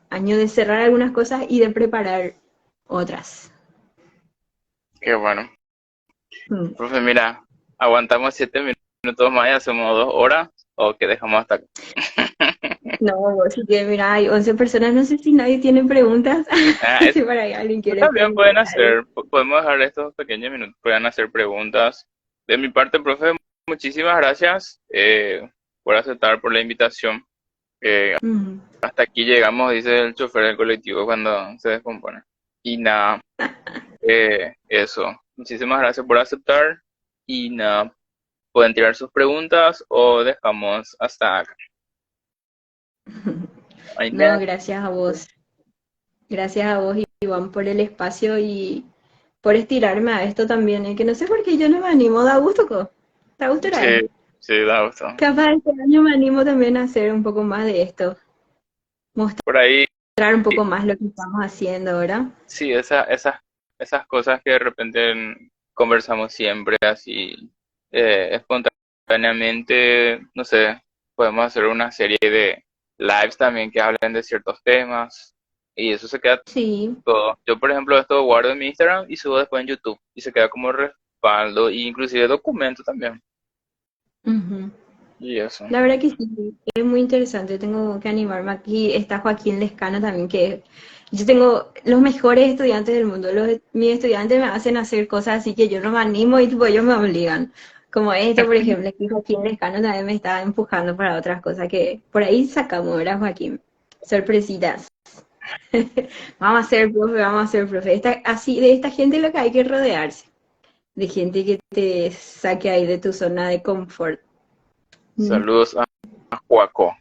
Año de cerrar algunas cosas y de preparar otras. Qué bueno. Mm. Profe, mira, aguantamos 7 minutos más y hacemos 2 horas o que dejamos hasta acá. No, así que mira, hay 11 personas, no sé si nadie tiene preguntas, Ah, si por ahí alguien eso quiere también preguntar pueden algo. hacer, podemos dejar estos pequeños minutos, pueden hacer preguntas. De mi parte, profe, muchísimas gracias por aceptar por la invitación. Eh, Ujú. hasta aquí llegamos, dice el chofer del colectivo cuando se descompone. Y nada, eso. Muchísimas gracias por aceptar y nada, pueden tirar sus preguntas o dejamos hasta acá. No, Aine, gracias a vos. Gracias a vos, Iván, por el espacio y por estirarme a esto también. Que no sé por qué yo no me animo, da gusto, da gusto, sí, ¿eh? sí, da gusto. Capaz este año me animo también a hacer un poco más de esto, Por ahí, mostrar un poco más lo que estamos haciendo, ¿verdad? sí, esas cosas que de repente conversamos siempre así espontáneamente, no sé, podemos hacer una serie de lives también que hablen de ciertos temas y eso se queda Sí. todo. Yo, por ejemplo, esto guardo en mi Instagram y subo después en YouTube y se queda como respaldo e inclusive documento también. Ujú. Y eso. La verdad que sí, es muy interesante, tengo que animarme. Aquí está Joaquín Lescano también, que yo tengo los mejores estudiantes del mundo. Mis estudiantes me hacen hacer cosas así que yo no me animo y tipo ellos me obligan. Como esto, por ejemplo, aquí Joaquín Lescano también me está empujando para otras cosas que por ahí sacamos, ¿verdad, Joaquín? Sorpresitas. Vamos a ser profe, vamos a ser profe. Así, de esta gente es lo que hay que rodearse, de gente que te saque ahí de tu zona de confort. Mm. Saludos a Joaco.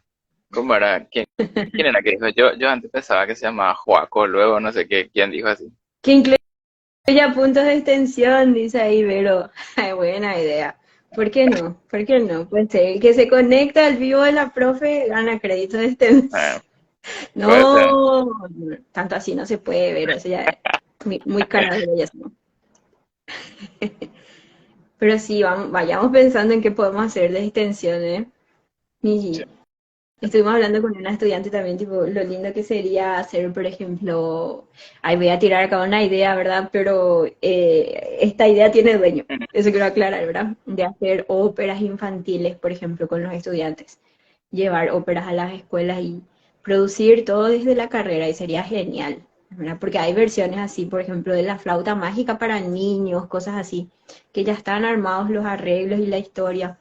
¿Cómo era? ¿Quién era que dijo? Yo antes pensaba que se llamaba Joaco, luego no sé qué, quién dijo así. Que incluya puntos de extensión, dice ahí, pero ay, buena idea. ¿Por qué no? ¿Por qué no? Pues el que se conecta al vivo de la profe gana crédito de extensión. Ah, puede ser. No, tanto así no se puede ver, eso ya es muy cara de ellas, ¿no? Pero sí, vayamos pensando en qué podemos hacer de extensión, ¿eh? Sí. Y estuvimos hablando con una estudiante también, tipo, lo lindo que sería hacer, por ejemplo, ahí voy a tirar acá una idea, ¿verdad? Pero esta idea tiene dueño, Ujú. eso quiero aclarar, ¿verdad? De hacer óperas infantiles, por ejemplo, con los estudiantes, llevar óperas a las escuelas y producir todo desde la carrera, y sería genial. ¿verdad? Porque hay versiones así, por ejemplo, de la flauta mágica para niños, cosas así, que ya están armados los arreglos y la historia.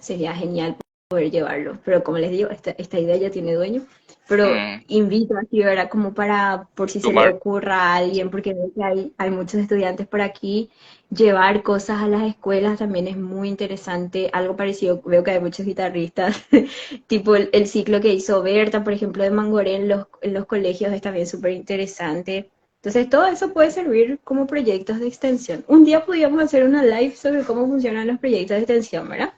Sería genial poder llevarlo. Pero como les digo, esta idea ya tiene dueño. Pero Mm, invito así, ¿verdad? Como para, por si se le Sumar, ocurra a alguien, porque veo que hay muchos estudiantes por aquí, llevar cosas a las escuelas también es muy interesante. Algo parecido, veo que hay muchos guitarristas, tipo el ciclo que hizo Berta, por ejemplo, de Mangoré en los colegios es también súper interesante. Entonces, todo eso puede servir como proyectos de extensión. Un día podríamos hacer una live sobre cómo funcionan los proyectos de extensión, ¿verdad?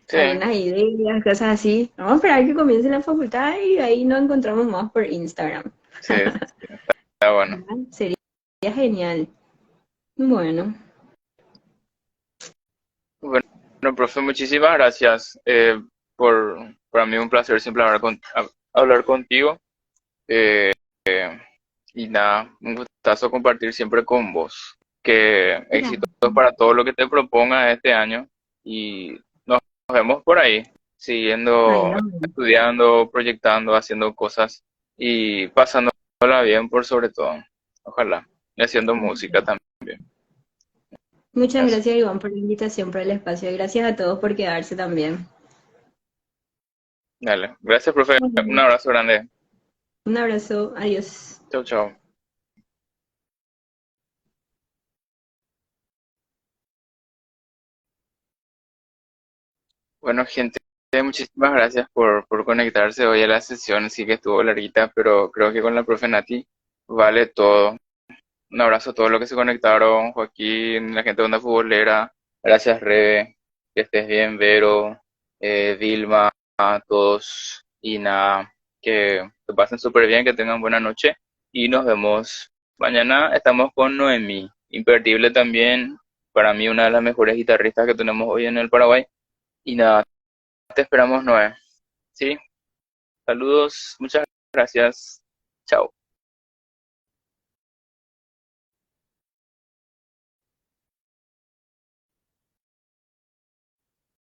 sí, Algunas ideas, cosas así. Vamos a esperar que comience la facultad y ahí nos encontramos más por Instagram. sí, sí, está bueno. ¿Verdad? Sería genial. Bueno, Bueno, profe, muchísimas gracias. Para mí un placer siempre hablar contigo. Eh, y nada, un gustazo compartir siempre con vos. Que ya. éxitos para todo lo que te propongas este año y nos vemos por ahí, Ahí siguiendo, nos vemos. estudiando, proyectando, haciendo cosas y pasándola bien por sobre todo. Ojalá. Y haciendo música también. Muchas Eso. gracias, Iván, por la invitación, por el espacio. Y gracias a todos por quedarse también. Dale. Gracias, profe. Un Bueno, abrazo grande. un abrazo, adiós. Chau, chau. Bueno, gente, muchísimas gracias por conectarse hoy a la sesión. Sí que estuvo larguita, pero creo que con la profe Nati vale todo. Un abrazo a todos los que se conectaron, Joaquín, la gente de Onda Futbolera. Gracias, Rebe. Que estés bien, Vero, Vilma, a todos. Y nada, que pasen súper bien, que tengan buena noche. Y nos vemos mañana. Estamos con Noemí, imperdible también. Para mí, una de las mejores guitarristas que tenemos hoy en el Paraguay. Y nada, te esperamos, Noé. ¿Sí? Saludos, muchas gracias. Chao.